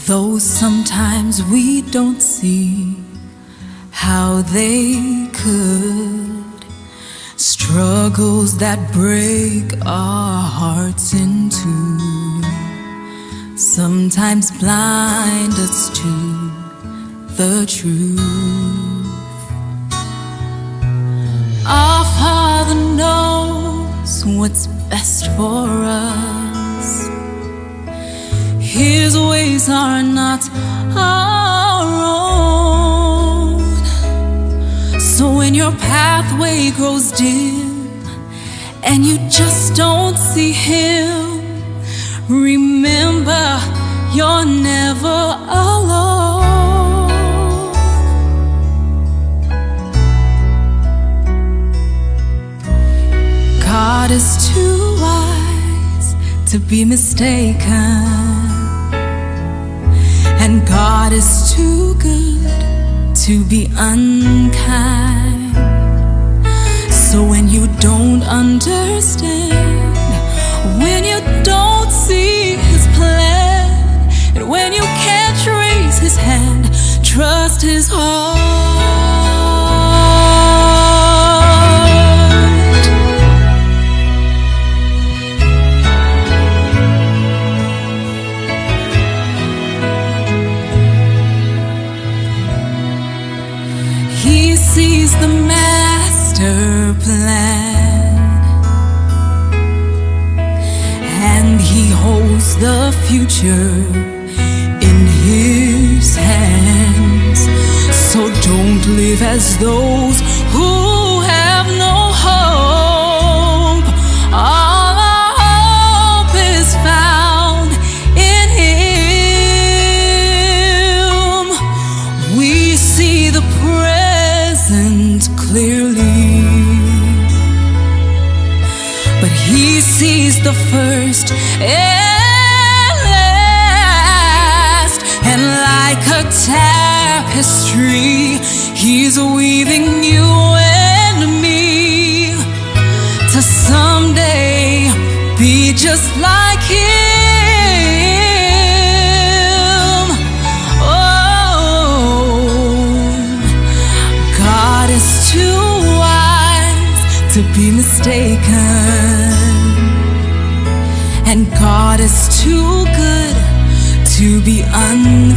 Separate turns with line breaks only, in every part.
Though sometimes we don't see how they could, struggles that break our hearts in two sometimes blind us to the truth. Our Father knows what's best for us. His ways are not our own. So when your pathway grows dim and you just don't see Him, remember you're never alone. God is too wise to be mistaken, and God is too good to be unkind. So when you don't understand, when you don't see His plan, and when you can't trace His hand, trust His heart. He sees the master plan, and He holds the future in His hands. So don't live as those who have no hope. All our hope is found in Him. We see the present clearly, but He sees the first and last. And like a tapestry, He's weaving you and me to someday be just like Him. Oh, God is too wise to be mistaken, and God is too good to be unkind.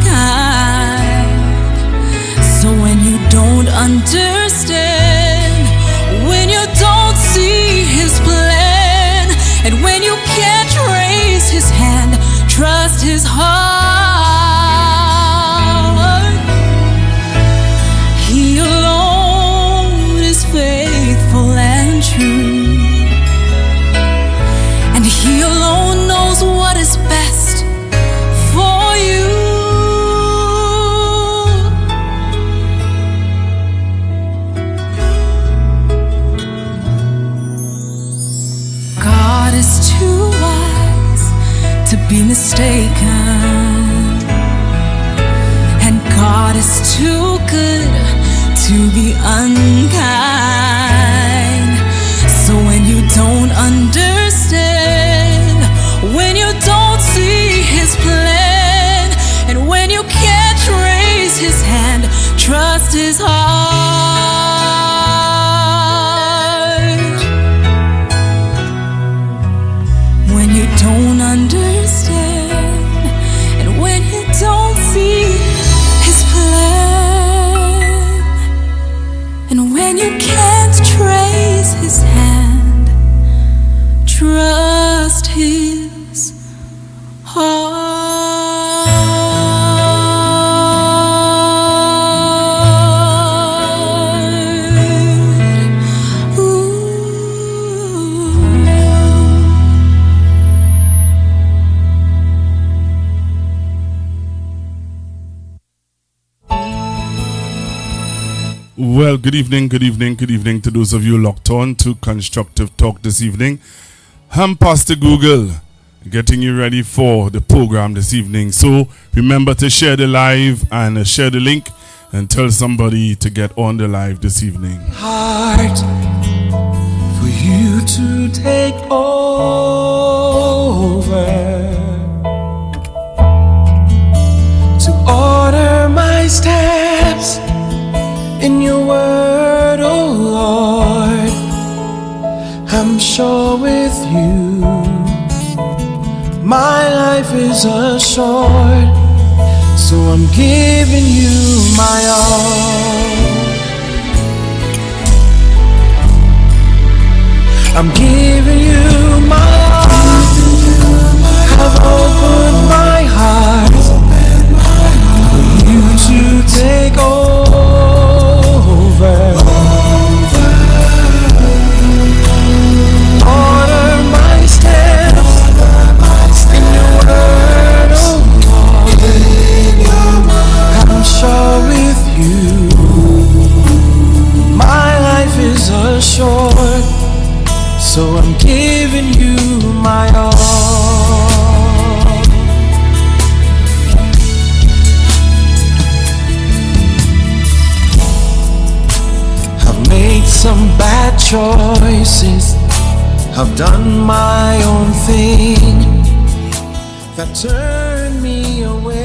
So when you don't understand, when you don't see His plan, and when you can't trace His hand, trust His heart. He alone is faithful and true, and He alone knows what is best for you. God is too wise to be mistaken, and God is too good to be unkind. So when you don't understand, when you don't see His plan, and when you can't trace His hand, trust His heart. When you don't understand, and when you don't see His plan, and when you can't trace His hand, trust His heart.
Well, good evening to those of you locked on to Constructive Talk this evening. I'm Pastor Google, getting you ready for the program this evening. So remember to share the live and share the link and tell somebody to get on the live this evening.
Heart for you to take over. sure with you, my life is assured. So I'm giving you my all. I'm giving you my all. I've opened my heart for you to take over. Order my steps in your word, oh Lord. I'm sure with you, my life is assured. So I'm giving you my all. I've made some bad choices. I've done my own thing that turned me away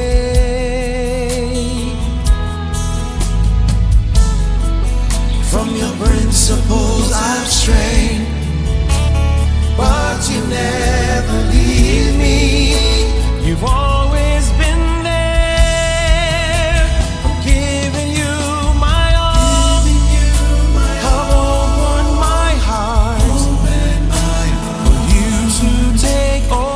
from your principles. I've strayed, but you never leave me. You've always been there. I'm giving you my all. I've opened my heart for you to take over.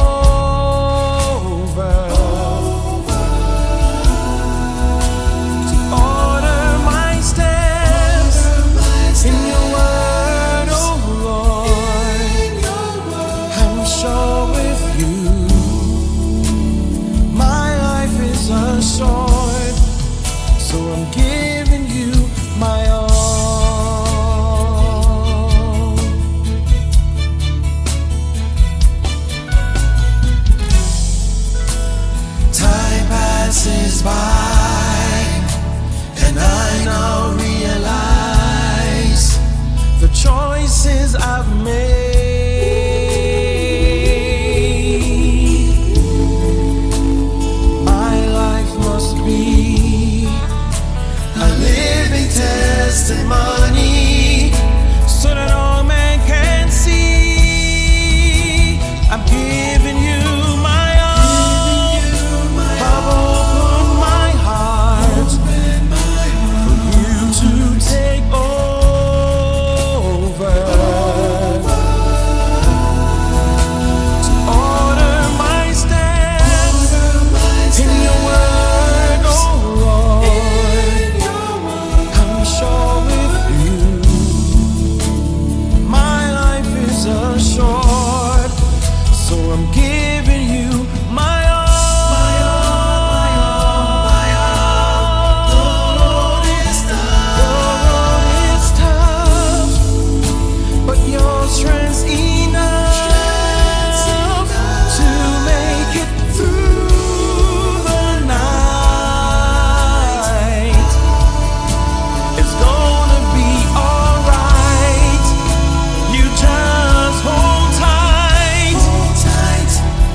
To order my steps in your word, oh Lord. I'm sure with you, my life is assured. So I'm giving you my all. Time passes by, and I now realize the choices I've made. My life must be a living testimony, so that all men can see I'm giving you my all. I've opened my heart for you to take over. To order my steps in your word, oh Lord. I'm sure with you, my life is assured. So I'm giving you my all. The road is tough, but your strength's enough to make it through the night. It's gonna be alright. You just hold tight.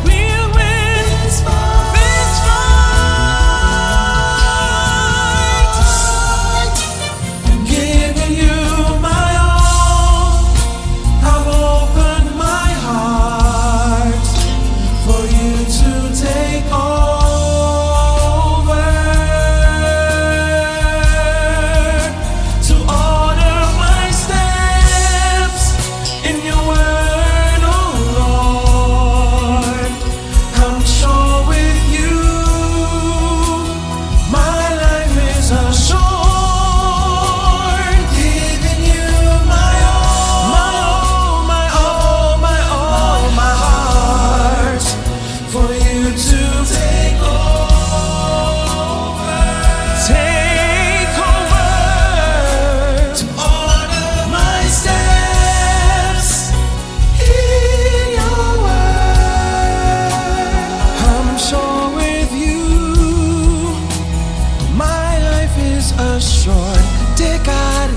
We'll win this fight. I'm giving you my all. I've opened my heart for you to take over. To order my steps in your word, oh Lord. I'm sure with you, my life is assured. Giving you my all, my all, my all, my all, my heart for you to take over. Take over. To order my steps in your word. I'm sure with you, my life is assured. Dear God,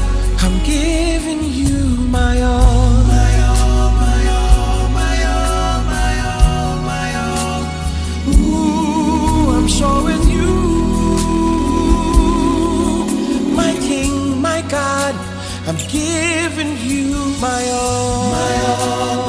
I'm giving you my all. My all, my all, my all, my all, my all. Ooh, I'm sure with you, my King, my God, I'm giving you my all. My all.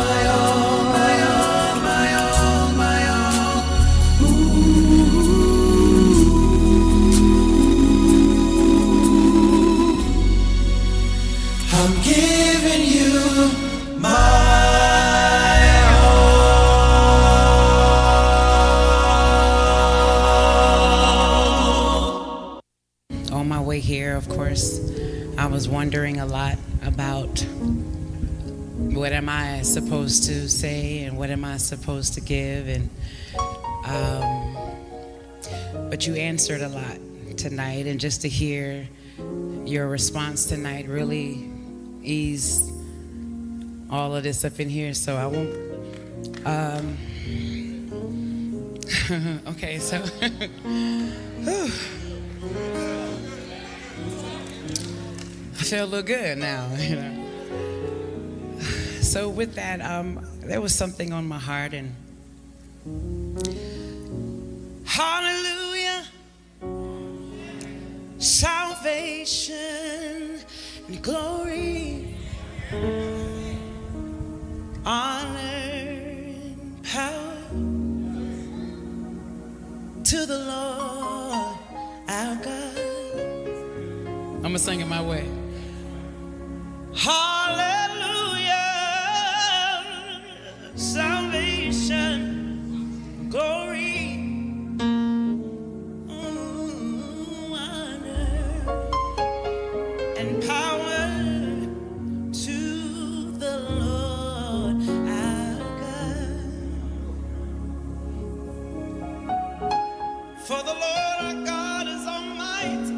here, of course, I was wondering a lot about what am I supposed to say and what am I supposed to give, and but you answered a lot tonight, and just to hear your response tonight really eased all of this up in here. So I won't. Okay, so I feel a little good now, you know. So with that, there was something on my heart, and hallelujah, salvation and glory, honor and power to the Lord our God. I'm gonna sing it my way. Hallelujah, salvation, glory, honor, and power to the Lord our God. For the Lord our God is almighty.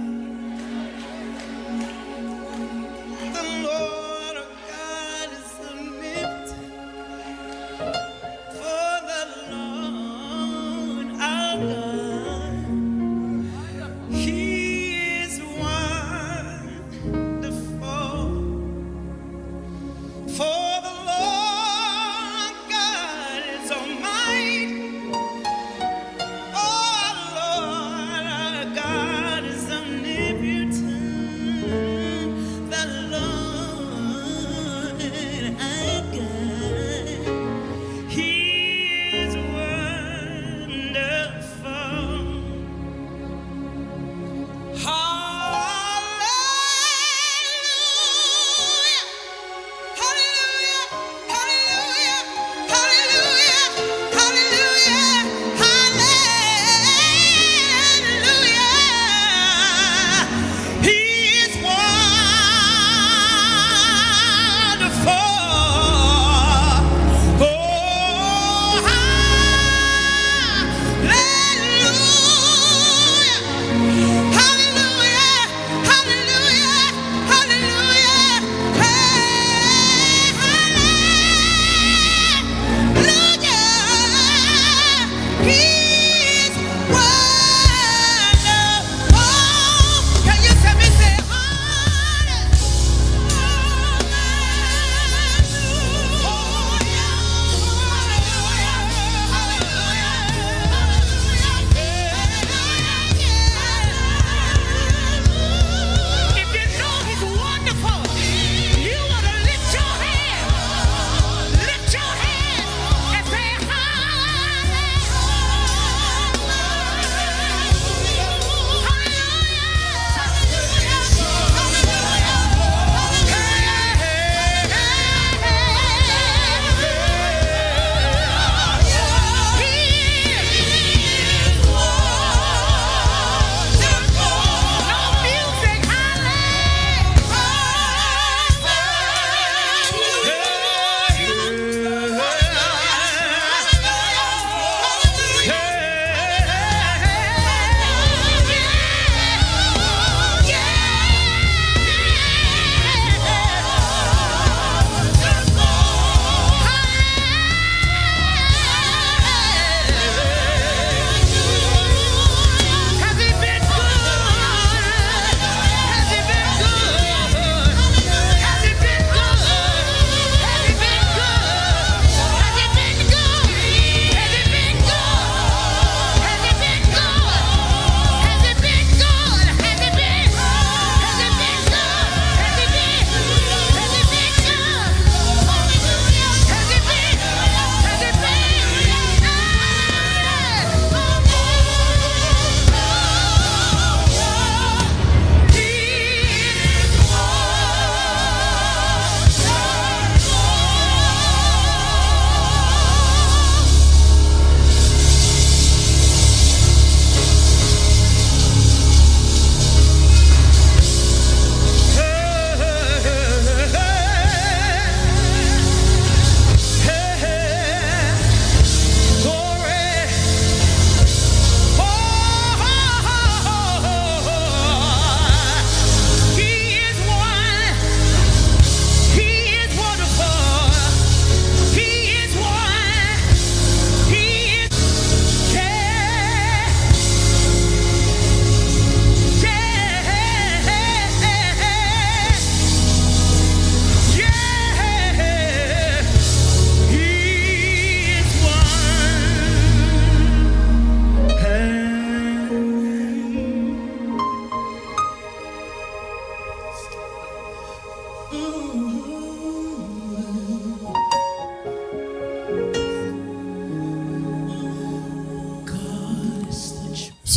The Lord our God is omnipotent. For the Lord our God, He is wonderful. For the Lord God is almighty. Oh Lord our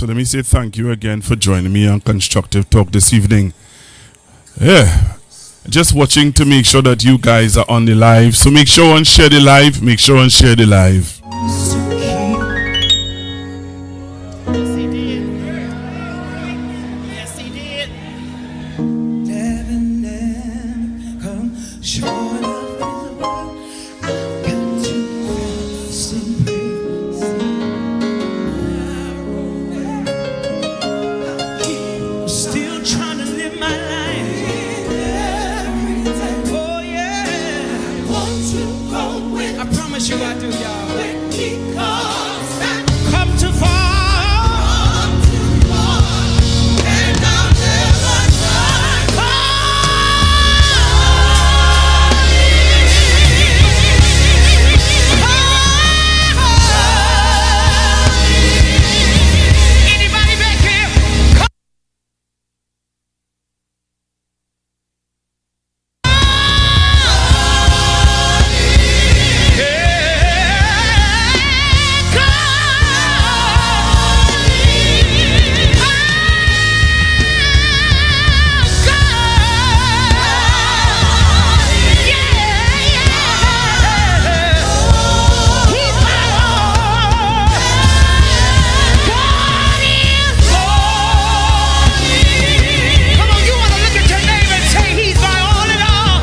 So let me say thank you again for joining me on Constructive Talk this evening. Yeah, just watching to make sure that you guys are on the live. So make sure and share the live. Make sure and share the live.
Yes, he did. Yes, he did. Never, never come short of his word. I've got to sing praise. I'm still trying to live my life. Oh yeah. I want to go with. I promise you I do, y'all. When he comes back. Come too far. Anybody back here? Come on, you want to look at your neighbor and say, he's my all in all.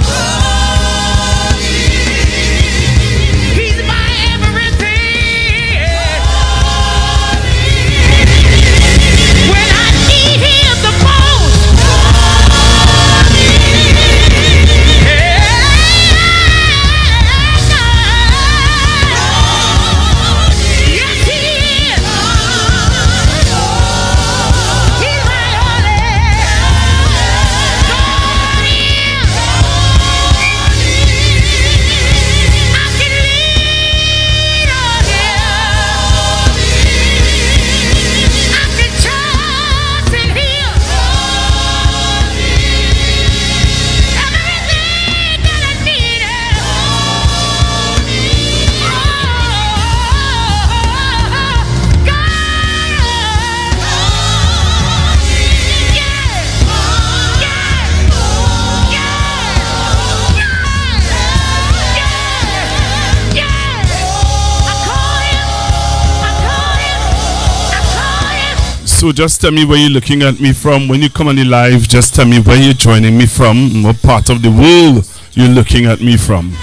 He's my everything. When I need him the most. Yes, he is. He's my all in. I can lean on him. I can trust in him. Everything that I need
So just tell me where you're looking at me from. When you come on the live, just tell me where you're joining me from, what part of the world you're looking at me from.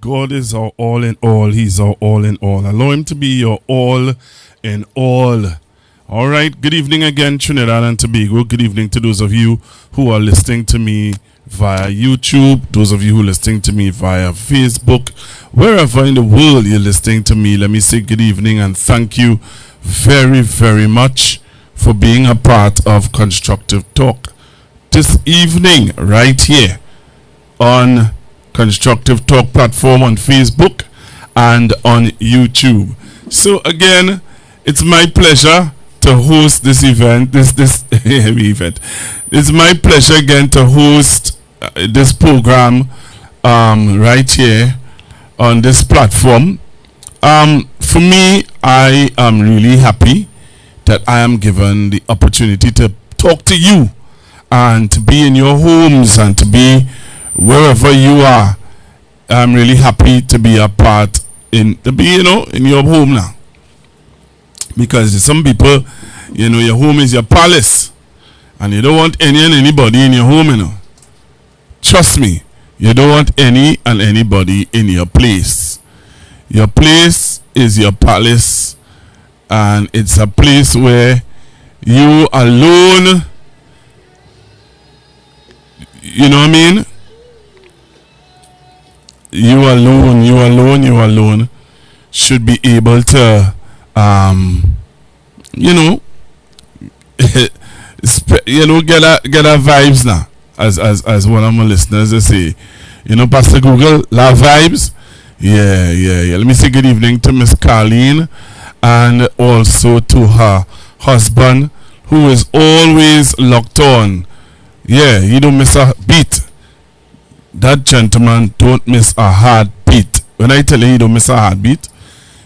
God is our all in all. He's our all in all. Allow him to be your all in all. All right. Good evening again, Trinidad and Tobago. Good evening to those of you who are listening to me via YouTube, those of you who are listening to me via Facebook, wherever in the world you're listening to me. Let me say good evening and thank you very, very much for being a part of Constructive Talk this evening right here on Constructive Talk platform on Facebook and on YouTube. So again, it's my pleasure to host this event. This event. It's my pleasure again to host this program right here on this platform. For me, I am really happy that I am given the opportunity to talk to you and to be in your homes and to be wherever you are. I'm really happy to be a part in your home now, because some people, your home is your palace and you don't want any and anybody in your home. Trust me, you don't want any and anybody in your place. Your place is your palace, and it's a place where you alone You know what I mean? You alone should be able to, you know, get a vibes now. As one of my listeners they say, you know, Pastor Google, love vibes. Yeah. Let me say good evening to Miss Carleen and also to her husband who is always locked on. Yeah, he don't miss a beat. That gentleman don't miss a heartbeat. When I tell you he don't miss a heartbeat,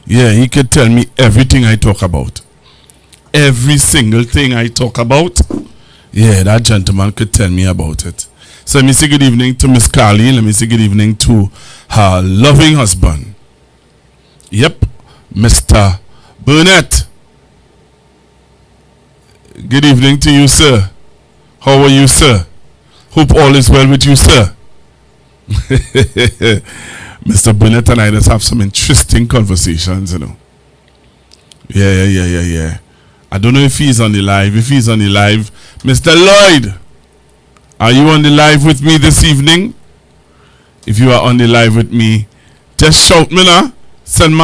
yeah, he can tell me everything I talk about. Every single thing I talk about, yeah, that gentleman could tell me about it. So let me say good evening to Miss Carly. Let me say good evening to her loving husband. Yep, Mr. Burnett. Good evening to you, sir. How are you, sir? Hope all is well with you, sir. Mr. Burnett and I just have some interesting conversations, you know. Yeah. I don't know if he's on the live. If he's on the live, Mr. Lloyd, are you on the live with me this evening? If you are on the live with me, just shout me now. Send me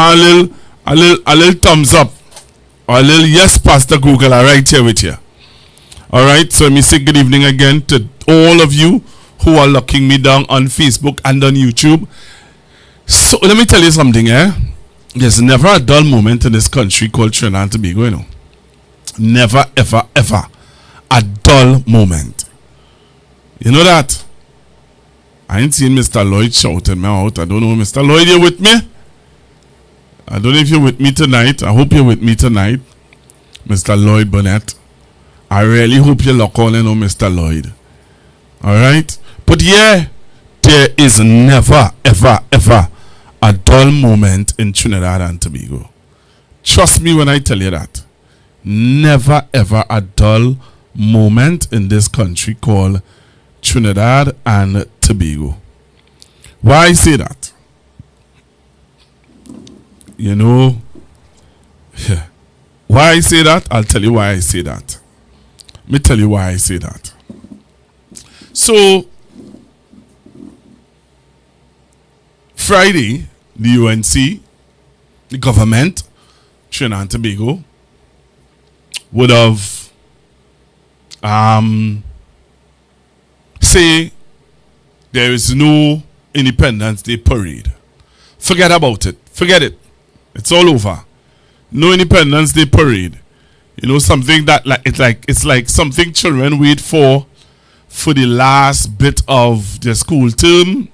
a little thumbs up or a little yes, Pastor Google. I'm right here with you. All right. So let me say good evening again to all of you who are locking me down on Facebook and on YouTube. So let me tell you something, There's never a dull moment in this country called Trinidad and Tobago, you know. Never, ever a dull moment. You know that? I ain't seen Mr. Lloyd shouting me out. I don't know, Mr. Lloyd, you with me? I don't know if you're with me tonight. I hope you're with me tonight, Mr. Lloyd Burnett. I really hope you lock on and Mr. Lloyd. Alright? But yeah, there is never, ever a dull moment in Trinidad and Tobago. Trust me when I tell you that. Never ever a dull moment in this country called Trinidad and Tobago. Why I say that? You know, why I say that? I'll tell you why I say that. Let me tell you why I say that. So, Friday, the UNC, the government, Trinidad and Tobago, would have say there is no Independence Day parade. Forget about it. Forget it. It's all over. No Independence Day parade. You know, something that it's like something children wait for the last bit of their school term.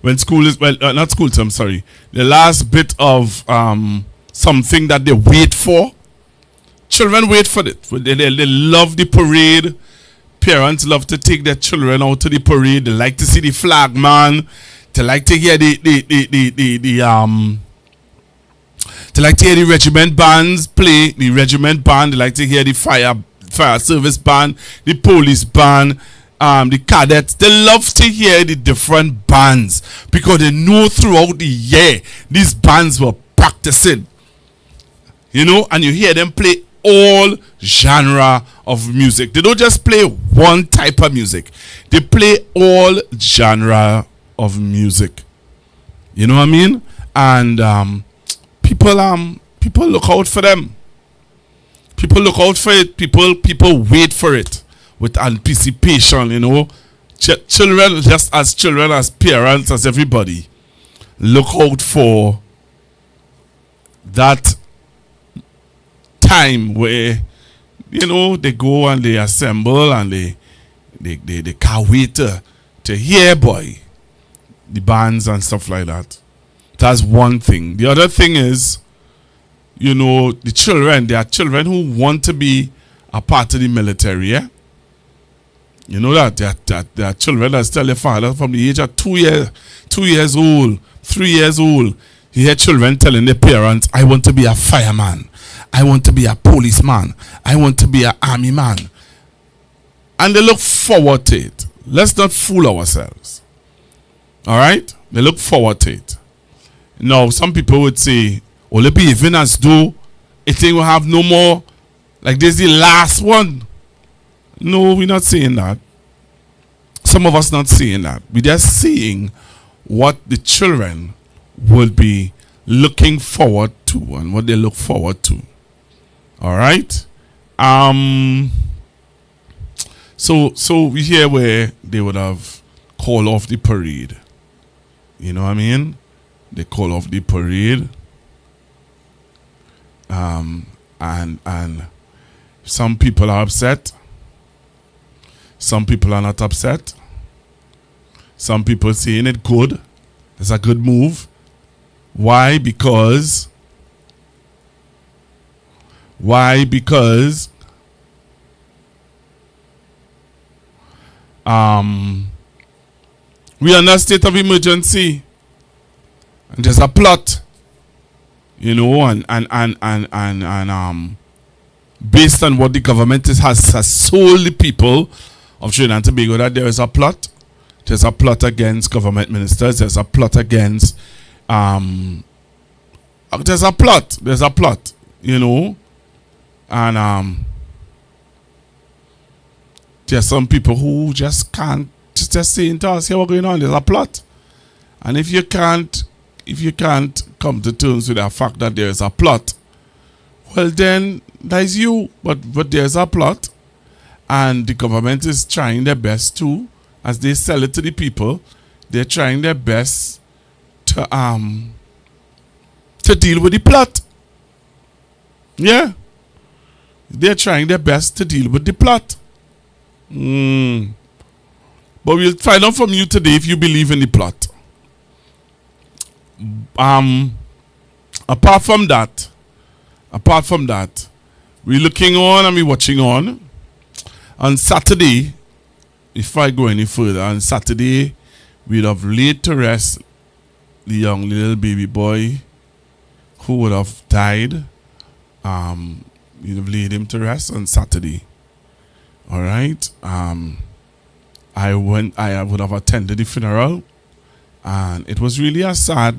When school is not school term, sorry. The last bit of something that they wait for. Children wait for it. They love the parade. Parents love to take their children out to the parade. They like to see the flag man. They like to hear the regiment bands play. The regiment band. They like to hear the fire service band, the police band, the cadets. They love to hear the different bands because they know throughout the year these bands were practicing. You know, and you hear them play all genre of music. They don't just play one type of music. They play all genre of music. You know what I mean? And people look out for them. People look out for it. People wait for it with anticipation, you know. Children, just as children, as parents, as everybody, look out for that time where, you know, they go and they assemble and they can't wait to hear, boy, the bands and stuff like that. That's one thing. The other thing is, you know, the children, there are children who want to be a part of the military, yeah? You know that there are children that tell their father from the age of 2 years old, 3 years old. You hear children telling their parents, I want to be a fireman. I want to be a policeman. I want to be an army man. And they look forward to it. Let's not fool ourselves. Alright? They look forward to it. Now, some people would say, only behaving as though it thing will have no more, like this is the last one. No, we're not saying that. some of us not seeing that. We're just seeing what the children will be looking forward to and what they look forward to. All right. So we hear where they would have called off the parade. You know what I mean? They call off the parade. And some people are upset. Some people are not upset. Some people saying it good. It's a good move. Why? Because we are in a state of emergency. And there's a plot. You know, and based on what the government has told the people of Trinidad and Tobago, that there is a plot. There's a plot against government ministers. There's a plot against there's a plot, you know. And there's some people who just can't just saying to us, here what's going on, there's a plot. And if you can't come to terms with the fact that there is a plot, well then that is you. But there's a plot, and the government is trying their best to, as they sell it to the people, they're trying their best to deal with the plot. Yeah. They're trying their best to deal with the plot. But we'll find out from you today if you believe in the plot. Apart from that, we're looking on and we're watching on. On Saturday, if I go any further, on Saturday, we'd have laid to rest the young little baby boy who would have died. We'd have laid him to rest on Saturday. All right. I would have attended the funeral, and it was really a sad.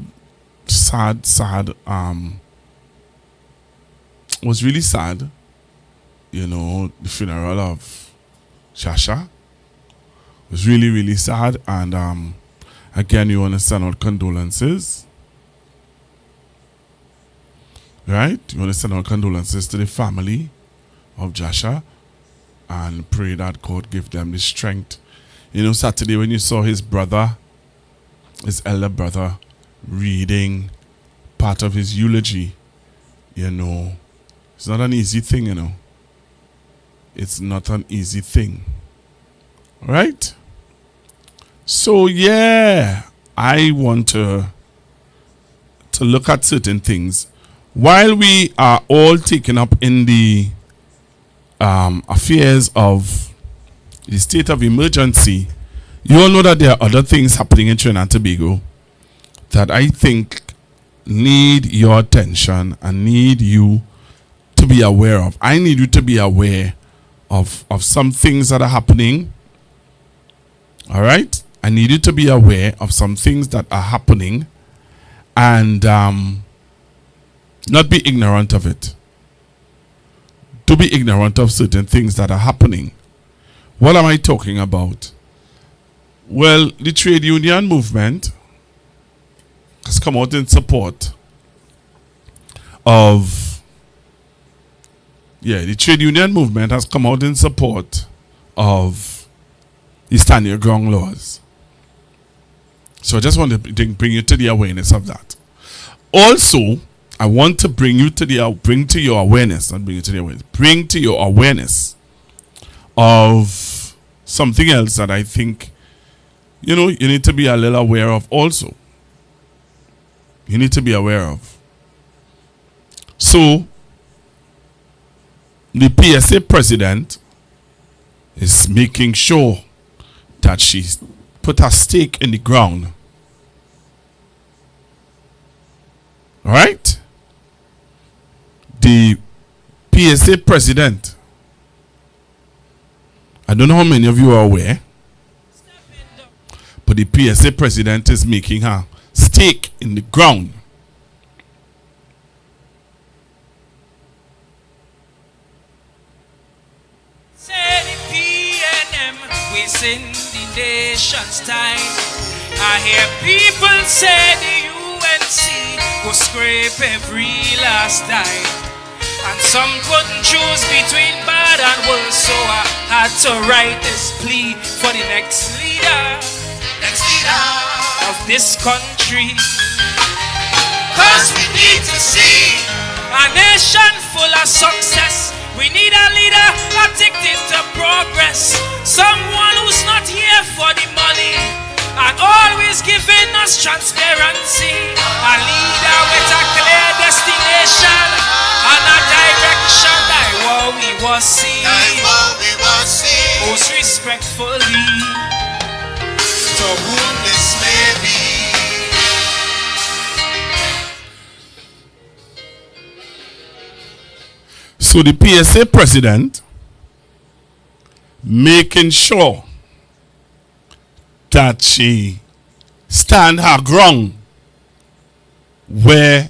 Was really sad. You know, the funeral of Shasha was really, really sad, and again, you want to send out condolences. Right? You want to send out condolences to the family of Jasha and pray that God give them the strength. You know, Saturday when you saw his elder brother, reading part of his eulogy, you know, it's not an easy thing, you know. It's not an easy thing. Right? So, yeah, I want to look at certain things. While we are all taken up in the affairs of the state of emergency, you all know that there are other things happening in Trinidad and Tobago that I think need your attention and need you to be aware of. I need you to be aware of some things that are happening. All right? I need you to be aware of some things that are happening and not be ignorant of it. To be ignorant of certain things that are happening. What am I talking about? Well, the trade union movement has come out in support of the trade union movement has come out in support of the stand your ground laws. So I just want to bring you to the awareness of that. Also, I want to bring to your awareness of something else that I think, you know, you need to be a little aware of also. You need to be aware of. So, the PSA president is making sure that she's put her stake in the ground. All right? The PSA president, I don't know how many of you are aware, but the PSA president is making her stake in the ground.
wasting the nation's time. I hear people say the UNC go scrape every last dime. And some couldn't choose between bad and worse, so I had to write this plea for the next leader of this country. Cause we need to see a nation full of success. We need a leader addicted to progress. Someone who's not here for the money and always giving us transparency. A leader with a clear destination and a direction that we will see. Most respectfully, to whom this may be.
So the PSA president making sure that she stand her ground where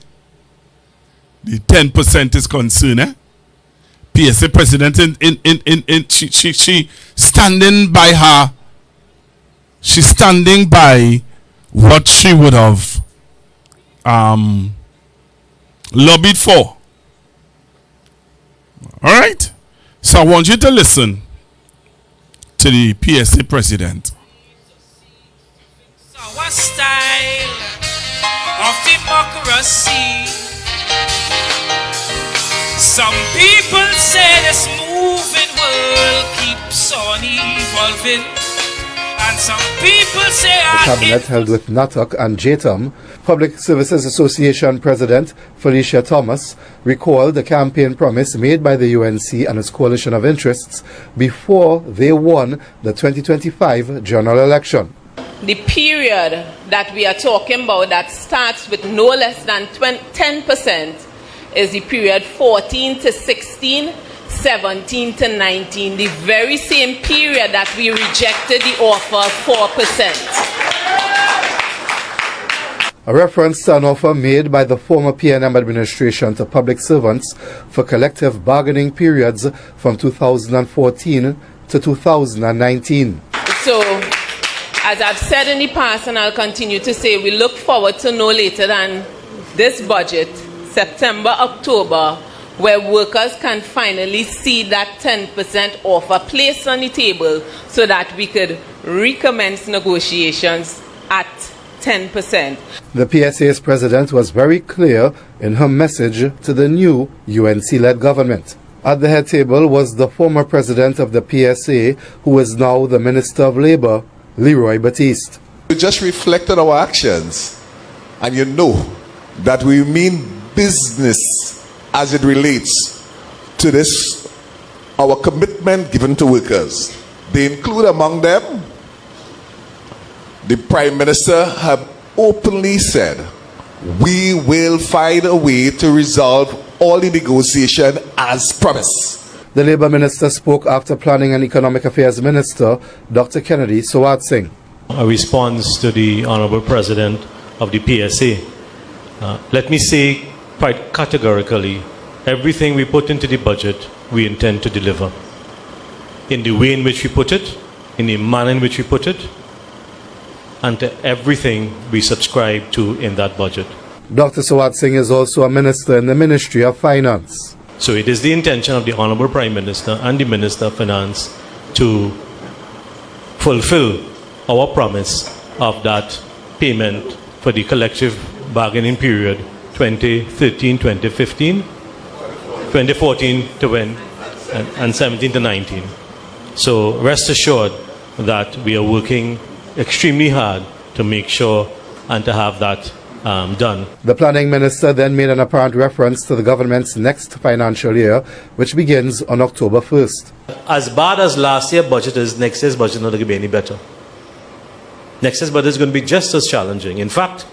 the 10% is concerned. PSA president she standing by her. She's standing by what she would have lobbied for. All right. So I want you to listen to the PSA president.
Our style of democracy. Some people say this moving world keeps on evolving, and some people say
the cabinet held with NATOC and JTOM. Public Services Association President Felicia Thomas recalled the campaign promise made by the UNC and its coalition of interests before they won the 2025 general election.
The period that we are talking about that starts with no less than 10% is the period 14 to 16, 17 to 19, the very same period that we rejected the offer of 4%.
A reference to an offer made by the former PNM administration to public servants for collective bargaining periods from 2014 to 2019.
So, as I've said in the past and I'll continue to say, we look forward to no later than this budget, September, October, where workers can finally see that 10% offer placed on the table so that we could recommence negotiations at 10%.
The PSA's president was very clear in her message to the new UNC-led government. At the head table was the former president of the PSA, who is now the Minister of Labour, Leroy Batiste.
We just reflected our actions, and you know that we mean business as it relates to this, our commitment given to workers. They include among them, the Prime Minister have openly said, we will find a way to resolve all the negotiation as promised.
The Labour Minister spoke after Planning and Economic Affairs Minister, Dr. Kennedy Sawat Singh.
A response to the Honourable President of the PSA. Let me say quite categorically, everything we put into the budget, we intend to deliver. In the way in which we put it, in the manner in which we put it, and to everything we subscribe to in that budget.
Dr. Sawat Singh is also a minister in the Ministry of Finance.
So it is the intention of the Honourable Prime Minister and the Minister of Finance to fulfill our promise of that payment for the collective bargaining period 2013, 2015, 2014 to when, and 17 to 19. So rest assured that we are working extremely hard to make sure and to have that done.
The planning minister then made an apparent reference to the government's next financial year, which begins on October 1st.
As bad as last year's budget is, next year's budget is not going to be any better. Next year's budget is going to be just as challenging. In fact,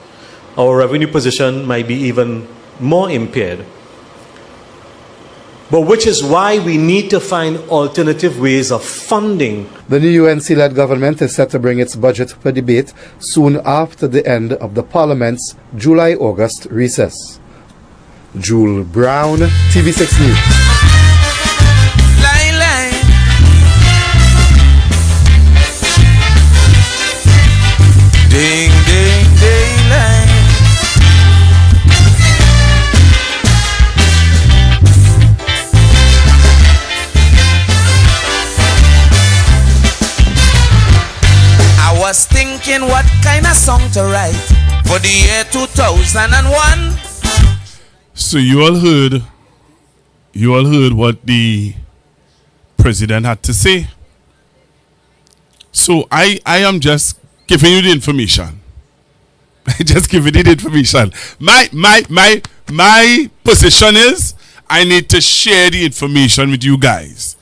our revenue position might be even more impaired. But which is why we need to find alternative ways of funding.
The new UNC-led government is set to bring its budget for debate soon after the end of the Parliament's July-August recess. Jewel Brown, TV6 News.
was thinking what kind of song to write for the year 2001.
So you all heard what the president had to say. So I am just giving you the information. Just giving you the information. My position is I need to share the information with you guys.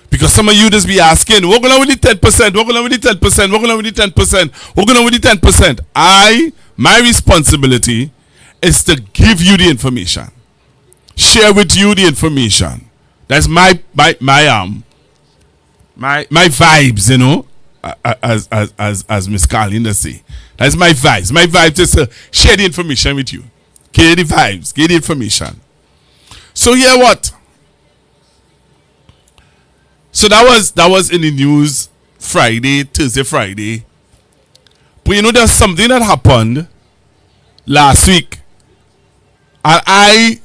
Because some of you just be asking, what going on with the 10%? What going on with the 10%? What going on with the 10%? What going on with the 10%? My responsibility is to give you the information. Share with you the information. That's my vibes, you know, as Miss Carlinda say. That's my vibes. My vibes is to share the information with you. Get the vibes, get the information. So yeah, what? So that was in the news Thursday, Friday. But you know, there's something that happened last week. And I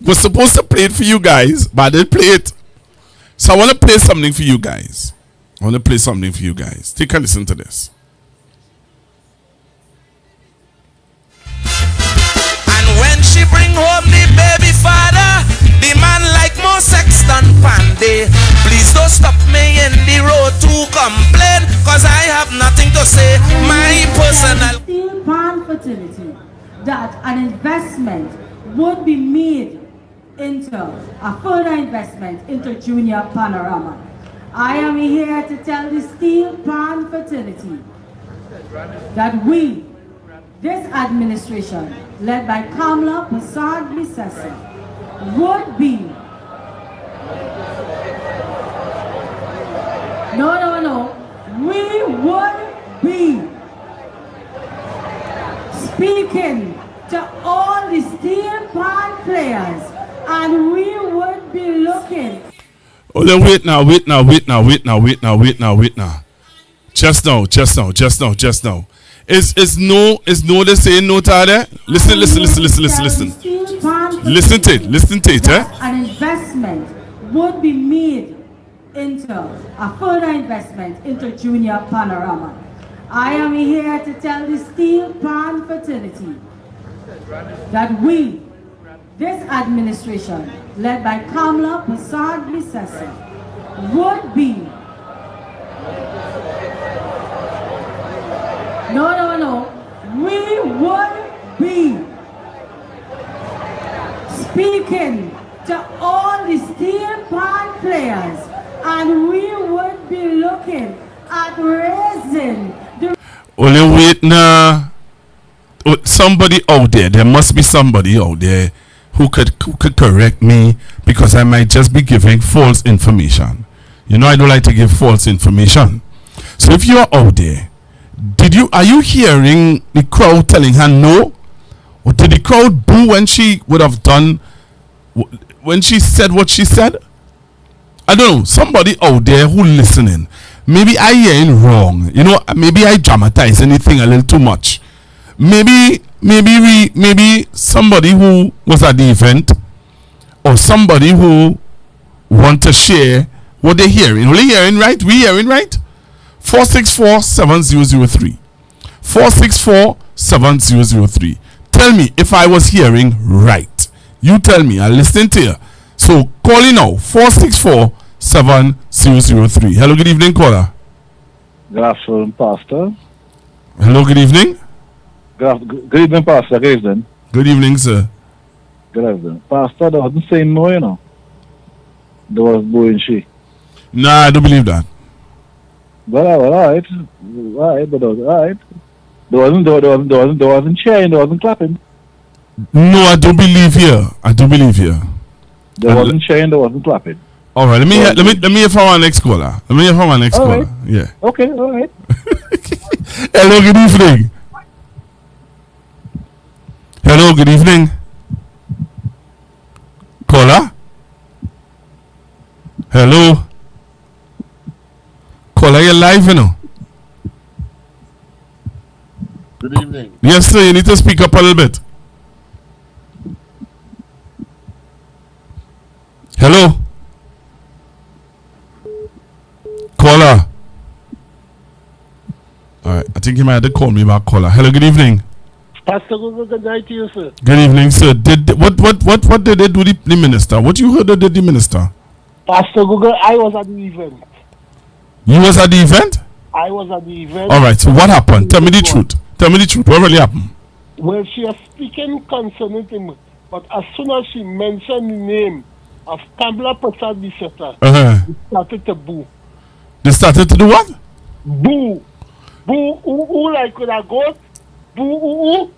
was supposed to play it for you guys, but I didn't play it. So I want to play something for you guys. Take a listen to this.
And when she bring home the baby father, the man like more Sexton Panday. Please don't stop me in the road to complain, cause I have nothing to say. My personal
Steel pan fertility, that an investment would be made into a further investment into Junior Panorama. I am here to tell the Steel Pan Fertility that we, this administration, led by Kamala Prasad-Bissessy, would be we would be speaking to all the steel pan players, and we would be looking.
Oh, then wait now. Just now. Is no the saying no to there? Listen. Listen to it,
An investment would be made into a further investment into Junior Panorama. I am here to tell the Steel Pan Fertility that we, this administration, led by Kamala Prasad-Bissessy, would be we would be speaking to all the steel pan players, and we would be looking at raising the...
Only wait now. Somebody out there must be somebody out there who could correct me, because I might just be giving false information. You know, I don't like to give false information. So if you are out there, are you hearing the crowd telling her no? Or did the crowd boo when she would have done, when she said what she said? I don't know. Somebody out there who listening, maybe I hearing wrong. You know, maybe I dramatize anything a little too much. Maybe somebody who was at the event, or somebody who want to share what they're hearing. Are they hearing right? We hearing right? 464-7003. 464-7003. Tell me if I was hearing right. You tell me. I'm listening to you. So call in now. 464-7003. Hello, good evening, caller.
Good afternoon, Pastor.
Hello, good evening.
Good evening, Pastor. Good evening.
Good evening, sir.
Good evening. Pastor, there wasn't saying no, you know. There was booing she.
Nah, I don't believe that.
Well, all right. But all right. There wasn't cheering, there wasn't clapping.
No, I don't believe you.
There wasn't cheering, there wasn't clapping.
All right, let me hear from our next caller.
Right.
Yeah.
Okay, all right.
Hello, good evening. Hello, good evening. Caller? Hello? Caller, you're live, you know.
Good evening.
Yes, sir, you need to speak up a little bit. Hello? Caller? All right, I think he might have to call me back, caller. Hello, good evening.
Pastor Google, good night to you, sir.
Good evening, sir. What did they do the minister? What you heard of the minister?
Pastor Google, I was at the event.
You was at the event?
I was at the event.
All right, so what happened? Tell me the truth. Tell me the truth. What really happened?
Well, she was speaking concerning him, but as soon as she mentioned the name of Kamala Prasad Biseta, they started to boo.
They started to do what?
Boo. Boo, ooh, like with a goat. Boo, ooh.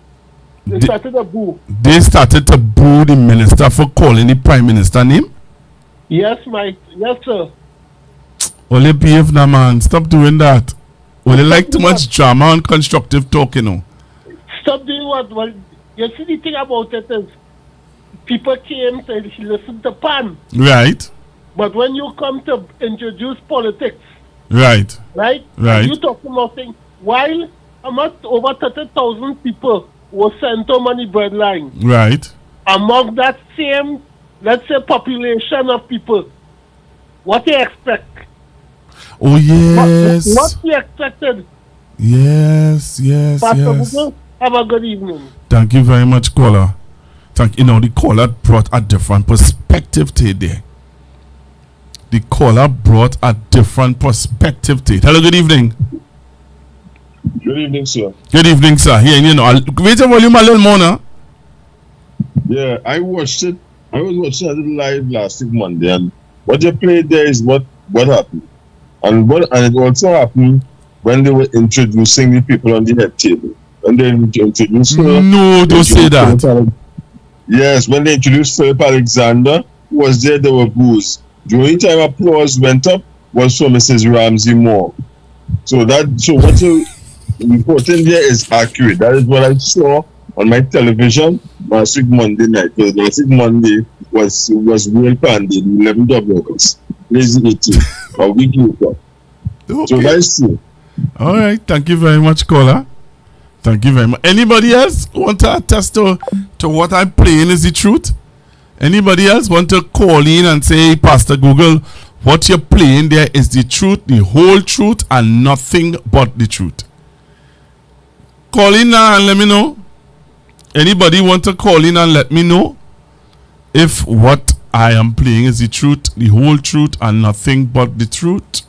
They started to boo.
They started to boo the minister for calling the prime minister name?
Yes, yes, sir.
Only behave now, man. Stop doing that. Only like too much drama and constructive talk, you know.
Stop doing what? Well, you see the thing about it is, people came to listen to Pan.
Right.
But when you come to introduce politics,
right,
you talk about things, while over 30,000 people were sent home on the breadline.
Right.
Among that same, let's say, population of people, what do you expect?
Oh, yes.
What you expected?
Yes.
Pastor Google, have a good evening.
Thank you very much, caller. The caller brought a different perspective to it there. The caller brought a different perspective to it. Hello, good evening.
Good evening, sir.
Good evening, sir. Here, raise the volume a little more now.
Yeah, I watched it. I was watching it live last week Monday, and what you played there is what happened. And it also happened when they were introducing the people on the head table. When they introduced her.
No, don't say that.
Yes, when they introduced Philip Alexander, who was there were boos. The only time applause went up was for Mrs. Ramsey Moore. So what you're reporting there is accurate. That is what I saw on my television last week Monday night. Because last week Monday was real pandemic, 11th of August. Lazy 18, a week later.
Okay.
So that's true.
All right, thank you very much, caller. Thank you very much. Anybody else want to attest to what I'm playing is the truth? Anybody else want to call in and say, Pastor Google, what you're playing there is the truth, the whole truth, and nothing but the truth? Call in now and let me know. Anybody want to call in and let me know if what I am playing is the truth, the whole truth, and nothing but the truth?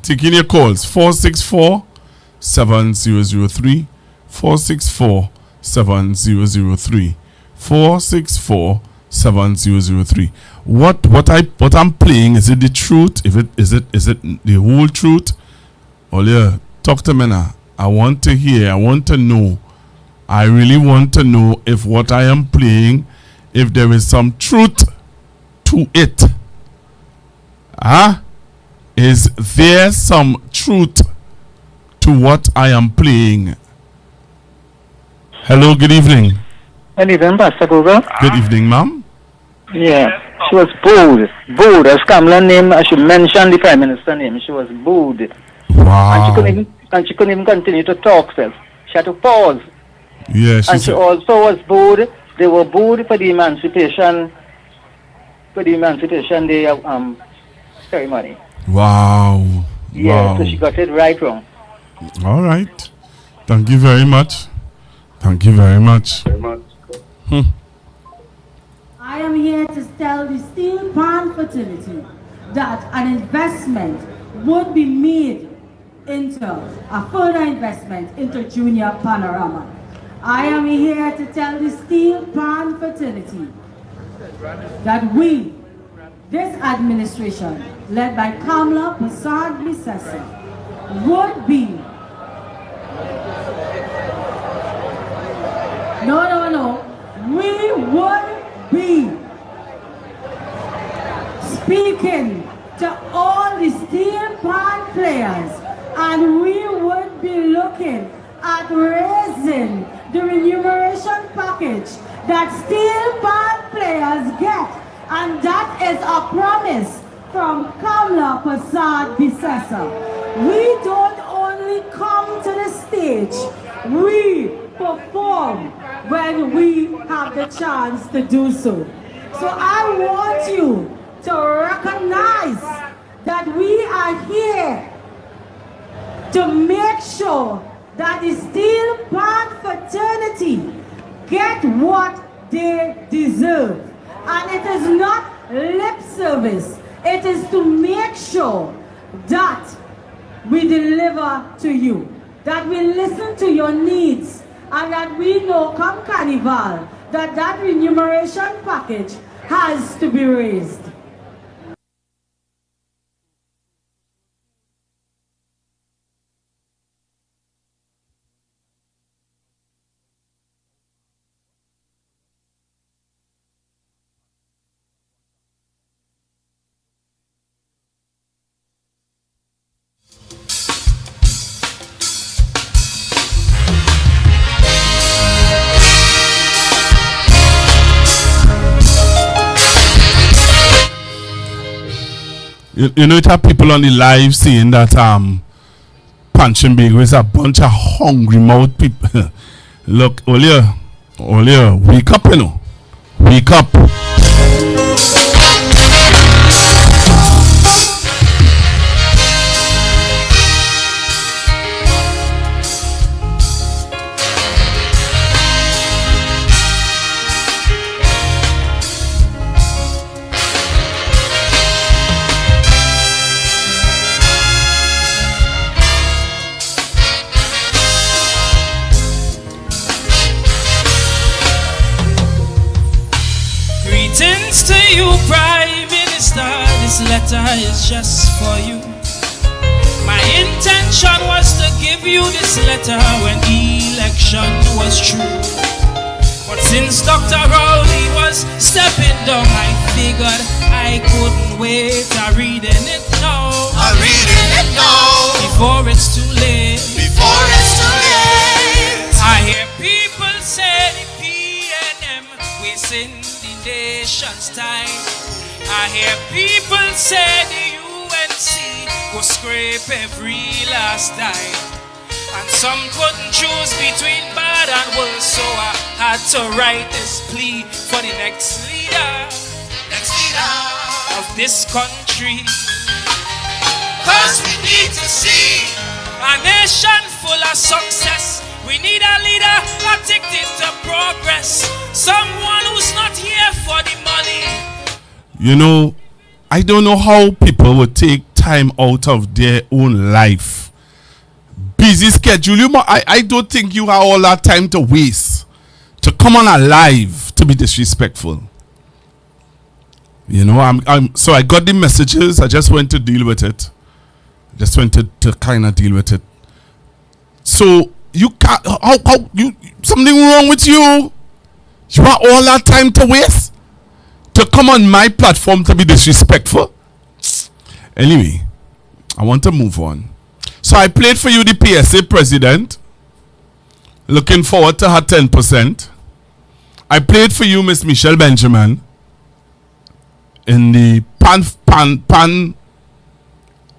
Taking your calls. 464-7003. 464-7003. 464-7003. What I'm playing, is it the truth? Is it the whole truth? Olia, talk to me now. I want to hear, I want to know. I really want to know if what I am playing, if there is some truth to it. Is there some truth to what I am playing? Hello, good evening.
Good evening, Pastor Google.
Good evening, ma'am.
Yeah, she was booed. Booed. As Kamala name, I should mention the Prime Minister name. She was booed.
Wow.
And she couldn't even continue to talk, sir. She had to pause.
Yes.
And she also was booed. They were booed for the Emancipation Day ceremony.
Wow.
Yeah,
wow.
so she got it right wrong.
All right. Thank you very much. Thank you very much.
I am here to tell the Steel Pan fraternity that an investment would be made into a further investment into Junior Panorama. I am here to tell the Steel Pan fraternity that we, this administration, led by Kamala Prasad Bisesa, would be we would be speaking to all the Steel Pan players, and we would be looking at raising the remuneration package that Steel Pan players get, and that is a promise from Kamala Prasad Bisesa. We don't only come to the stage, we perform when we have the chance to do so. So I want you to recognize that we are here to make sure that the steel pan fraternity get what they deserve. And it is not lip service. It is to make sure that we deliver to you, that we listen to your needs, and that we know come Carnival that remuneration package has to be raised.
You know, it have people on the live saying that Punch and Bagel is a bunch of hungry mouth people. Look, Olia, wake up, you know. Wake up.
Greetings to you, Prime Minister. This letter is just for you. My intention was to give you this letter when election was true. But since Dr. Rowley was stepping down, I figured I couldn't wait. I'm reading it now. I'm reading it now. Before it's too late. Before it's too late. I hear people say the PNM wasting the nation's time. I hear people say the UNC go scrape every last dime. And some couldn't choose between bad and worse, so I had to write this plea for the next leader of this country. Cause we need to see a nation full of success. We need a leader addicted to progress. Someone who's not here for the money.
You know, I don't know how people would take time out of their own life. Busy schedule. I don't think you have all that time to waste to come on alive to be disrespectful. You know, so I got the messages. I just went to deal with it. Just went to kind of deal with it. So you can't. How you something wrong with you? You have all that time to waste to come on my platform to be disrespectful. Anyway, I want to move on. So I played for you the PSA president. Looking forward to her 10%. I played for you Miss Michelle Benjamin in the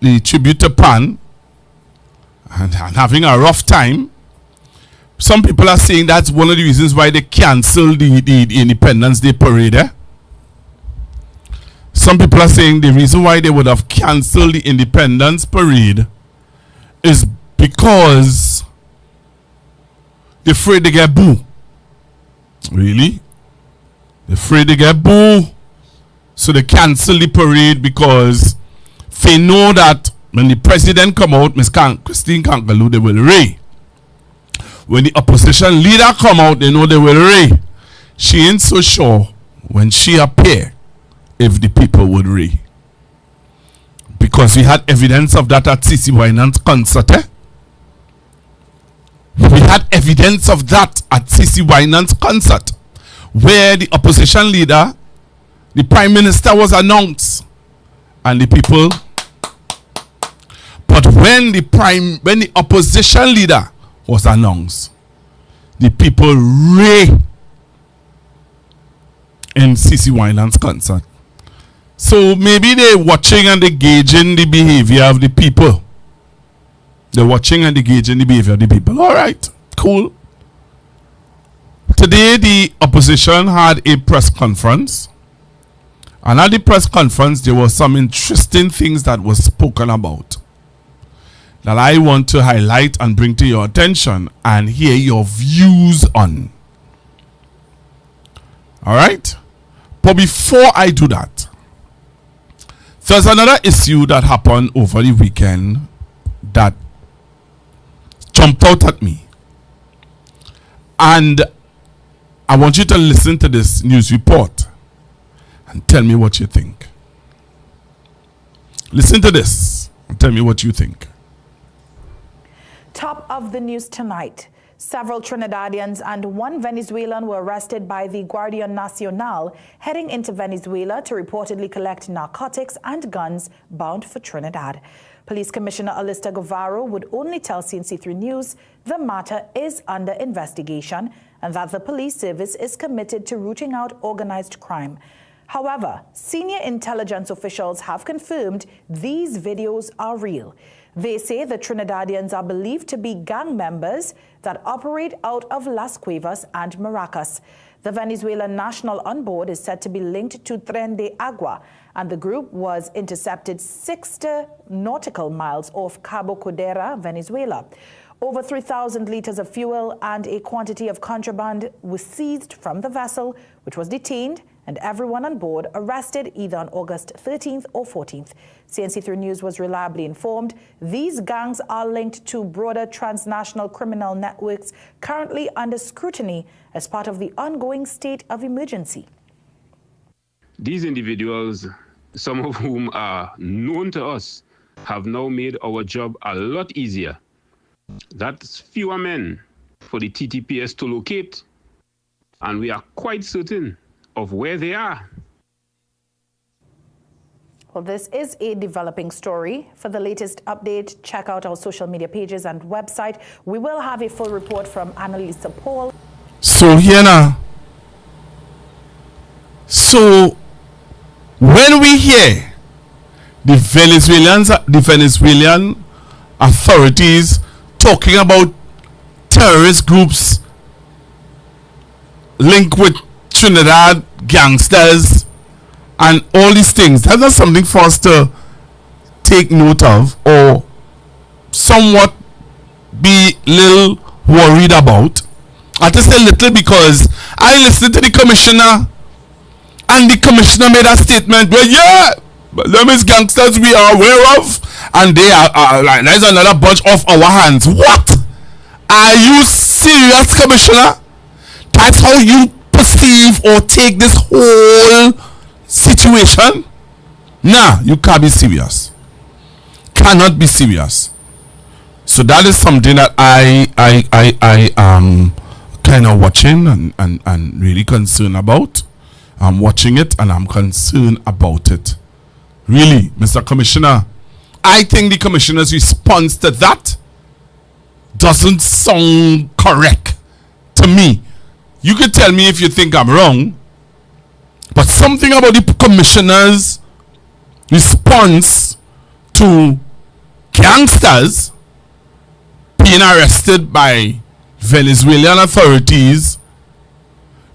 the tribute to Pan, and having a rough time. Some people are saying that's one of the reasons why they canceled the Independence Day parade. Some people are saying the reason why they would have canceled the Independence parade is because they're afraid to get boo. Really? They're afraid to get boo. So they cancel the parade because they know that when the president come out, Ms. Christine Kankalu, they will ray. When the opposition leader come out, they know they will ray. She ain't so sure when she appear if the people would ray. Because we had evidence of that at CC Winans concert. We had evidence of that at CC Winans concert, where the opposition leader, the prime minister, was announced, and the people. But when the opposition leader was announced, the people ray in CC Winans concert. So maybe they're watching and they're gauging the behavior of the people. They're watching and they're gauging the behavior of the people. All right, cool. Today, the opposition had a press conference. And at the press conference, there were some interesting things that were spoken about that I want to highlight and bring to your attention and hear your views on. Alright? But before I do that, there's another issue that happened over the weekend that jumped out at me. And I want you to listen to this news report and tell me what you think. Listen to this and tell me what you think.
Top of the news tonight. Several Trinidadians and one Venezuelan were arrested by the Guardia Nacional heading into Venezuela to reportedly collect narcotics and guns bound for Trinidad. Police Commissioner Alista Guevara would only tell CNC3 News the matter is under investigation and that the police service is committed to rooting out organized crime. However, senior intelligence officials have confirmed these videos are real. They say the Trinidadians are believed to be gang members that operate out of Las Cuevas and Maracas. The Venezuelan national on board is said to be linked to Tren de Agua, and the group was intercepted 60 nautical miles off Cabo Codera, Venezuela. Over 3,000 liters of fuel and a quantity of contraband was seized from the vessel, which was detained, and everyone on board arrested either on August 13th or 14th. CNC3 News was reliably informed these gangs are linked to broader transnational criminal networks currently under scrutiny as part of the ongoing state of emergency.
These individuals, some of whom are known to us, have now made our job a lot easier. That's fewer men for the TTPS to locate, and we are quite certain of where they are.
Well, this is a developing story. For the latest update, check out our social media pages and website. We will have a full report from Annalisa Paul.
So here now. So when we hear the Venezuelan authorities talking about terrorist groups linked with Trinidad gangsters and all these things, that's not something for us to take note of or somewhat be little worried about. I just say little because I listened to the commissioner and the commissioner made a statement where them is gangsters we are aware of and they are like there's another bunch off our hands. What? Are you serious, commissioner? That's how you perceive or take this whole situation? Nah, you can't be serious. Cannot be serious. So that is something that I am kind of watching and really concerned about. I'm watching it and I'm concerned about it. Really, Mr. Commissioner, I think the commissioner's response to that doesn't sound correct to me. You can tell me if you think I'm wrong, but something about the commissioner's response to gangsters being arrested by Venezuelan authorities.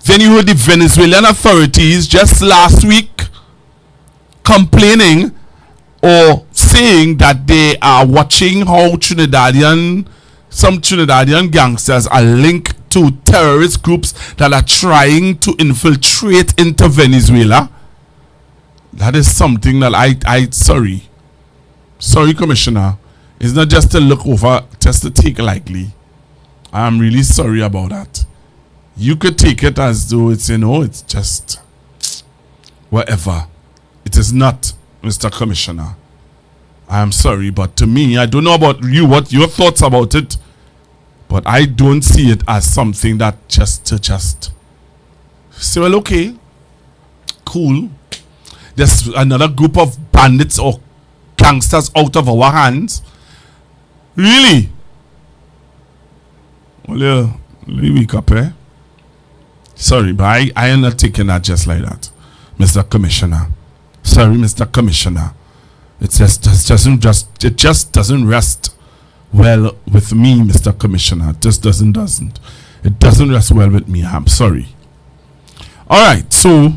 Then you heard the Venezuelan authorities just last week complaining or saying that they are watching how some Trinidadian gangsters are linked to terrorist groups that are trying to infiltrate into Venezuela. That is something that sorry Commissioner, it's not just to look over, just to take lightly. I am really sorry about that. You could take it as though it's, it's just whatever. It is not, Mr. Commissioner. I am sorry, but to me, I don't know about you, what your thoughts about it, but I don't see it as something that just say, well, okay, cool. There's another group of bandits or gangsters out of our hands. Really? Well, yeah, let me wake up, eh? Sorry, but I am not taking that just like that, Mr. Commissioner. Sorry, Mr. Commissioner. It just doesn't rest well with me, Mr. Commissioner. It just doesn't. It doesn't rest well with me. I'm sorry. All right, so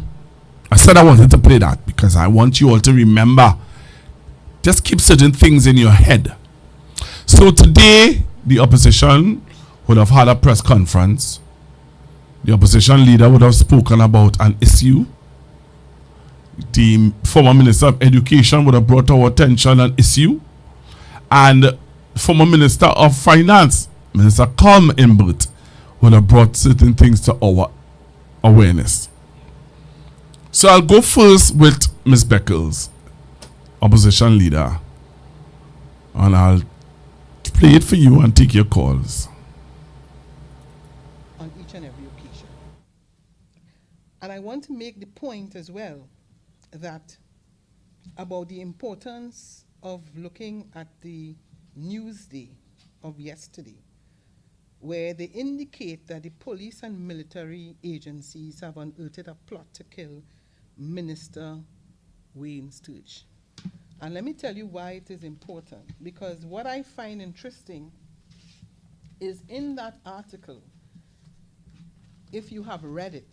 I said I wanted to play that because I want you all to remember. Just keep certain things in your head. So today, the opposition would have had a press conference. The opposition leader would have spoken about an issue. The former Minister of Education would have brought to our attention an issue. And former Minister of Finance, Minister Colm Imbert, would have brought certain things to our awareness. So I'll go first with Ms. Beckles, opposition leader, and I'll play it for you and take your calls.
On each and every occasion. And I want to make the point as well that about the importance of looking at the Newsday of yesterday, where they indicate that the police and military agencies have unearthed a plot to kill Minister Wayne Sturge. And let me tell you why it is important. Because what I find interesting is in that article, if you have read it,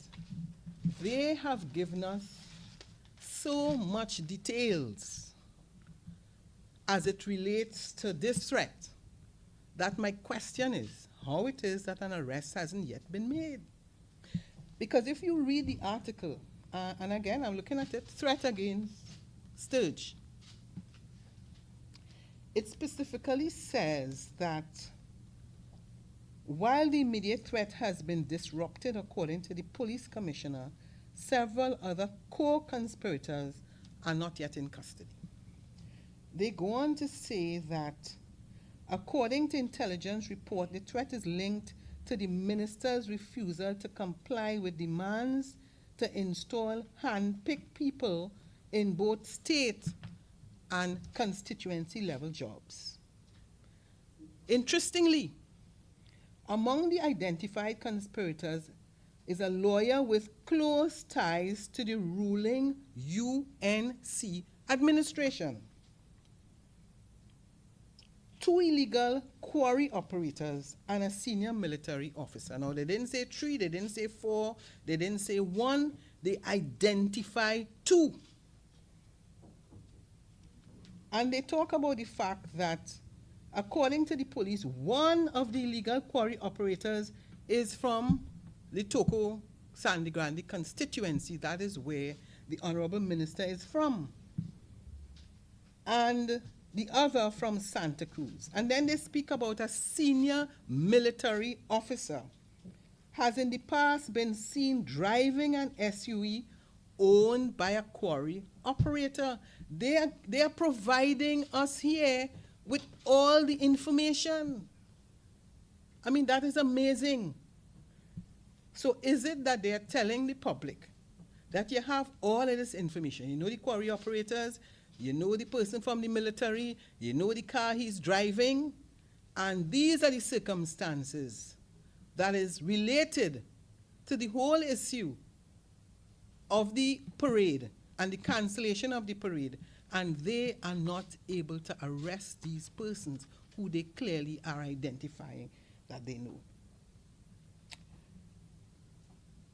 they have given us so much details as it relates to this threat that my question is how it is that an arrest hasn't yet been made. Because if you read the article, and again I'm looking at it, threat against Sturge, it specifically says that while the immediate threat has been disrupted, according to the police commissioner, several other co-conspirators are not yet in custody. They go on to say that, according to intelligence report, the threat is linked to the minister's refusal to comply with demands to install hand-picked people in both state and constituency level jobs. Interestingly, among the identified conspirators is a lawyer with close ties to the ruling UNC administration. 2 illegal quarry operators and a senior military officer. Now, they didn't say 3, they didn't say 4, they didn't say 1, they identify 2. And they talk about the fact that, according to the police, one of the illegal quarry operators is from the Toko Sandy Grande constituency. That is where the Honorable Minister is from. And the other from Santa Cruz. And then they speak about a senior military officer has in the past been seen driving an SUV owned by a quarry operator. They are providing us here with all the information. I mean, that is amazing. So is it that they are telling the public that you have all of this information? You know the quarry operators, you know the person from the military, you know the car he's driving, and these are the circumstances that is related to the whole issue of the parade and the cancellation of the parade, and they are not able to arrest these persons who they clearly are identifying that they know.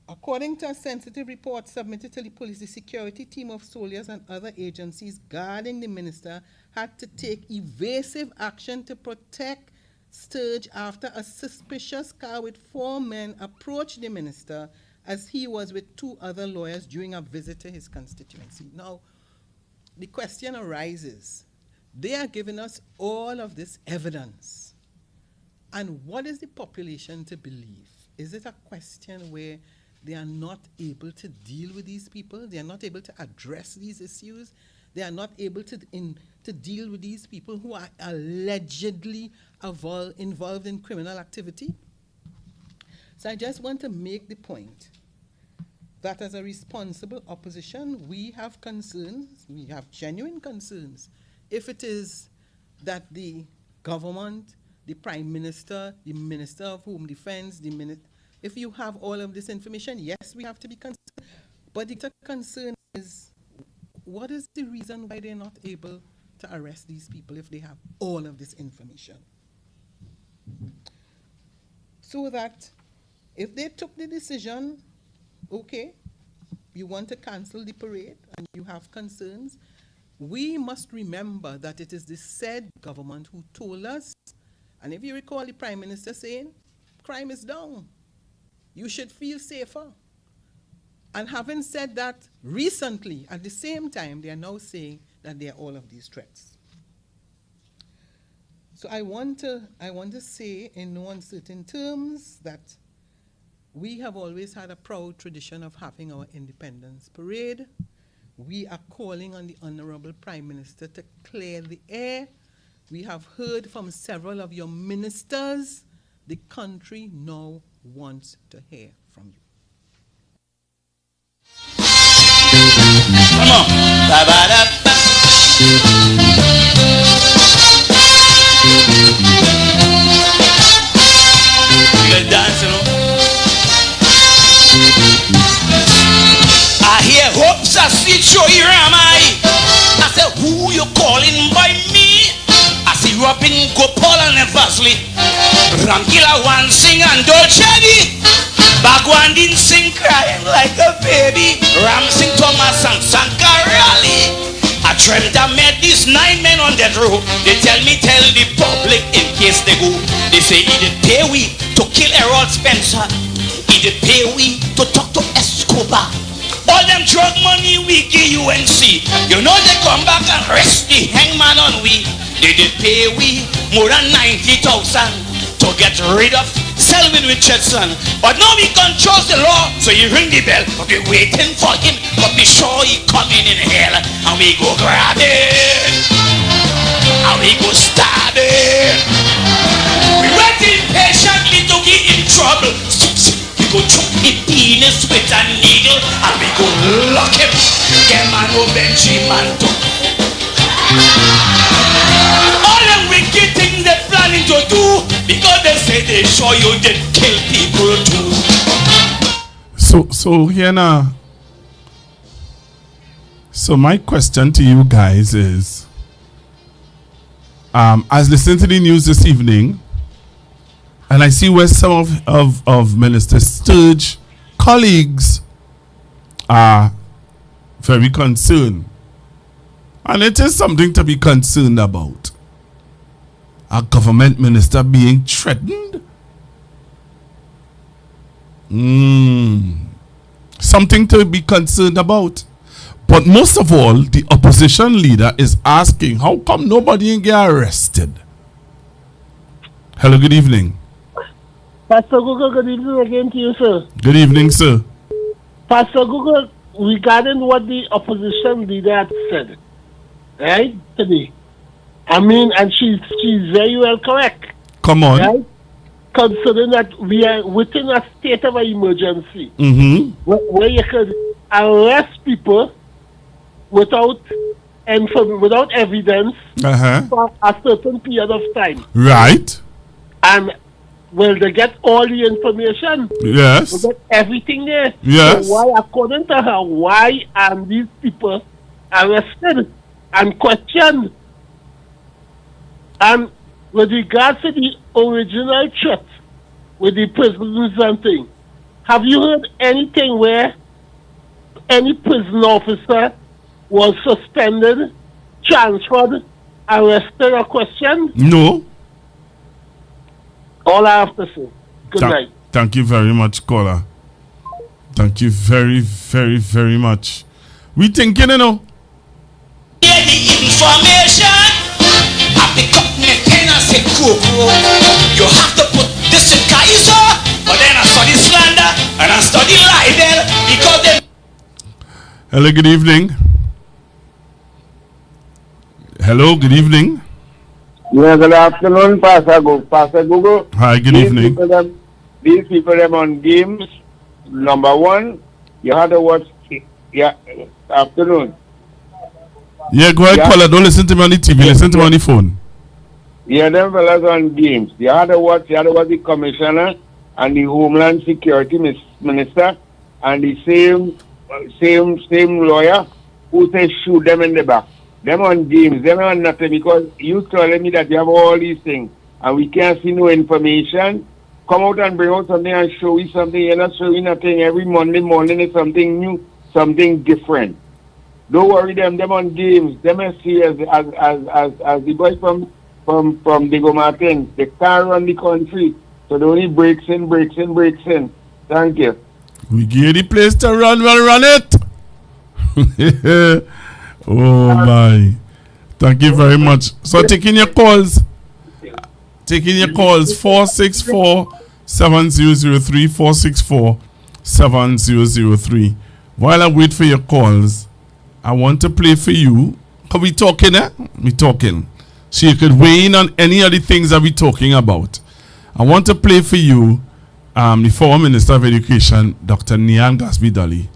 According to a sensitive report submitted to the police, the security team of soldiers and other agencies guarding the minister had to take evasive action to protect Sturge after a suspicious car with 4 men approached the minister as he was with 2 other lawyers during a visit to his constituency. Now, the question arises, they are giving us all of this evidence. And what is the population to believe? Is it a question where they are not able to deal with these people? They are not able to address these issues? They are not able to deal with these people who are allegedly involved in criminal activity? So I just want to make the point that as a responsible opposition, we have concerns, we have genuine concerns. If it is that the government, the Prime Minister, the Minister of Home Defense, if you have all of this information, yes, we have to be concerned. But the concern is, what is the reason why they're not able to arrest these people if they have all of this information? So that if they took the decision, okay, you want to cancel the parade and you have concerns, we must remember that it is the said government who told us, and if you recall the Prime Minister saying, crime is down. You should feel safer. And having said that, recently, at the same time, they are now saying that there are all of these threats. So I want to say in no uncertain terms that we have always had a proud tradition of having our Independence Parade. We are calling on the Honorable Prime Minister to clear the air. We have heard from several of your ministers. The country now wants to hear from you.
Come on. Ba-ba-da-ba. You guys dance, you know? I hear hopes are sweet, show you am I said, who you calling by me? I see Robin Gopal and Vasley. Ramkila one sing and Dolce. Bagwan didn't sing crying like a baby. Ram sing Thomas and Sankarali. I dreamt I met these 9 men on that road. They tell me, tell the public in case they go. They say, he did pay we to kill Errol Spencer. He did pay we to talk to Escobar. All them drug money we give UNC. You know they come back and arrest the hangman on we. They did pay we more than 90,000 to get rid of Selwyn Richardson. But now he controls the law, so you ring the bell. But we're waiting for him, but be sure he coming in hell. And we go grab it, and we go stab it. We waiting patiently to get in trouble. We go choke his penis with a needle, and we go lock him. Get man no Benjamin to. All them wicked things they're planning to do, because they say they sure you did kill people too.
So here now. So my question to you guys is, as listening to the news this evening, and I see where some of Minister Sturge's colleagues are very concerned. And it is something to be concerned about. A government minister being threatened? Something to be concerned about. But most of all, the opposition leader is asking, how come nobody get arrested? Hello, good evening.
Pastor Google, good evening again to you, sir.
Good evening, sir.
Pastor Google, regarding what the opposition leader had said, right, today, I mean, and she's very well correct.
Come on.
Right? Considering that we are within a state of emergency, where you could arrest people without evidence for a certain period of time.
Right.
And will they get all the information?
Yes.
Will get everything there?
Yes.
So why, according to her, why are these people arrested and questioned? And with regards to the original threat with the prisons and thing, have you heard anything where any prison officer was suspended, transferred, arrested, or questioned?
No.
All I have to say. Good night.
Thank you very much, caller. Thank you very, very, very much. We thinking, you know.
Get the information. I pick up my pen and say, you have to put this in Kaiser, but then I study slander and I study libel because they.
Hello, good evening. Hello, good evening.
Yeah, good afternoon, Pastor Google.
Hi, good evening.
These people them on games. Number one, you have to watch. Yeah, afternoon.
Yeah, go ahead, caller. Don't listen to me on the TV. Listen to me on the phone.
Yeah, them fellas on games. You have to watch the commissioner and the Homeland Security Minister and the same lawyer who says shoot them in the back. Them on games, them on nothing, because you telling me that you have all these things and we can't see no information. Come out and bring out something and show you something. You're not showing nothing. Every Monday morning is something new. something different. Don't worry them on games. Them as see as the boys from Diego Martin, they can't run the country. So they only breaks in. Thank you.
We give the place to run, we'll run it. Oh my. Thank you very much. So taking your calls. 464-7003, 464-7003. While I wait for your calls, I want to play for you. Are we talking, We talking. So you could weigh in on any of the things that we're talking about. I want to play for you the former Minister of Education, Dr. Nian Gasby-Dolly.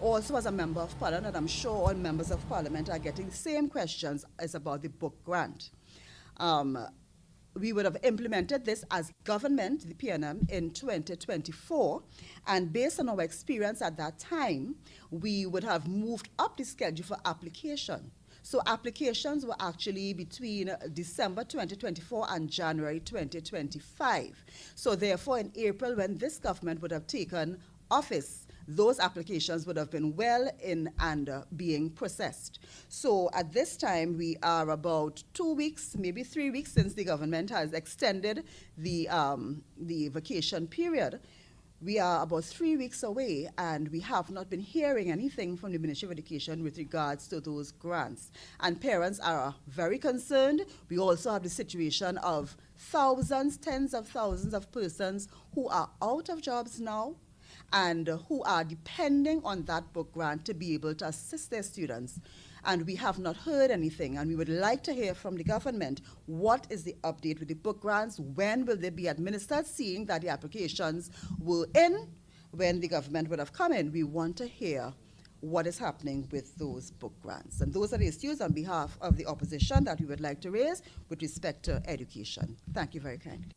Also, as a member of Parliament, I'm sure all members of Parliament are getting the same questions as about the book grant. We would have implemented this as government, the PNM, in 2024, and based on our experience at that time, we would have moved up the schedule for application. So applications were actually between December 2024 and January 2025. So therefore, in April, when this government would have taken office, those applications would have been well in and being processed. So at this time, we are about 2 weeks, maybe 3 weeks since the government has extended the vacation period. We are about 3 weeks away, and we have not been hearing anything from the Ministry of Education with regards to those grants. And parents are very concerned. We also have the situation of thousands, tens of thousands of persons who are out of jobs now, and who are depending on that book grant to be able to assist their students. And we have not heard anything, and we would like to hear from the government, what is the update with the book grants? When will they be administered? Seeing that the applications were in when the government would have come in, we want to hear what is happening with those book grants. And those are the issues on behalf of the opposition that we would like to raise with respect to education. Thank you very kindly.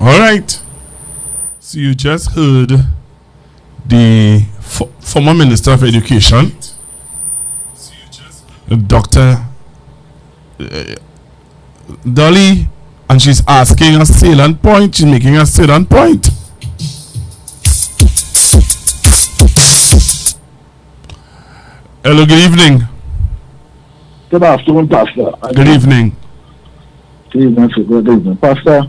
All right. So you just heard the former Minister of Education, Dr. Dolly, and she's asking a salient point. She's making a salient point. Hello, good evening.
Good afternoon, Pastor.
Good evening.
Good evening, Pastor.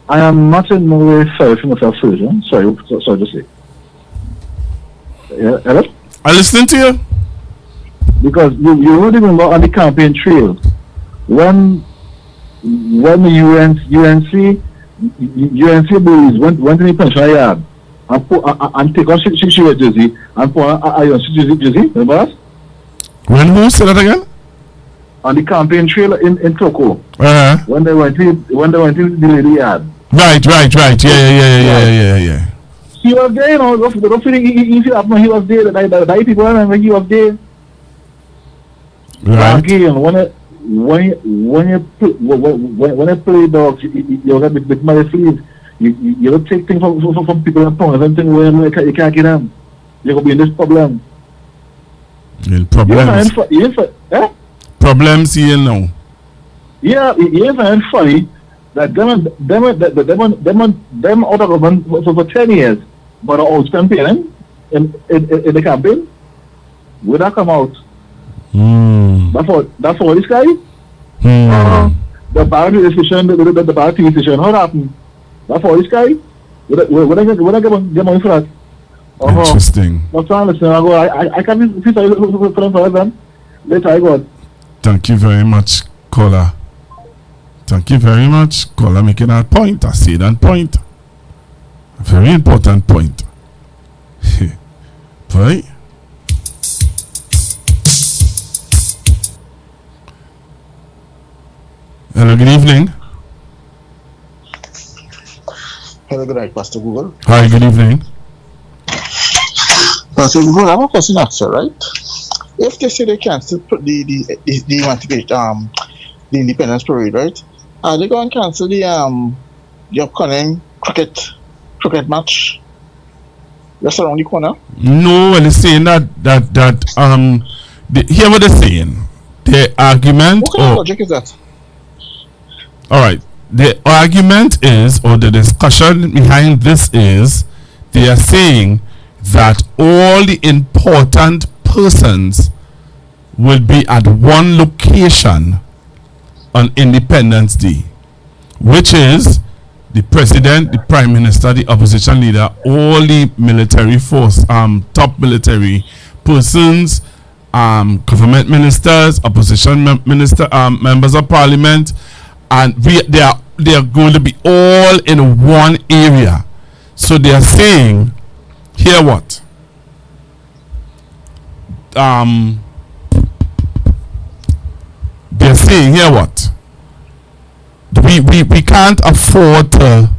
I am not in no way sorry for myself, Susan. Sorry to say. Yeah, hello?
I listen to you.
Because you would remember on the campaign trail, when the UNC boys went in the pension yard and take on 6-year jersey and put on a 6 jersey, remember that?
When who said that again?
On the campaign trail in Toko. When they went in the lady yard.
Right. Yeah.
He was there, you know. Don't feel he was there. The people remember he was there.
Right.
Again, when you play dogs, you got with my sleeves. You don't take things from people in town. Something where you can't get them. You're gonna be in this problem.
In problems. Problems here now.
Yeah, you find funny that them out of government for 10 years, but are all campaigning in the campaign. Will that come out? That's all this guy. The party decision, the party decision, what happened? That's all this guy. When I get money for that.
Interesting.
What's wrong? I can't see for them. Later I go.
Thank you very much, caller. Thank you very much, caller, making that point. I see that point. A very important point. Right? Hello, good evening.
Hello, good night, Pastor Google.
Hi, good evening.
Pastor Google, I have a question actually, right? If they say they cancel the Independence Parade, right? Are they going to cancel the upcoming cricket match just around the corner?
No, well, they're saying that hear what they're saying. The argument.
What kind of logic is that?
All right. the argument is, or the discussion behind this is, they are saying that all the important persons will be at one location on Independence Day, which is the president, the prime minister, the opposition leader, all the military force, top military persons, government ministers, opposition minister, members of parliament, and they are going to be all in one area. So they are saying, hear what? They're saying, hear what? We can't afford to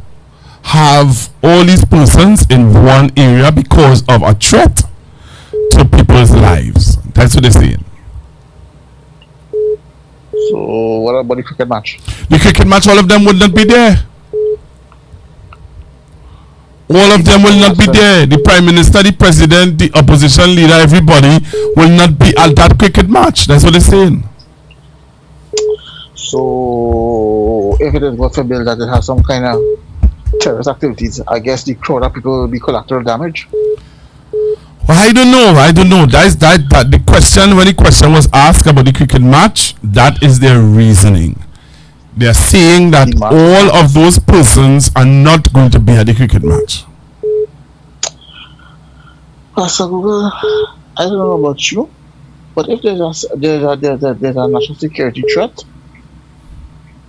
have all these persons in one area because of a threat to people's lives. That's what they're saying.
So what about the cricket match?
The cricket match, all of them would not be there. All of them will not be there. The prime minister, the president, the opposition leader, everybody will not be at that cricket match. That's what they're saying.
So if it is God forbid that it has some kind of terrorist activities, I guess the crowd of people will be collateral damage.
Well, I don't know. That the question, when the question was asked about the cricket match, that is their reasoning. They are saying that all of those persons are not going to be at the cricket match.
Pastor Google, I don't know about you, but if there's a national security threat,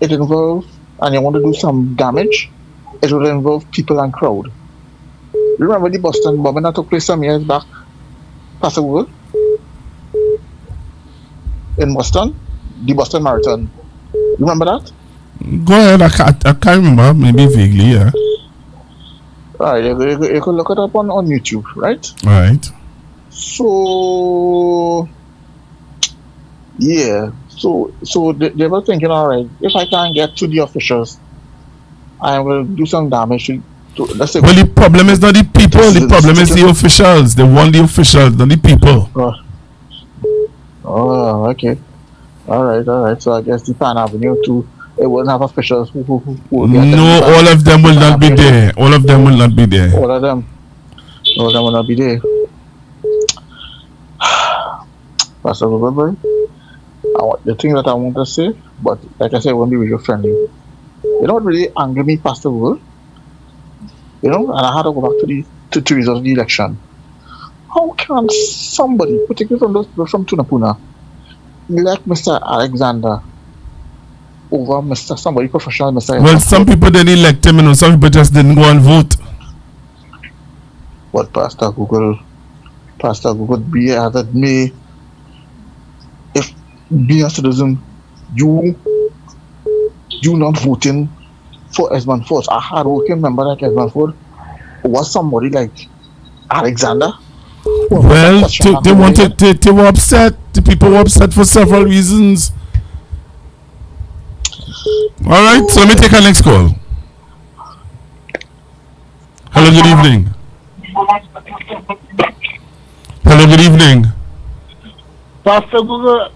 it involves, and you want to do some damage, it will involve people and crowd. Remember the Boston bombing that took place some years back, Pastor Google? In Boston? The Boston Marathon. Remember that?
Go ahead, I can't remember, maybe vaguely, yeah.
Alright, you can look it up on YouTube, right?
Right.
So, yeah. So they were thinking, alright, if I can't get to the officials, I will do some damage to let's say.
Well, the problem is not the people, the problem is the officials. They want the officials, not the people.
Oh, okay. Alright. So I guess the Pan Avenue too, it wouldn't have officials who
no, all of them will not be there. All of them will not be there.
All of them will not be there. Pastor Robert, the thing that I want to say, but like I said, it won't be radio friendly. You know what really angry me, Pastor Will? You know, and I had to go back to the results of the election. How can somebody, particularly from those people from Tunapuna, elect Mr. Alexander over Mr. somebody professional, Mr.
Well, some people didn't elect him, some people just didn't go and vote.
But Pastor Google, be as it may, if being a citizen, you not voting for Esmond Ford, a hard-working member like Esmond Ford, was somebody like Alexander?
Well, they were upset. The people were upset for several reasons. All right, so let me take our next call. Hello, good evening. Hello, good evening.
Pastor Google,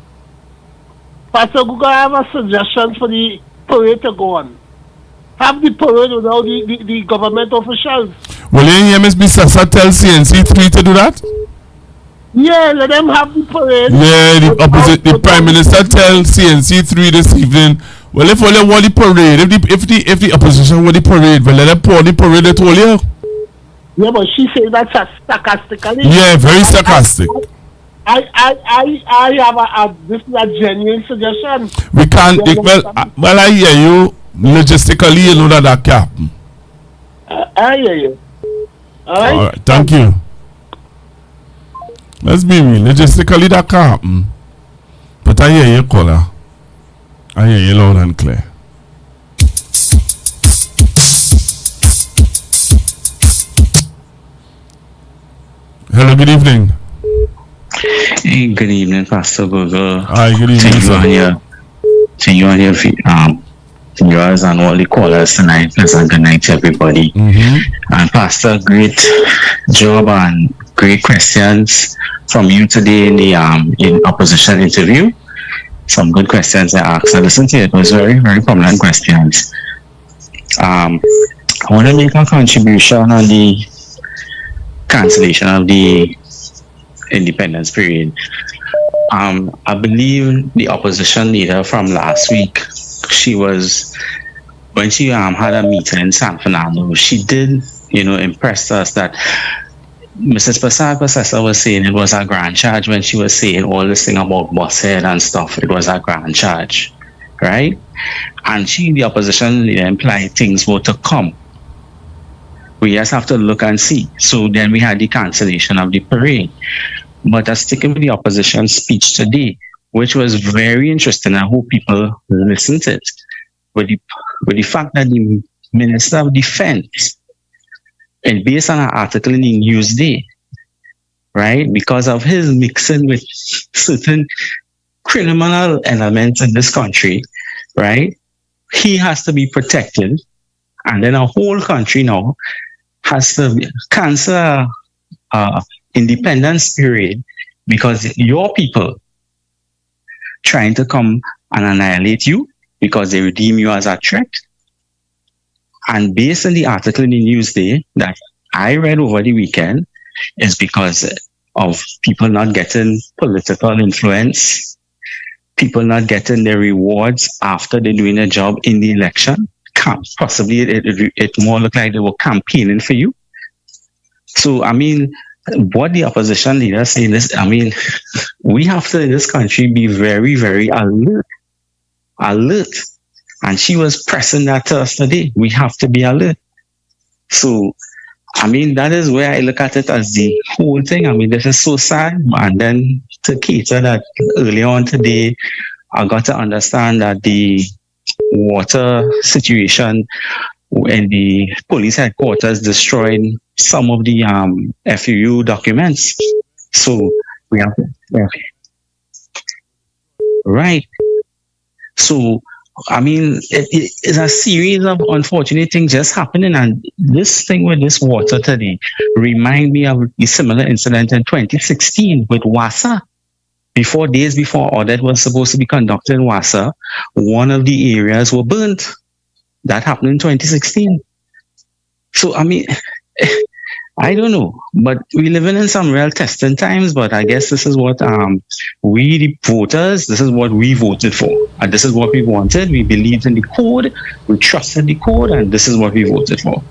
I have a suggestion for the parade to go on. Have the parade without the government officials.
Will you hear Ms. Bissassa tell CNC3 to do that?
Yeah, let them have the parade.
Yeah, the Prime Minister tell CNC3 this evening. Well, if only want the parade, if the opposition want the parade, well, let them pour the parade at all, yeah.
Yeah, but she said that's sarcastically.
Yeah, very sarcastic.
I have this is a genuine suggestion.
We can't. Well, I hear you. Logistically, you know that can happen.
I hear you.
All right, thank you. Let's be real. Logistically, that can happen. But I hear you, caller. I hear you loud and clear. Hello, good evening.
Hey, good evening, Pastor Google.
Hi, good evening, sir.
To you and yours and all the callers tonight. Pleasant good night to everybody. And Pastor, great job and great questions from you today in the in opposition interview. Some good questions I asked. I listened to it. It was very, very prominent questions. I want to make a contribution on the cancellation of the independence period. I believe the opposition leader from last week, when she had a meeting in San Fernando, she did, impress us that Mrs. Pasasa was saying it was a grand charge when she was saying all this thing about bus head and stuff. It was a grand charge, right? And the opposition leader, implied things were to come. We just have to look and see. So then we had the cancellation of the parade. But sticking with the opposition speech today, which was very interesting, I hope people listened to it, with the fact that the Minister of Defense, and based on an article in the Newsday, right, because of his mixing with certain criminal elements in this country, right, he has to be protected, and then a whole country now has to cancel independence period because your people trying to come and annihilate you because they deem you as a threat. And based on the article in the Newsday that I read over the weekend, is because of people not getting political influence, people not getting their rewards after they're doing a job in the election. Possibly it more looked like they were campaigning for you. So, what the opposition leader saying is, we have to in this country be very, very alert. And she was pressing that to us today. We have to be alert. So, that is where I look at it as the whole thing. This is so sad. And then to cater that earlier on today, I got to understand that the water situation in the police headquarters destroyed some of the FUU documents. So we have right. So it is a series of unfortunate things just happening, and this thing with this water today remind me of a similar incident in 2016 with Wassa. Days before audit was supposed to be conducted in Wassa, one of the areas were burnt. That happened in 2016. So I don't know, but we're living in some real testing times. But I guess this is what we, the voters, this is what we voted for, and this is what we wanted. We believed in the code, we trusted the code, and this is what we voted for.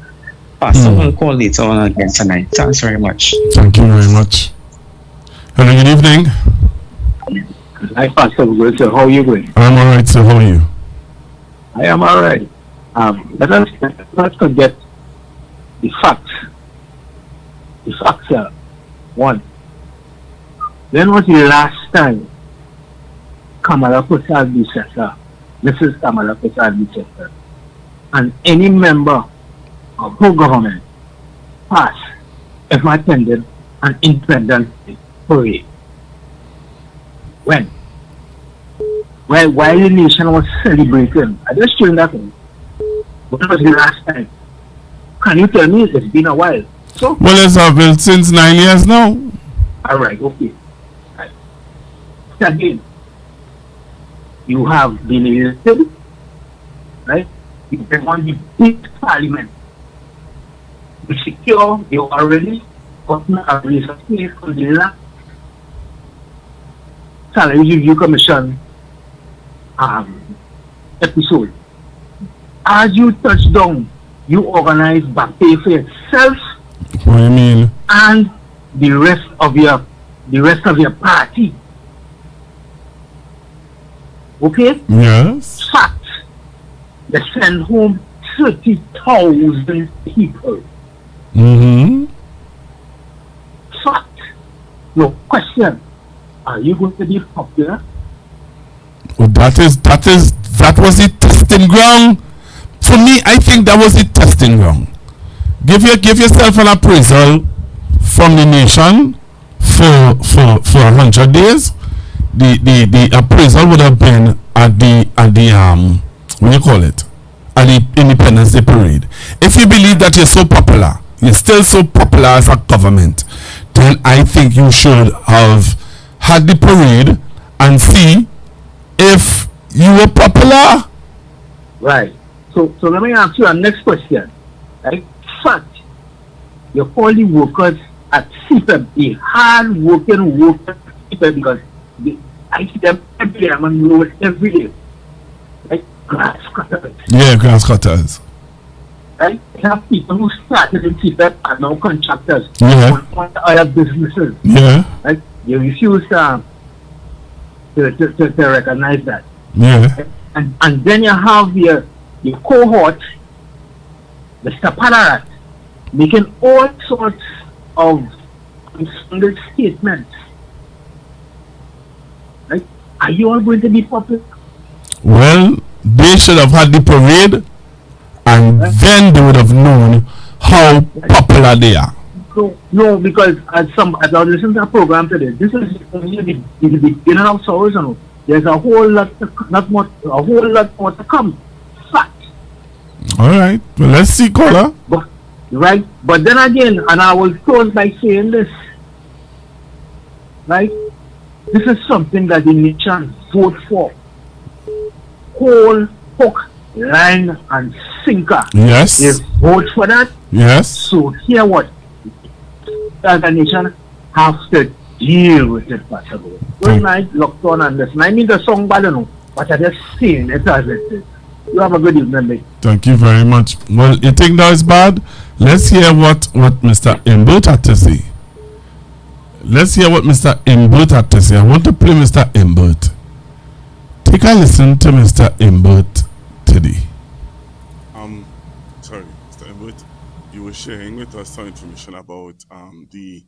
Pastor will call later on again tonight. Thanks very much.
Thank you very much. Hello, good evening.
Hi, Pastor. How are you going?
I'm all right, sir. How are you?
I am all right. Let us not forget the facts. The facts are, one, when was the last time Kamala Prasad Bisesa, Mrs. Kamala Prasad Bisesa, and any member of her government passed ever attended an independence parade? When? While the nation was celebrating, I just showing that one. When was the last time? Can you tell me? It's been a while. So,
well, since 9 years now.
All right, okay. Right. Again, you have been elected, right? You been on the big parliament. You secure, you already gotten a raise of pay from the last Salary Review Commission episode. As you touch down, you organize back pay for yourself.
What do you mean?
And the rest of your party. Okay?
Yes.
Fact. They send home 30,000 people.
Mm-hmm.
Fact. No question. Are you going to be popular?
Well, that was the testing ground. For me, I think that was the testing ground. Give yourself an appraisal from the nation for 100 days. The appraisal would have been at the what do you call it? At the Independence Day parade. If you believe that you're so popular, you're still so popular as a government, then I think you should have had the parade and see if you were popular.
Right. So let me ask you a next question. Right? Fact, you call the workers at CPEP, the hard working workers at CPEP, because I see them every day, I'm on the road every day. Right? Grass cutters.
Yeah, grass cutters.
Right? You have people who started in CPEP and now contractors.
Yeah.
On other businesses.
Yeah.
Right? They refuse to recognize that.
Yeah.
Right? And then you have your cohort, Mr. Padarat, making all sorts of unfounded statements. Right? Are you all going to be public?
Well, they should have had the parade, and then they would have known how popular they are.
No, because as I was listening to a program today, this is only the beginning of sorrows. You know. There's a whole lot more to come. Fact.
All right. Well, let's see, caller.
Right, but then again, and I will close by saying this. Right, this is something that the nation vote for. Whole hook, line, and sinker.
Yes.
They vote for that.
Yes.
So here what? As a nation have to deal with it possible. Good night, locked on and listen. I mean the song bad, you know, but I just saying it as it is. You have a good evening, mate.
Thank you very much. Well, you think that is bad? Let's hear what Mr. Imbert had to say. Let's hear what Mr. Imbert had to say. I want to play Mr. Imbert. Take a listen to Mr. Imbert today.
Sorry, Mr. Imbert, you were sharing with us some information about the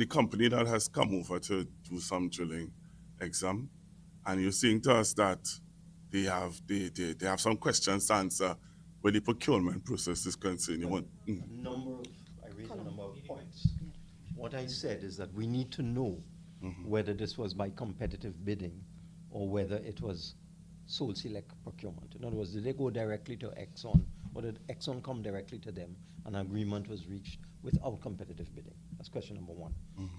company that has come over to do some drilling exam, and you're saying to us that they have some questions to answer where the procurement process is concerned. You want
I raised a number of points. What I said is that we need to know whether this was by competitive bidding or whether it was sole select procurement. In other words, did they go directly to Exxon, or did Exxon come directly to them and an agreement was reached without competitive bidding? That's question number one.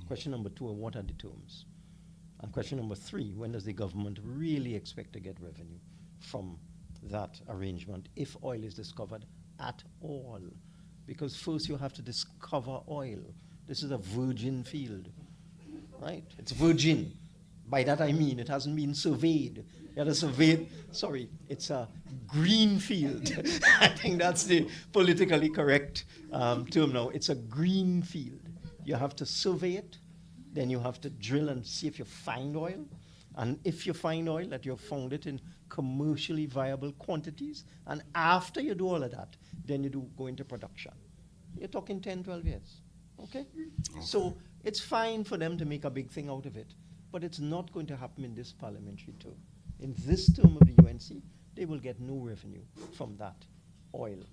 Question number two, what are the terms? And question number three, when does the government really expect to get revenue from that arrangement if oil is discovered at all? Because first you have to discover oil. This is a virgin field, right? It's virgin. By that I mean it hasn't been surveyed. You have to survey, it's a green field. I think that's the politically correct term now. It's a green field. You have to survey it. Then you have to drill and see if you find oil. And if you find oil, that you've found it in commercially viable quantities. And after you do all of that, then you go into production. You're talking 10, 12 years. Okay? So it's fine for them to make a big thing out of it. But it's not going to happen in this parliamentary term. In this term of the UNC, they will get no revenue from that oil.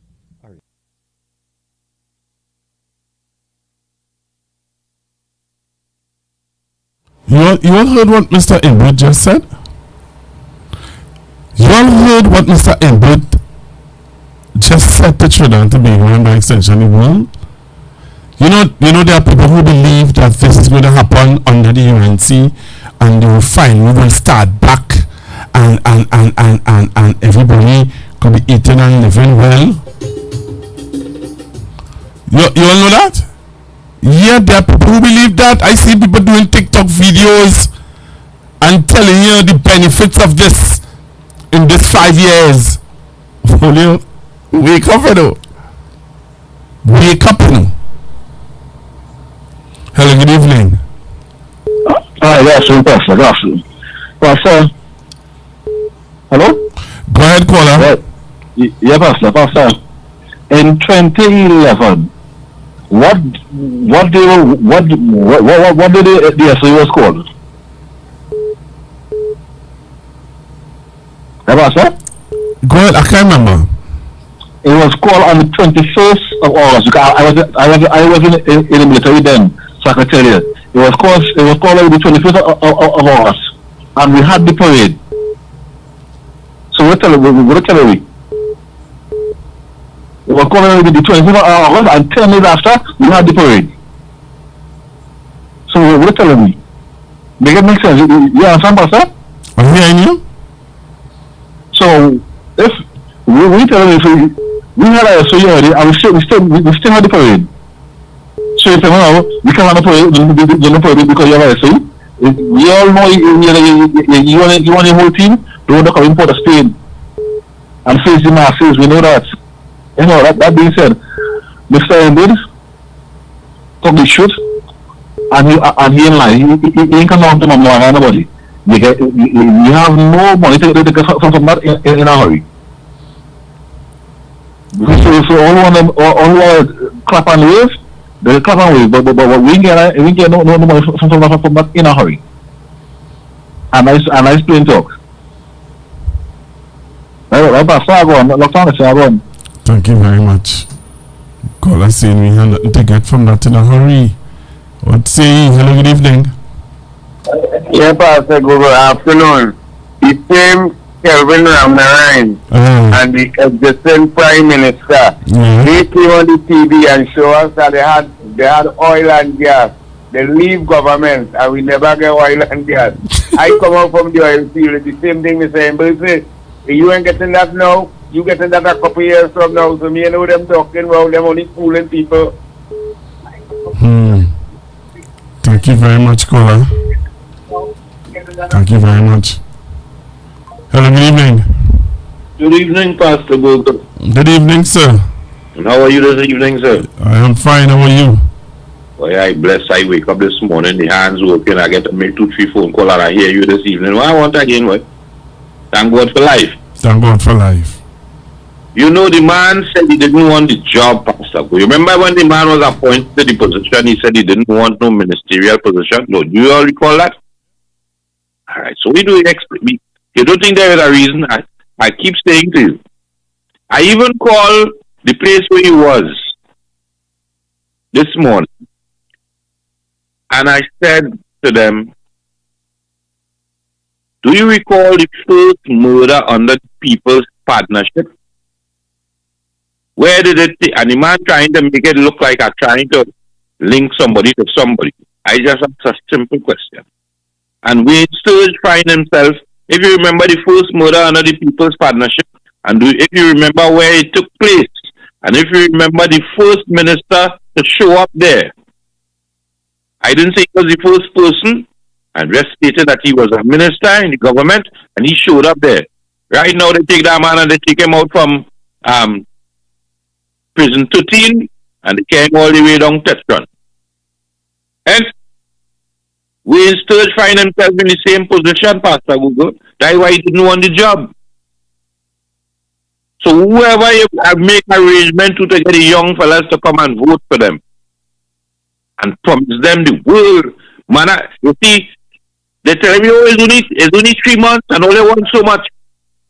You all heard what Mr. Imbert just said? You all heard what Mr. Imbert just said to Trinidad and Tobago and by extension the world? You know there are people who believe that this is going to happen under the UNC and they will finally will start back and everybody could be eating and living well. You all know that? Yeah, there are people who believe that. I see people doing TikTok videos and telling you the benefits of this in this 5 years. Folio, wake up, though. Wake up, now. Hello, good evening.
Hi, yes, Pastor. Pastor. Hello?
Go ahead, caller.
Yeah, Pastor. In 2011, what did the SOE was called? Yeah, Pastor?
Go ahead, I can't remember.
It was called on the 21st of August. I was in the military then, so I can tell you. It was called on the 21st of August, and we had the parade. So what tell me? It was called on the 21st of August, and 10 days after, we had the parade. So what telling me? Make it make sense? You understand, Pastor?
I'm hearing you.
So if We tell them we had a so already, and we still have the parade. So if we can't have the parade because you have a say. We all know you want the whole team. Don't want to come in Port of Spain and face the masses. We know that. You know that being said, Mr. Embiid took the shoot and he in line. He ain't come down to nobody. You have no money to get from that in a hurry. So all who clap and wave, they clap and wave, but we get no money from that in a hurry. And nice plain talk.
Thank you very much. Caller saying we have nothing to get from that in a hurry. What say you? Hello, good evening.
Yeah, Pastor, good afternoon. The same Kelvin Ramnarayan and the existing Prime Minister, they came on the TV and show us that they had oil and gas. They leave government and we never get oil and gas. I come out from the oil field, the same thing we say, but say, you ain't getting that now, you getting that a couple years from now, so me and know them talking about them only fooling people.
Thank you very much, caller. Thank you very much. Hello, good evening.
Good evening, Pastor Bogle.
Good evening, sir.
And how are you this evening, sir?
I am fine. How are you?
Oh, yeah, I bless. I wake up this morning, the hands working. I get a 2-3 phone call and I hear you this evening. What I want again, what? Thank God for life.
Thank God for life.
You know, the man said he didn't want the job, Pastor. You remember when the man was appointed to the position, he said he didn't want no ministerial position? No, do you all recall that? All right, so we do expect me. You don't think there is a reason? I keep saying to you. I even called the place where he was this morning. And I said to them, do you recall the first murder under the People's Partnership? Where did it take? And the man trying to make it look like I'm trying to link somebody to somebody. I just asked a simple question. And Wayne Sturge find himself, if you remember the first murder under the People's Partnership, and if you remember where it took place, and if you remember the first minister to show up there, I didn't say he was the first person. I just stated that he was a minister in the government and he showed up there. Right now they take that man and they take him out from prison 13 and they carry him all the way down Tetron. And Wayne Sturge find himself in the same position, Pastor Google. That's why he didn't want the job. So whoever you make arrangement to get the young fellas to come and vote for them and promise them the world. Man, you see, they tell me, oh, it's only 3 months and all they want so much.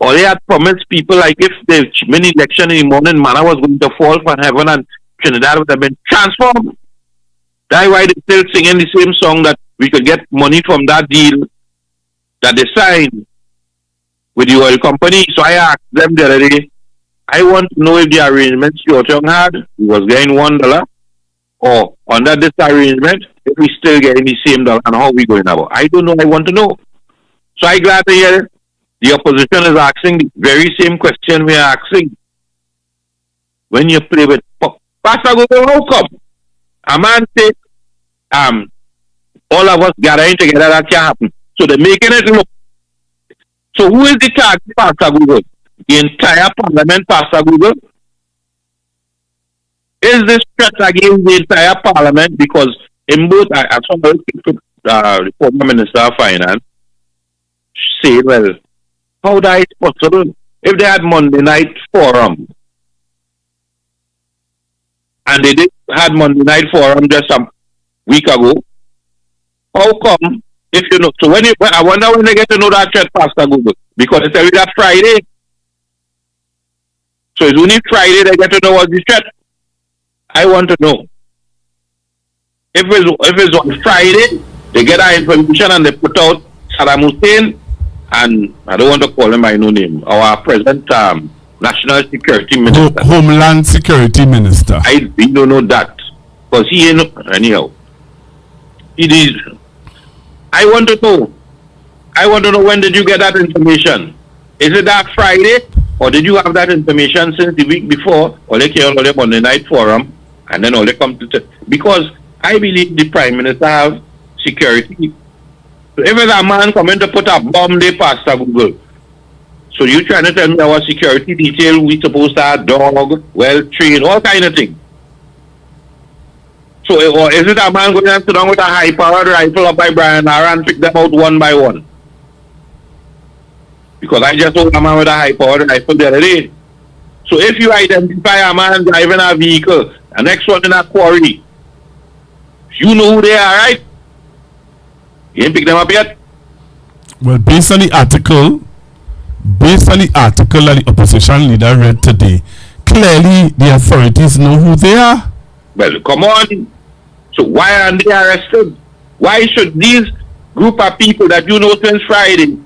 Or they had promised people like if the mini election in the morning, manna was going to fall from heaven and Trinidad would have been transformed. That's why they're still singing the same song that we could get money from that deal that they signed with the oil company. So I asked them the other day, I want to know if the arrangements Georgetown had, he was getting $1, or under this arrangement, if we still getting the same dollar and how we going about. I don't know, I want to know. So I'm glad to hear the opposition is asking the very same question we are asking. When you play with Pastor Google, how come? A man say, all of us gathering together, that can happen. So they're making it look. So who is the target, Pastor Google? The entire parliament, Pastor Google? Is this threat against the entire parliament? Because in both, I saw the former Minister of Finance say, well, how that is possible? If they had Monday night forum, and they did had Monday night forum just a week ago, how come, if you know, so I wonder when they get to know that threat, Pastor Google, because they tell you that Friday. So it's only Friday they get to know what's the threat. I want to know. If it's on Friday, they get our information and they put out Saddam Hussein, and I don't want to call him by no name, our present National Security Minister.
Homeland Security Minister.
I don't know that. Because he ain't, anyhow. It is. I want to know. I want to know, when did you get that information? Is it that Friday? Or did you have that information since the week before, or they came on the Monday night forum, and then all they come to because I believe the Prime Minister have security. So if it's a man coming to put a bomb, they pass to Google. So you trying to tell me our security detail, we supposed to have dog, well trained, all kind of things. So or is it a man going to sit down with a high-powered rifle up by Brian Ara and pick them out one by one? Because I just saw a man with a high-powered rifle the other day. So if you identify a man driving a vehicle, the next one in a quarry, you know who they are, right? You ain't pick them up yet?
Well, based on the article that the opposition leader read today, clearly the authorities know who they are.
Well, come on. So why aren't they arrested? Why should these group of people that you know since Friday,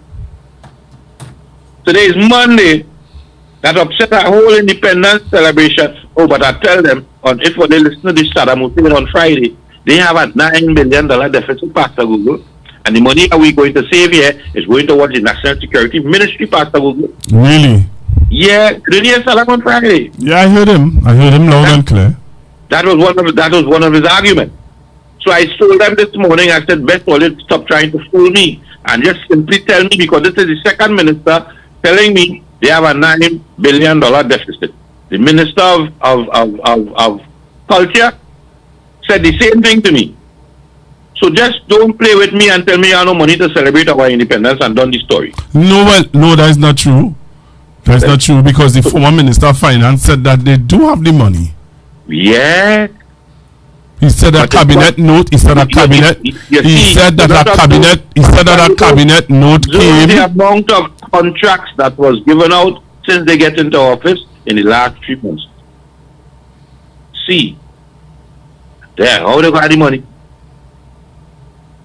today is Monday, that upset a whole independence celebration? Oh, but I tell them, if when they listen to this Saddam Hussein on Friday, they have a $9 billion deficit, Pastor Google. And the money that we're going to save here is going towards the National Security Ministry, Pastor Google.
Really?
Yeah, did you hear Saddam on Friday?
Yeah, I heard him loud and clear.
That was one of his arguments. So I told them this morning, I said, best all it stop trying to fool me and just simply tell me, because this is the second minister telling me they have a $9 billion deficit. The Minister of Culture said the same thing to me. So just don't play with me and tell me you have no money to celebrate our independence and done the story.
No, that is not true. That's not true, because the former Minister of Finance said that they do have the money.
Yeah.
He said a cabinet note. He said a cabinet. He said that a cabinet note came.
The amount of contracts that was given out since they get into office in the last 3 months. See, there, how they got the money?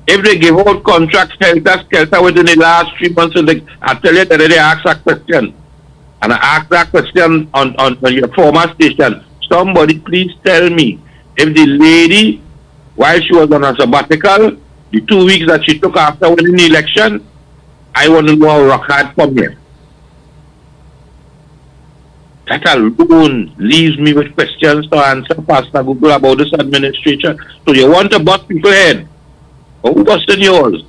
If they give out contracts skelter within the last 3 months, I tell you that they ask that question, and I asked that question on your former station. Somebody please tell me, if the lady, while she was on a sabbatical, the 2 weeks that she took after winning the election, I want to know how rock hard come here. That alone leaves me with questions to answer, Pastor Google, about this administration. So you want to bust people's head? Who busted yours?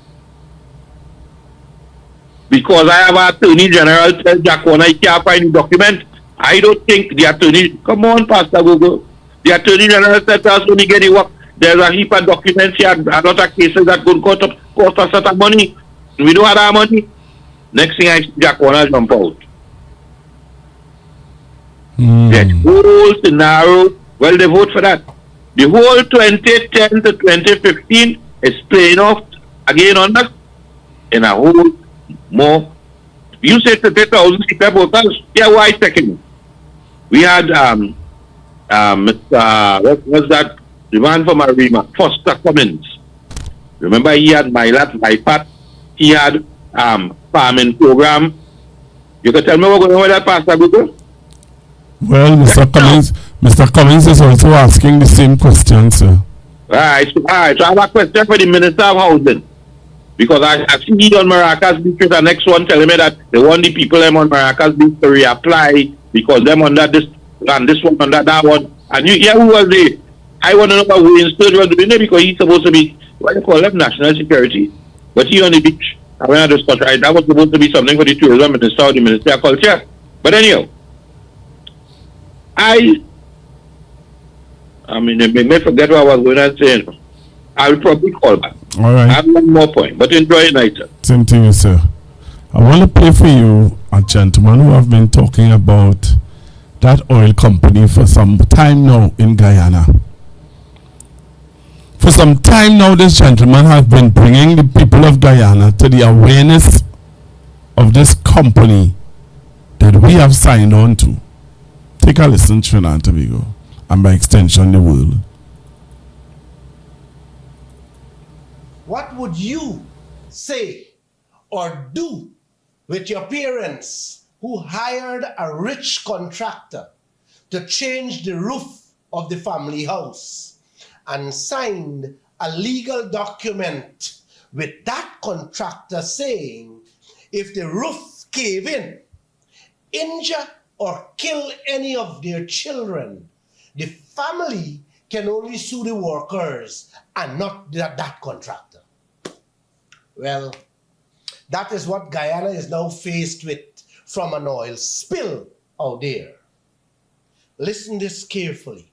Because I have an Attorney General tell Jacona he can't find the document. I don't think the Attorney... Come on, Pastor Google. The Attorney General said to us when he get the work, there's a heap of documents here, a lot of cases that could cost us a lot of money. We don't have that money. Next thing I see, Jacona jump out. That whole scenario, well, they vote for that. The whole 2010 to 2015 is playing off again on us in a whole more. You said 30,000 CPF workers. Yeah, why second? We had what was that? The man from Arima, Foster Cummins. Remember, he had MyPat. He had farming program. You can tell me what's going on with that, Pastor Google?
Well, Mr. Cummins is also asking the same question, sir.
Alright, so I have a question for the Minister of Housing. Because I see he on Maracas Beach with the next one telling me that they want the people them on Maracas Beach to reapply because them under this and this one under that one. And you hear who was the... I want to know about Wayne Sturge was doing it because he's supposed to be, what do you call him, national security. But he on the beach. I went to discuss, right? That was supposed to be something for the tourism minister or the Minister of Culture. But anyhow, I mean, they may forget what I was going to say. I'll probably call back.
All right.
I have one more point, but enjoy your night, sir.
Same to you, sir. I want to play for you a gentleman who have been talking about that oil company for some time now in Guyana. For some time now, this gentleman has been bringing the people of Guyana to the awareness of this company that we have signed on to. Take a listen, Trinidad and Tobago, and by extension, the world.
What would you say or do with your parents who hired a rich contractor to change the roof of the family house and signed a legal document with that contractor saying if the roof cave in, injure or kill any of their children, the family can only sue the workers and not that contractor. Well, that is what Guyana is now faced with from an oil spill out there. Listen this carefully.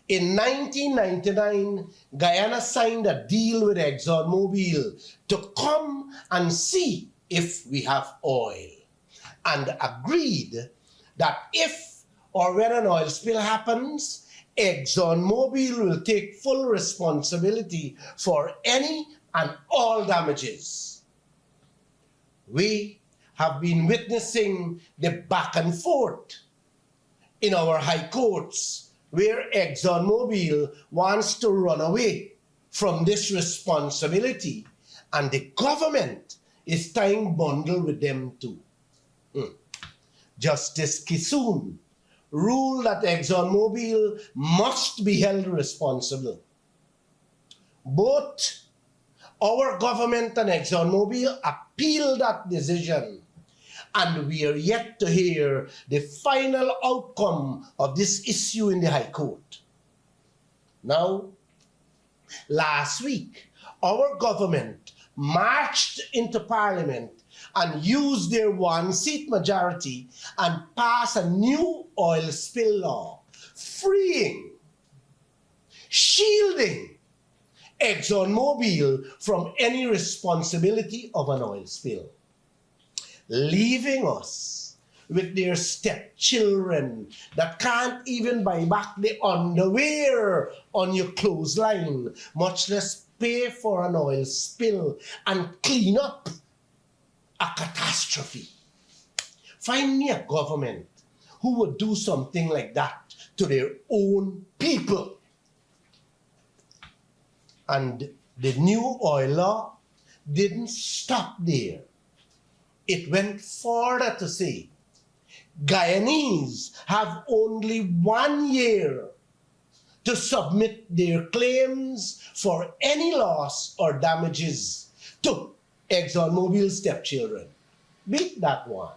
In 1999, Guyana signed a deal with ExxonMobil to come and see if we have oil, and agreed that if or when an oil spill happens, ExxonMobil will take full responsibility for any and all damages. We have been witnessing the back and forth in our high courts where ExxonMobil wants to run away from this responsibility, and the government is tying bundle with them too. Justice Kisoon ruled that ExxonMobil must be held responsible. Both our government and ExxonMobil appealed that decision, and we are yet to hear the final outcome of this issue in the High Court. Now, last week, our government marched into Parliament and used their one-seat majority and passed a new oil spill law, freeing, shielding ExxonMobil from any responsibility of an oil spill, leaving us with their stepchildren that can't even buy back the underwear on your clothesline, much less pay for an oil spill and clean up a catastrophe. Find me a government who would do something like that to their own people. And the new oil law didn't stop there. It went further to say, Guyanese have only 1 year to submit their claims for any loss or damages to ExxonMobil's stepchildren. Beat that one.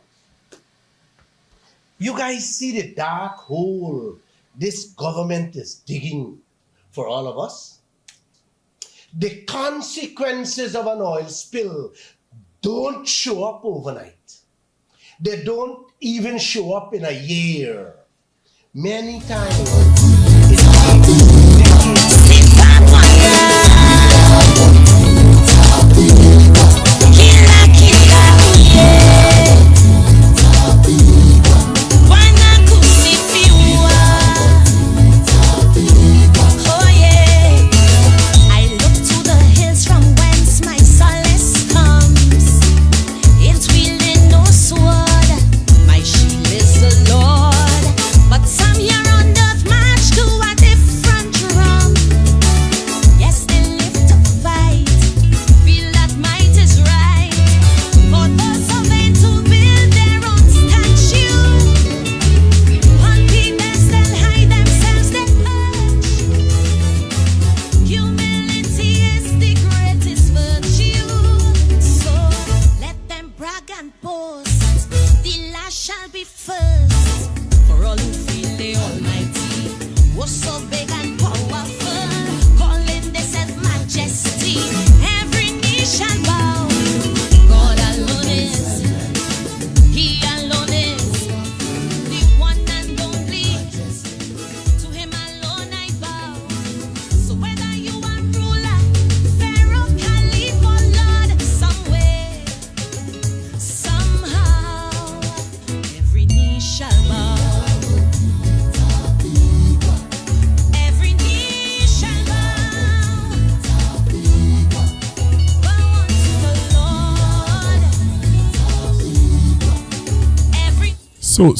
You guys see the dark hole this government is digging for all of us? The consequences of an oil spill don't show up overnight. They don't even show up in a year. Many times,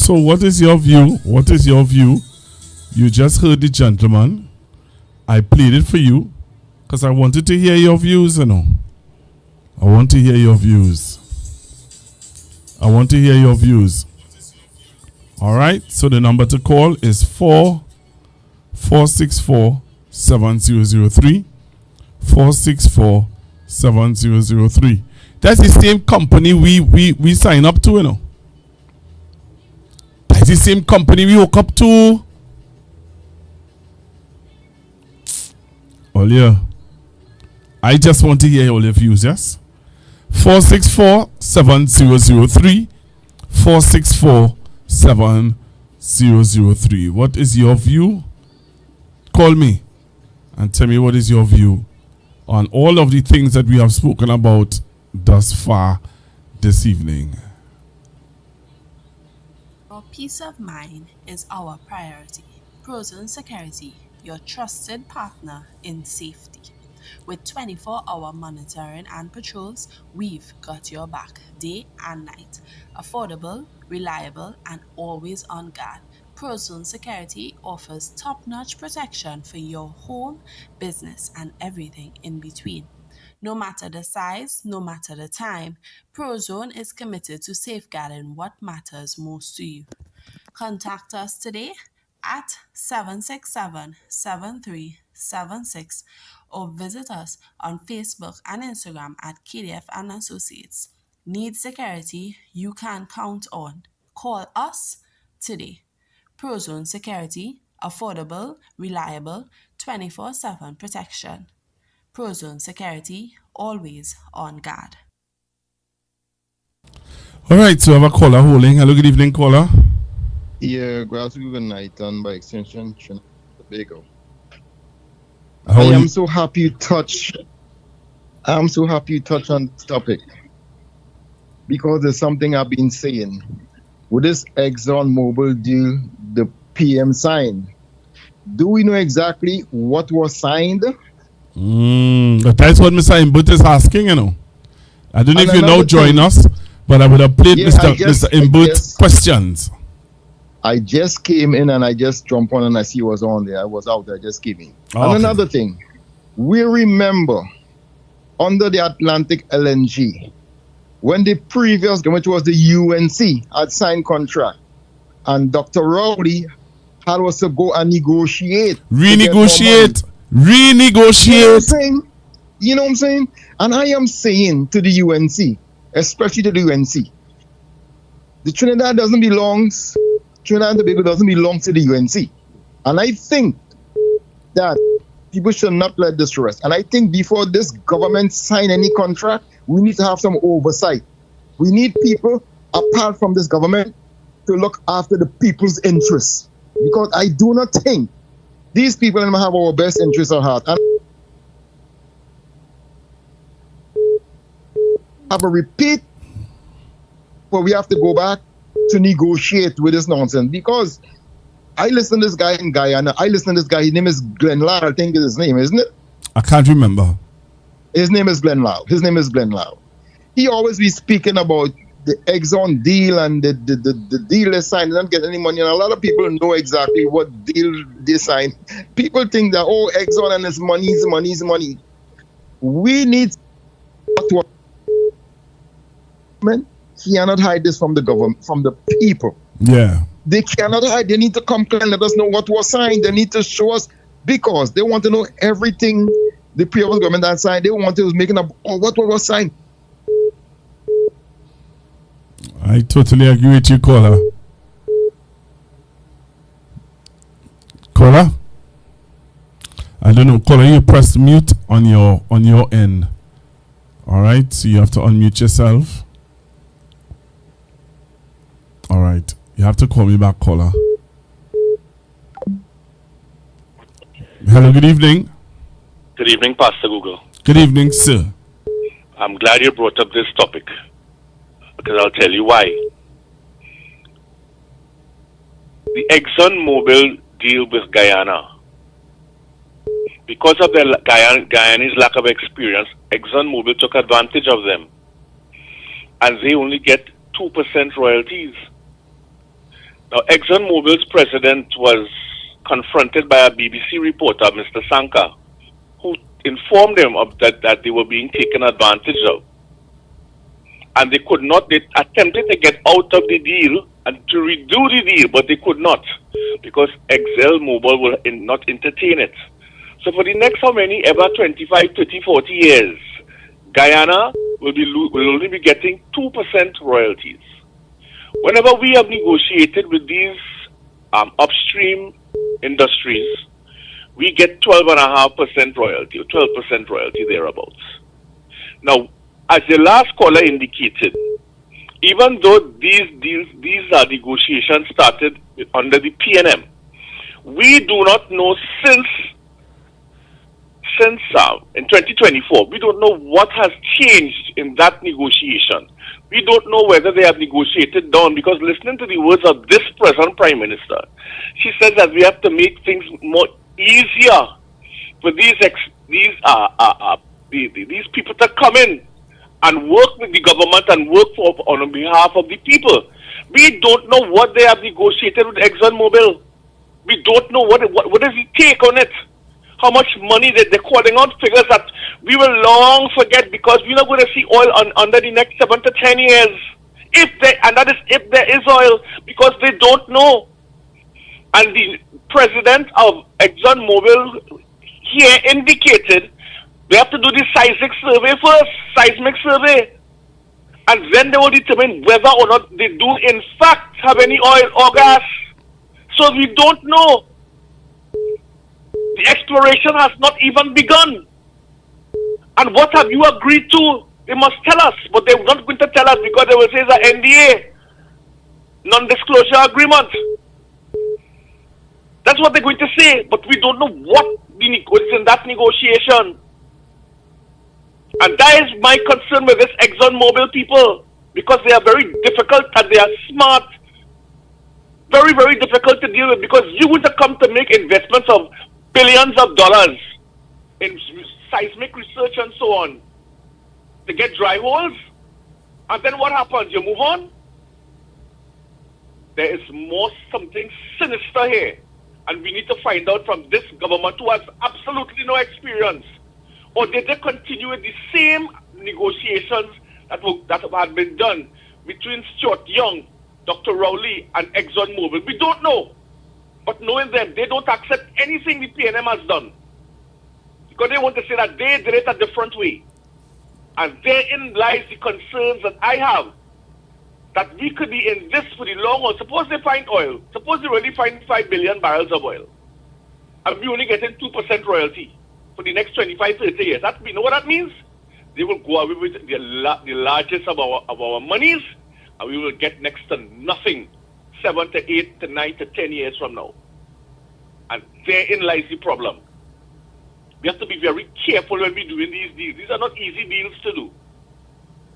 So what is your view? What is your view? You just heard the gentleman. I played it for you because I wanted to hear your views, you know. I want to hear your views. I want to hear your views. All right. So the number to call is 464-7003. 464-7003. That's the same company we sign up to, you know. It's the same company we woke up to. All yeah. I just want to hear all your views, yes? 464-7003. 464-7003. What is your view? Call me and tell me what is your view on all of the things that we have spoken about thus far this evening.
Our peace of mind is our priority. Prozone Security, your trusted partner in safety. With 24-hour monitoring and patrols, we've got your back day and night. Affordable, reliable, and always on guard. Prozone Security offers top-notch protection for your home, business, and everything in between. No matter the size, no matter the time, Prozone is committed to safeguarding what matters most to you. Contact us today at 767-7376 or visit us on Facebook and Instagram at KDF and Associates. Need security you can count on? Call us today. Prozone Security, affordable, reliable, 24/7 protection. Prozone Security, always on guard.
All right, so I have a caller holding. Hello, good evening, caller.
Yeah, good night, and by extension, Trinidad and Tobago.
How
I
are
am
you?
so happy you touch. I'm so happy you touch on this topic because there's something I've been saying. With this Exxon Mobil deal, the PM signed. Do we know exactly what was signed?
That's what Mr. Imbut is asking, you know. I don't know
And
if you now
another
join
thing-
us, but I would have played
Yeah,
Mr. Imbut's questions.
I just came in and I just jumped on and I see it was on there. I was out there, I just came in.
Oh,
And
okay.
another thing, we remember under the Atlantic LNG, when the previous government, which was the UNC, had signed contract, and Dr. Rowley had us to go and negotiate.
Renegotiate.
You know what I'm
Renegotiate.
saying? You know what I'm saying? And I am saying to the UNC, especially to the UNC, the Trinidad and Tobago doesn't belong to the UNC. And I think that people should not let this rest. And I think before this government sign any contract, we need to have some oversight. We need people, apart from this government, to look after the people's interests. Because I do not think these people have our best interests at heart. And have a repeat, but we have to go back to negotiate with this nonsense. Because I listen to this guy in Guyana. I listen to this guy. His name is Glenn Lau, I think is his name, isn't it?
I can't remember.
His name is Glenn Lau. He always be speaking about the Exxon deal and the deal they signed. They don't get any money. And a lot of people know exactly what deal they signed. People think that, oh, Exxon and his money is money. We need to cannot hide this from the government, from the people.
Yeah.
They cannot hide. They need to come clear and let us know what was signed. They need to show us, because they want to know everything the previous government had signed. They want to make up what was signed.
I totally agree with you, caller. Caller? I don't know. Caller, you press mute on your end. All right, so you have to unmute yourself. All right, you have to call me back, caller. Hello, good evening.
Good evening, Pastor Google.
Good evening, sir.
I'm glad you brought up this topic, because I'll tell you why. The Exxon Mobil deal with Guyana, because of their Guyanese lack of experience, Exxon Mobil took advantage of them, and they only get 2% royalties. Now, Exxon Mobil's president was confronted by a BBC reporter, Mr. Sanka, who informed him of that they were being taken advantage of. And they could not, they attempted to get out of the deal and to redo the deal, but they could not, because Exxon Mobil will not entertain it. So for the next how many ever, 25, 30, 40 years, Guyana will only be getting 2% royalties. Whenever we have negotiated with these upstream industries, we get 12.5% royalty, or 12% royalty thereabouts. Now, as the last caller indicated, even though these negotiations started under the PNM, we do not know since in 2024, we don't know what has changed in that negotiation. We don't know whether they have negotiated down, because listening to the words of this present Prime Minister, she says that we have to make things more easier for these people to come in and work with the government and work on behalf of the people. We don't know what they have negotiated with ExxonMobil. We don't know what is the take on it. How much money they're calling out figures that we will long forget, because we're not going to see oil under the next 7 to 10 years. If there is oil, because they don't know. And the president of ExxonMobil here indicated they have to do the seismic survey, and then they will determine whether or not they do in fact have any oil or gas. So we don't know. The exploration has not even begun. And what have you agreed to? They must tell us, but they're not going to tell us, because they will say it's an NDA, non-disclosure agreement. That's what they're going to say, but we don't know what is in that negotiation. And that is my concern with this ExxonMobil people, because they are very difficult and they are smart. Very, very difficult to deal with, because you want to come to make investments of billions of dollars in seismic research and so on to get dry holes, and then what happens? You move on? There is something sinister here, and we need to find out from this government, who has absolutely no experience. Or did they continue with the same negotiations that had been done between Stuart Young, Dr. Rowley, and ExxonMobil? We don't know. But knowing them, they don't accept anything the PNM has done, because they want to say that they did it a different way. And therein lies the concerns that I have, that we could be in this for the long haul. Suppose they find oil. Suppose they really find 5 billion barrels of oil, and we only getting 2% royalty for the next 25, 30 years. You know what that means? They will go away with the largest of our monies, and we will get next to nothing 7 to 8 to 9 to 10 years from now. And therein lies the problem. We have to be very careful when we're doing these deals. These are not easy deals to do.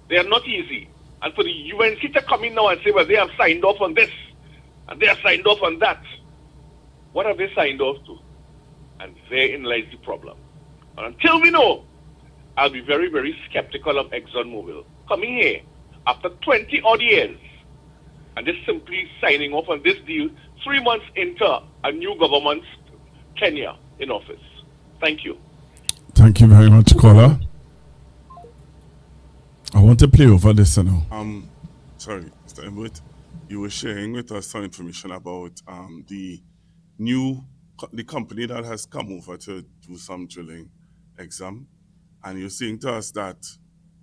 They are not easy. And for the UNC to come in now and say, well, they have signed off on this, and they have signed off on that. What have they signed off to? And therein lies the problem. And until we know, I'll be very, very skeptical of ExxonMobil coming here after 20 odd years and just simply signing off on this deal 3 months into a new government's tenure in office. Thank you.
Thank you very much, caller. I want to play over this now.
Sorry, Mr. Emmett, you were sharing with us some information about the company that has come over to do some drilling exam, and you're saying to us that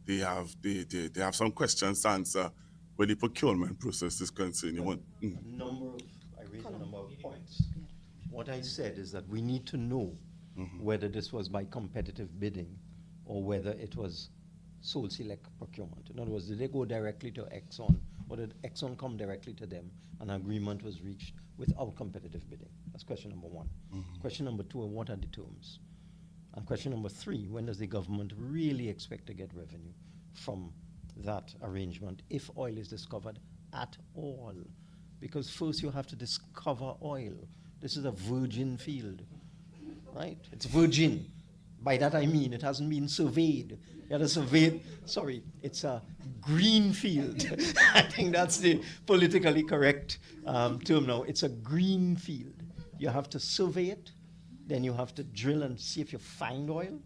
they have some questions to answer where the procurement process is concerned.
I raised a number of points. What I said is that we need to know whether this was by competitive bidding or whether it was sole select procurement. In other words, did they go directly to Exxon, or did Exxon come directly to them, and an agreement was reached without competitive bidding? That's question number one. Question number two, what are the terms? And question number three, when does the government really expect to get revenue from that arrangement if oil is discovered at all? Because first you have to discover oil. This is a virgin field, right? It's virgin. By that I mean it hasn't been surveyed. You have to survey, sorry, it's a green field. I think that's the politically correct term now. It's a green field. You have to survey it, then you have to drill and see if you find oil.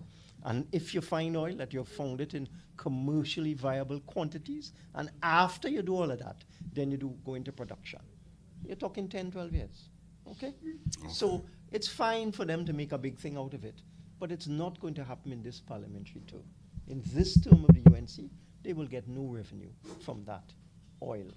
And if you find oil, that you've found it in commercially viable quantities. And after you do all of that, then you go into production. You're talking 10, 12 years, okay? So it's fine for them to make a big thing out of it, but it's not going to happen in this parliamentary term. In this term of the UNC, they will get no revenue from that oil.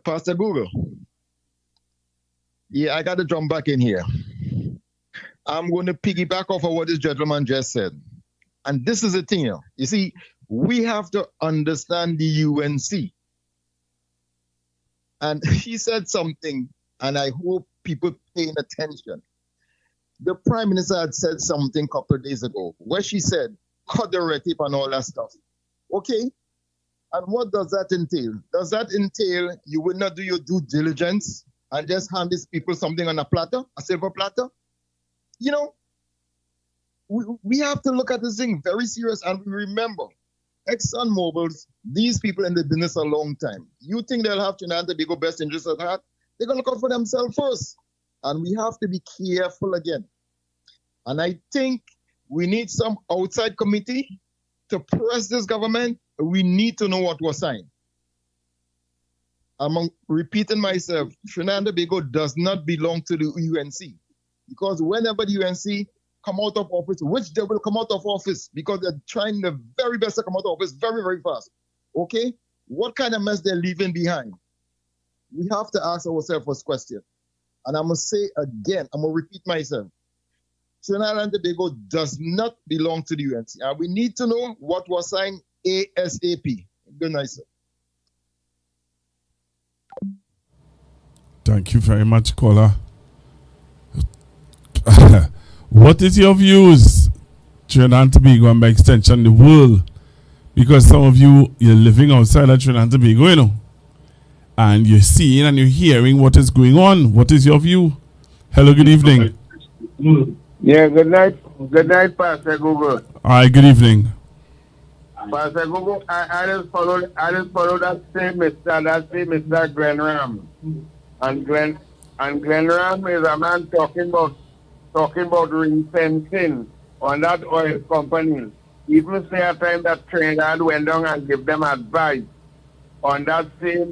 Pastor Google. Yeah, I got to jump back in here. I'm going to piggyback off of what this gentleman just said. And this is the thing, you see, we have to understand the UNC. And he said something, and I hope people paying attention. The Prime Minister had said something a couple of days ago, where she said, cut the red tape and all that stuff. Okay? And what does that entail? Does that entail you will not do your due diligence and just hand these people something on a platter, a silver platter? You know, we have to look at this thing very serious, and remember, ExxonMobil's, these people in the business a long time. You think they'll have Trinidad and Tobago best interests at heart? They're going to look out for themselves first. And we have to be careful again. And I think we need some outside committee to press this government. We need to know what was signed. I'm repeating myself, Trinidad and Tobago does not belong to the UNC. Because whenever the UNC come out of office, which they will come out of office because they're trying the very best to come out of office very, very fast. Okay? What kind of mess they're leaving behind? We have to ask ourselves this question. And I'm going to say again, I'm going to repeat myself. Trinidad and Tobago does not belong to the UNC. And we need to know what was signed ASAP. Good night, sir.
Thank you very much, caller. What is your views, Trinidad and Tobago, and by extension the world? Because some of you're living outside of Trinidad and Tobago, you know, and you're seeing and you're hearing what is going on. What is your view? Hello, good evening.
Yeah, good night. Good night, Pastor Google.
All right, good evening.
Pastor Google, I just follow that same Mr. Glenn Ram. And Glenn Ram is a man talking about ring fencing on that oil company. Even say a time that Trinidad went down and give them advice on that same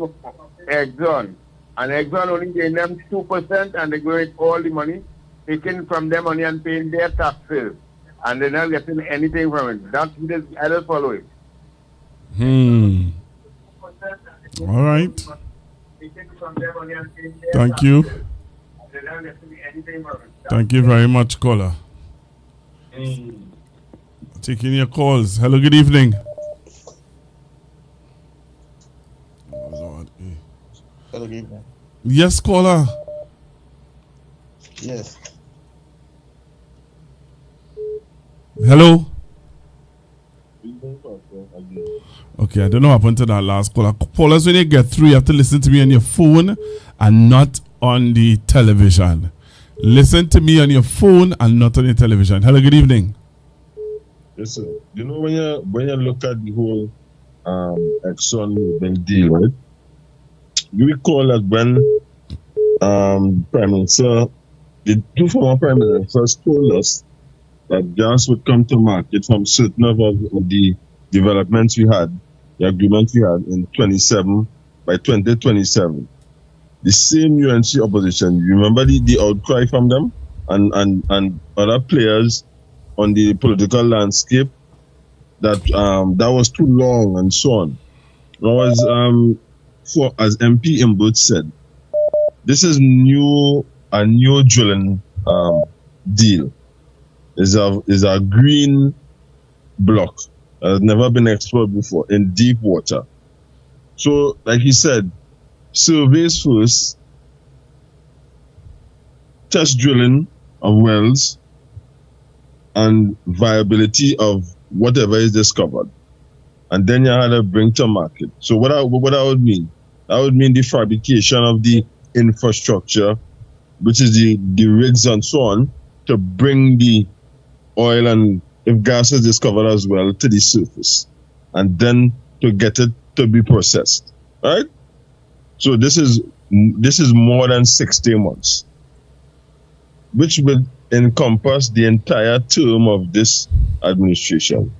Exxon. And Exxon only gave them 2% and they go all the money, taking from their money and paying their taxes. And they're not getting anything from it. That's I just follow it.
All right. Thank you. Thank you very much, caller. Taking your calls. Hello, good evening. Oh, Lord.
Hello, good evening.
Yes, caller.
Yes.
Hello. Okay, I don't know what happened to that last caller. Callers, when you get through, you have to listen to me on your phone and not on the television. Listen to me on your phone and not on your television. Hello, good evening.
Yes, sir. You know, when you look at the whole Exxon deal, right? You recall that when Prime Minister, the two former Prime Ministers told us that gas would come to market from certain of the developments we had, the agreement we had in 2027. The same UNC opposition, you remember the outcry from them and other players on the political landscape that that was too long and so on. As MP Imbut said, this is a new drilling deal. Is a green block that has never been explored before in deep water. So, like he said, surveys first, test drilling of wells, and viability of whatever is discovered, and then you had to bring to market. So what that would mean? That would mean the fabrication of the infrastructure, which is the rigs and so on, to bring the oil and if gas is discovered as well to the surface, and then to get it to be processed. Right? So this is more than 60 months, which will encompass the entire term of this administration.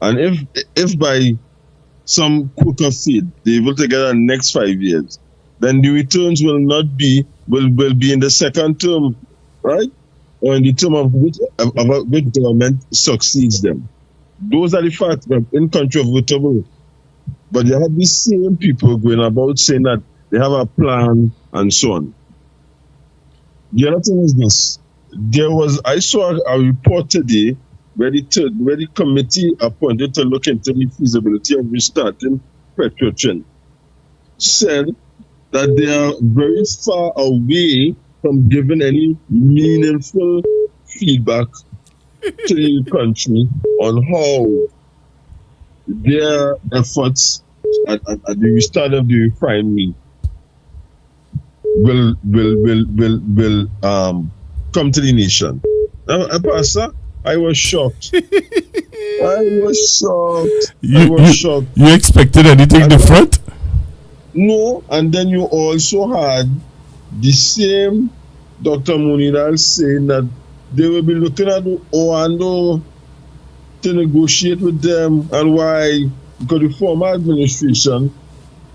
And if by some quick of feed they will together the next 5 years, then the returns will be in the second term, right? Or in the term of which government succeeds them. Those are the facts that are incontrovertible. But you have these same people going about saying that They have a plan and so on. The other thing is this. I saw a report today where the committee appointed to look into the feasibility of restarting Petrotrin said that they are very far away from giving any meaningful feedback to the country on how their efforts at the restart of the refinery will come to the nation. Pastor, I was shocked. I was shocked.
You expected anything different?
No, and then you also had the same Dr. Munidal saying that they will be looking at Oando to negotiate with them, and why? Because the former administration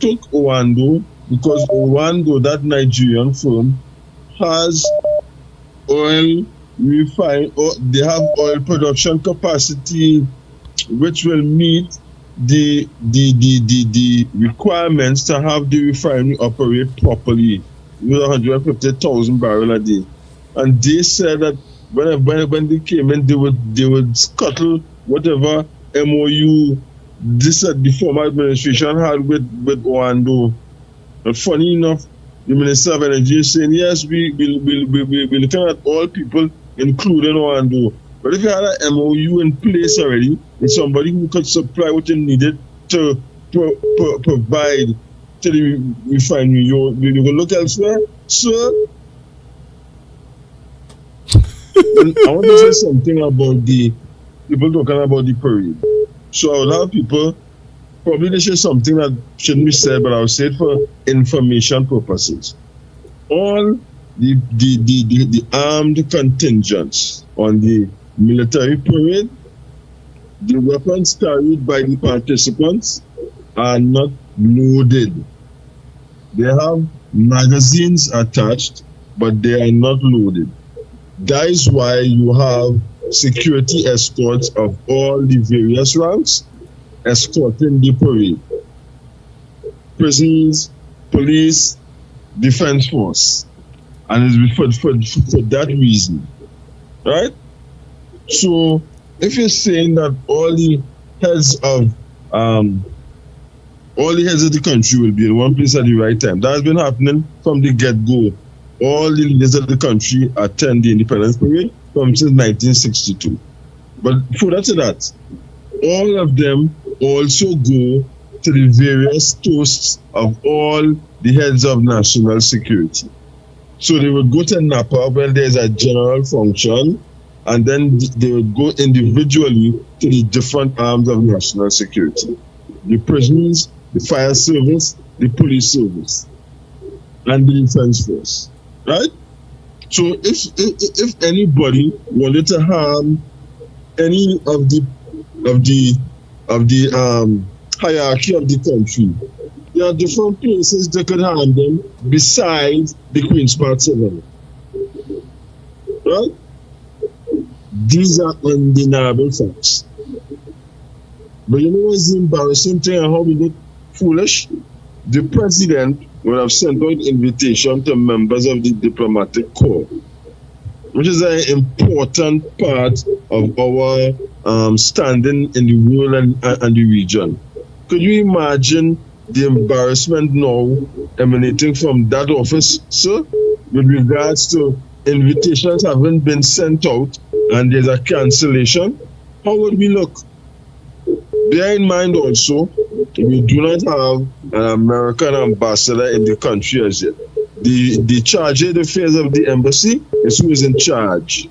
took Oando because Oando, that Nigerian firm, has oil they have oil production capacity which will meet the requirements to have the refinery operate properly with 150,000 barrels a day. And they said that when they came in, they would scuttle whatever MOU the former administration had with Oando. But funny enough, the Minister of Energy is saying, yes, we're looking at all people, including Oando. But if you had an MOU in place already, with somebody who could supply what you needed to provide to the refinery, you will look elsewhere, sir. I want to say something about the people talking about the parade. So I would have people, probably this is something that shouldn't be said, but I'll say it for information purposes. All the armed contingents on the military parade, the weapons carried by the participants are not loaded. They have magazines attached, but they are not loaded. That is why you have security escorts of all the various ranks escorting the parade. Prisons, police, defense force. And it's for that reason. Right? So if you're saying that all the heads of the country will be in one place at the right time, that has been happening from the get-go. All the leaders of the country attend the Independence Parade since 1962. But further to that, all of them also go to the various toasts of all the heads of national security. So they would go to Napa when there's a general function, and then they would go individually to the different arms of national security. The prisons, the fire service, the police service, and the defense force. Right? So if anybody wanted to harm any of the hierarchy of the country, there are different places they could harm them besides the Queen's Park 7. Right? These are undeniable facts. But you know what's the embarrassing thing and how we look foolish? The president would have sent out invitation to members of the diplomatic corps, which is an important part of our standing in the world and the region. Could you imagine the embarrassment now emanating from that office, sir, with regards to invitations having been sent out and there's a cancellation? How would we look? Bear in mind also, we do not have an American ambassador in the country as yet. The charge d'affaires of the embassy is who is in charge.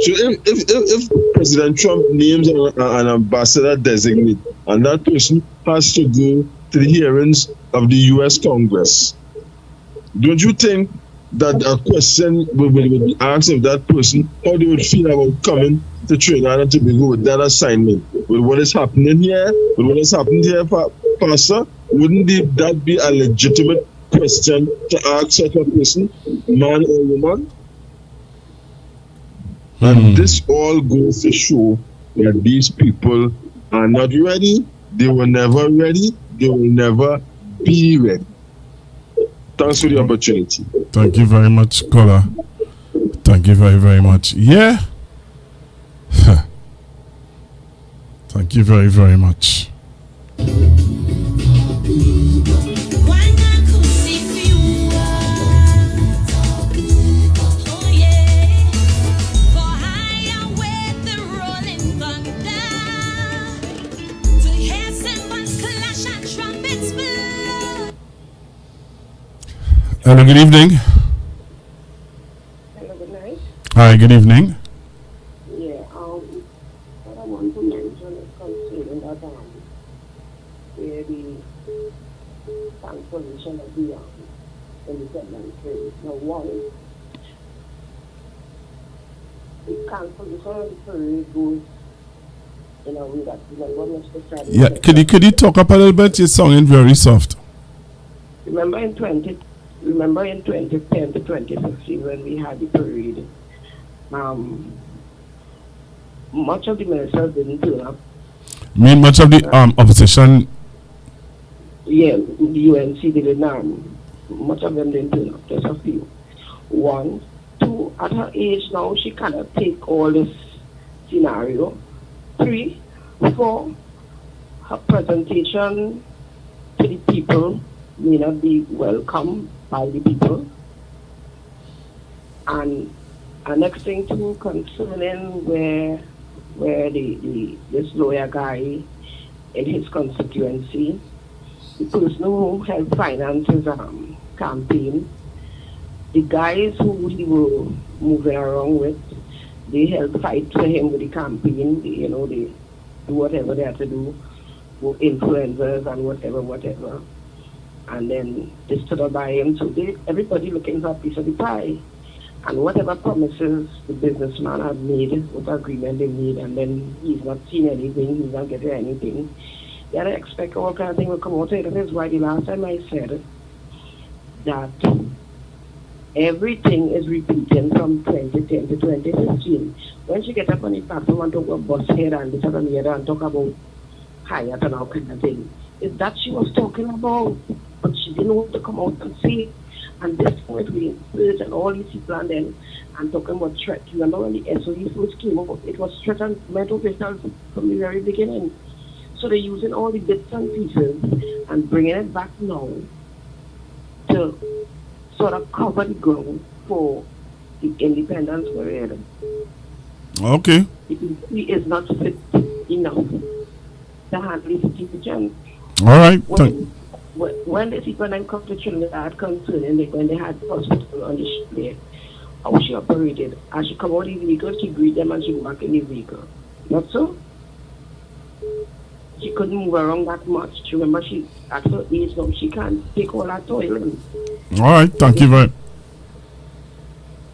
So if President Trump names an ambassador designate, and that person has to go to the hearings of the U.S. Congress, don't you think that a question will be asked of that person, how they would feel about coming to Trinidad and Tobago with that assignment? With what is happening here, Pastor, wouldn't that be a legitimate question to ask such a person, man or woman? And this all goes to show that these people are not ready, they were never ready, they will never be ready. Thanks for the opportunity.
Thank you very much, caller. Thank you very, very much. Yeah. Thank you very, very much. Hello, good evening.
Hello, good night.
Hi, good evening.
Yeah, what I want to mention is concerning that where the cancellation of the independent trade. Now, one, the cancellation of the parade goes in a way that, remember, Mr. Sadie
Yeah,
said
could you talk up a little bit? You're sounding very soft.
Remember in 2010 to 2015 when we had the parade, much of the ministers didn't turn up.
Much of the opposition.
Yeah, the UNC didn't. Much of them didn't turn up. Just a few. One, two. At her age now, she cannot take all this scenario. 3, 4. Her presentation to the people may not be welcome by the people. And next thing too, concerning where this lawyer guy in his constituency, the person who helped finance his campaign, the guys who he was moving around with, they helped fight for him with the campaign. They do whatever they have to do, with influencers and whatever. And then they stood up by him. So everybody looking for a piece of the pie. And whatever promises the businessman had made, what agreement they made, and then he's not seen anything, he's not getting anything. Then I expect all kind of thing will come out of it. And that's why the last time I said that everything is repeating from 2010 to 2015. When she get up on the platform and talk about bus head and this and the other and talk about Hyatt and all kind of thing, is that she was talking about, but she didn't want to come out and say it. And this point we encourage and all these people and then and talking about threat. You remember when the SOE first came out, it was threat and mental officials from the very beginning. So they're using all the bits and pieces and bringing it back now to sort of cover the ground for the independence parade.
Okay.
He is not fit enough to handle the situation.
All right.
When the people then come to Trinidad concerning when they had hospital on the ship there, how she operated. As she come out of the vehicle, she greet them and she go back in the vehicle. Not so? She couldn't move around that much. Remember, she at her age now, she can't take all that toilet.
All right. Thank you very.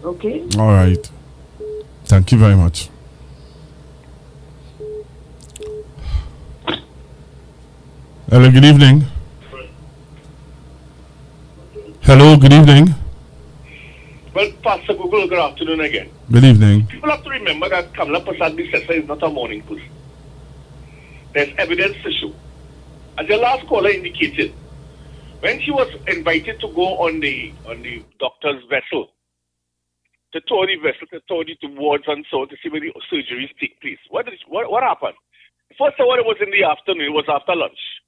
Okay.
All right. Thank you very much. Hello. Good evening. Hello. Good evening.
Well, Pastor Google, good afternoon again.
Good evening.
People have to remember that Kamala Prasad Bissessa is not a morning person. There's evidence to show. As your last caller indicated, when she was invited to go on the doctor's vessel, to tour the vessel, to tour the wards and so on, to see where the surgeries take place. What happened? First of all, it was in the afternoon, it was after lunch.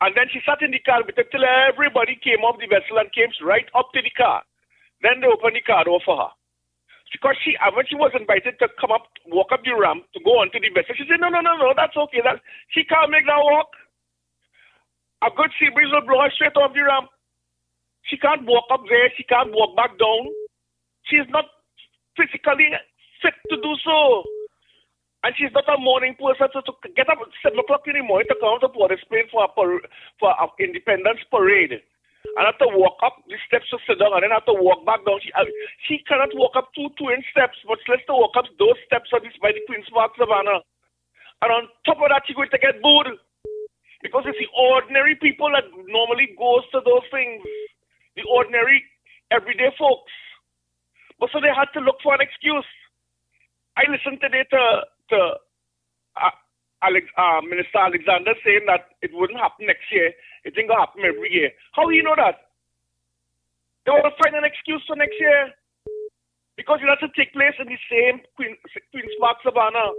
And then she sat in the car with her till everybody came off the vessel and came right up to the car. Then they opened the car door for her. Because when she was invited to come up, walk up the ramp to go onto the vessel, she said, no, that's okay. She can't make that walk. A good sea breeze will blow her straight off the ramp. She can't walk up there. She can't walk back down. She's not physically fit to do so. And she's not a morning person to get up at 7 o'clock in the morning to come to Port of Spain for an independence parade. And have to walk up the steps to sit down and then have to walk back down. She cannot walk up two inch steps, but she has to walk up those steps by the Queen's Park Savannah. And on top of that, she's going to get booed. Because it's the ordinary people that normally goes to those things. The ordinary, everyday folks. But so they had to look for an excuse. I listened today to Minister Alexander saying that it wouldn't happen next year. It ain't going to happen every year. How do you know that? They want to find an excuse for next year. Because it has to take place in the same Queen's Park Savannah.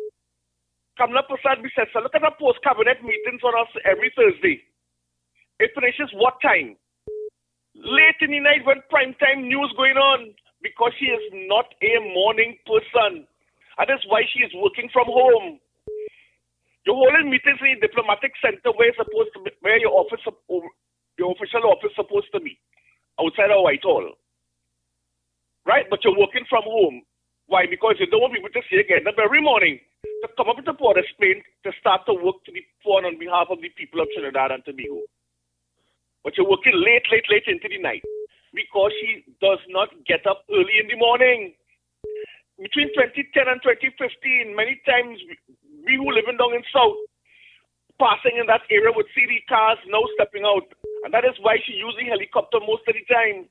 Kamala Prasad says, so look at the post-cabinet meetings on us every Thursday. It finishes what time? Late in the night when prime time news going on. Because she is not a morning person. And that's why she is working from home. You're holding meetings in the diplomatic center where you're supposed to be, where your official office is supposed to be. Outside of Whitehall. Right? But you're working from home. Why? Because you don't want people to see you getting up every morning to come up with the Port of Spain to start to work on behalf of the people of Trinidad and Tobago. But you're working late into the night because she does not get up early in the morning. Between 2010 and 2015, many times we who living down in South, passing in that area would see the cars now stepping out. And that is why she using helicopter most of the time.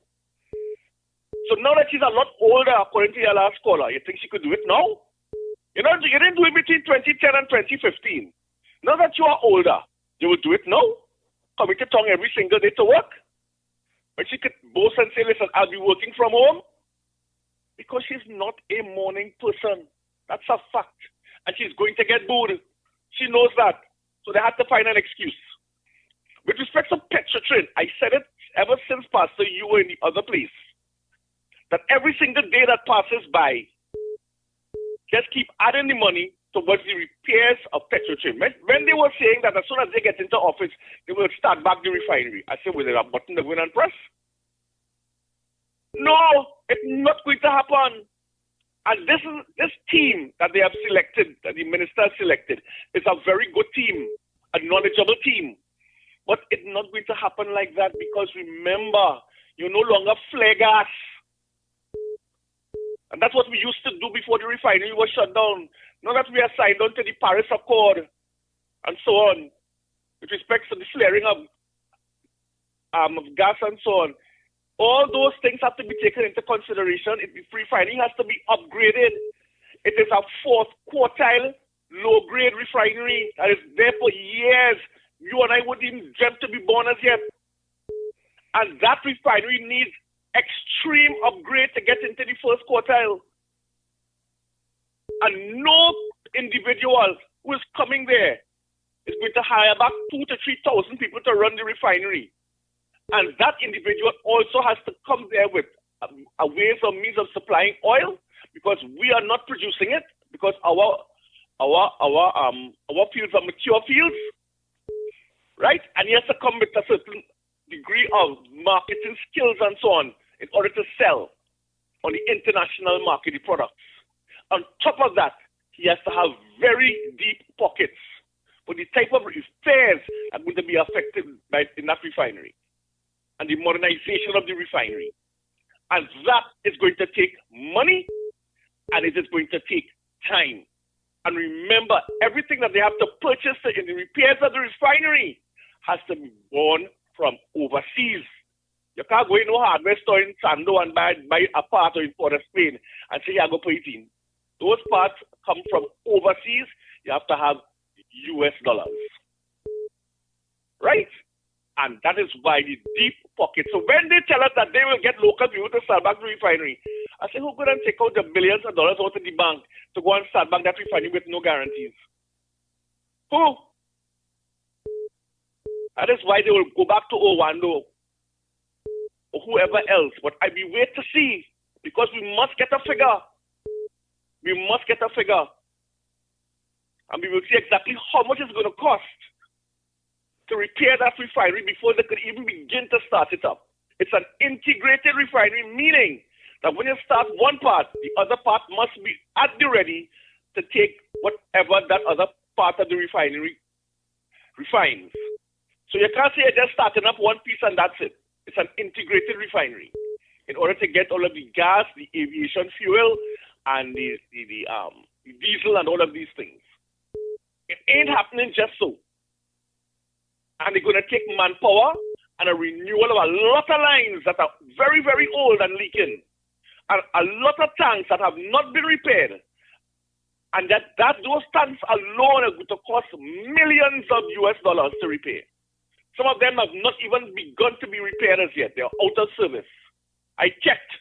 So now that she's a lot older, according to your last caller, you think she could do it now? You didn't do it between 2010 and 2015. Now that you are older, you will do it now? Coming to town every single day to work? But she could boast and say, listen, I'll be working from home. Because she's not a morning person. That's a fact. And she's going to get booed. She knows that. So they had to find an excuse. With respect to Petrotrin, I said it ever since, Pastor, you were in the other place. That every single day that passes by, just keep adding the money towards the repairs of Petrotrin. When they were saying that as soon as they get into office, they will start back the refinery. I said, was there a button to go in and press? No, it's not going to happen. And this team that they have selected, that the minister has selected, is a very good team, a knowledgeable team. But it's not going to happen like that because remember, you no longer flare gas. And that's what we used to do before the refinery was shut down. Now that we are signed on to the Paris Accord and so on, with respect to the flaring of gas and so on, all those things have to be taken into consideration. The refinery has to be upgraded. It is a fourth quartile, low-grade refinery that is there for years. You and I wouldn't even dream to be born as yet. And that refinery needs extreme upgrade to get into the first quartile. And no individual who is coming there is going to hire back 2,000 to 3,000 people to run the refinery. And that individual also has to come there with a ways or means of supplying oil because we are not producing it because our fields are mature fields, right? And he has to come with a certain degree of marketing skills and so on in order to sell on the international market the products. On top of that, he has to have very deep pockets for the type of repairs that are going to be affected in that refinery and the modernization of the refinery. And that is going to take money and it is going to take time. And remember, everything that they have to purchase in the repairs of the refinery has to be born from overseas. You can't go in no hardware store in Sando and buy a part or in Port of Spain and say, yeah, go put it in. Those parts come from overseas. You have to have US dollars. Right? And that is why the deep pocket. So when they tell us that they will get local people to start back the refinery, I say, who could then take out the billions of dollars out of the bank to go and start back that refinery with no guarantees? Who? That is why they will go back to Owando or whoever else. But I be wait to see because we must get a figure. We must get a figure. And we will see exactly how much it's going to cost to repair that refinery before they could even begin to start it up. It's an integrated refinery, meaning that when you start one part, the other part must be at the ready to take whatever that other part of the refinery refines. So you can't say you're just starting up one piece and that's it. It's an integrated refinery in order to get all of the gas, the aviation fuel, and the diesel and all of these things. It ain't happening just so. And they're going to take manpower and a renewal of a lot of lines that are very, very old and leaking. And a lot of tanks that have not been repaired. And that those tanks alone are going to cost millions of US dollars to repair. Some of them have not even begun to be repaired as yet. They are out of service. I checked,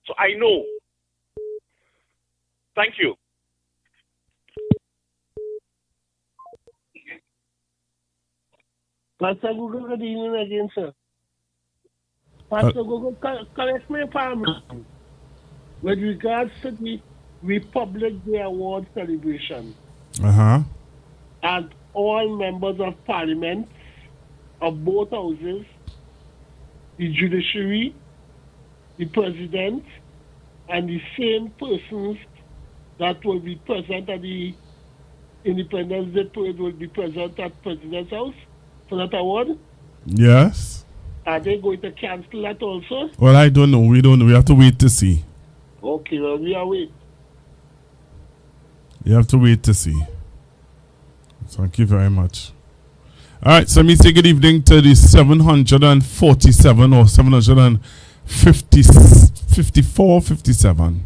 so I know. Thank you.
Pastor Google, good evening again, sir. Pastor Google, correct me if I'm wrong. With regards to the Republic Day Award celebration, and all members of Parliament of both houses, the judiciary, the president, and the same persons that will be present at the Independence Day parade will be present at President's house for that award.
Yes.
Are they going to cancel that also?
Well, I don't know. We don't know. We have to wait to see.
Okay, well, we are waiting.
You have to wait to see. Thank you very much. All right, so let me say good evening to the 747 or 754, 57.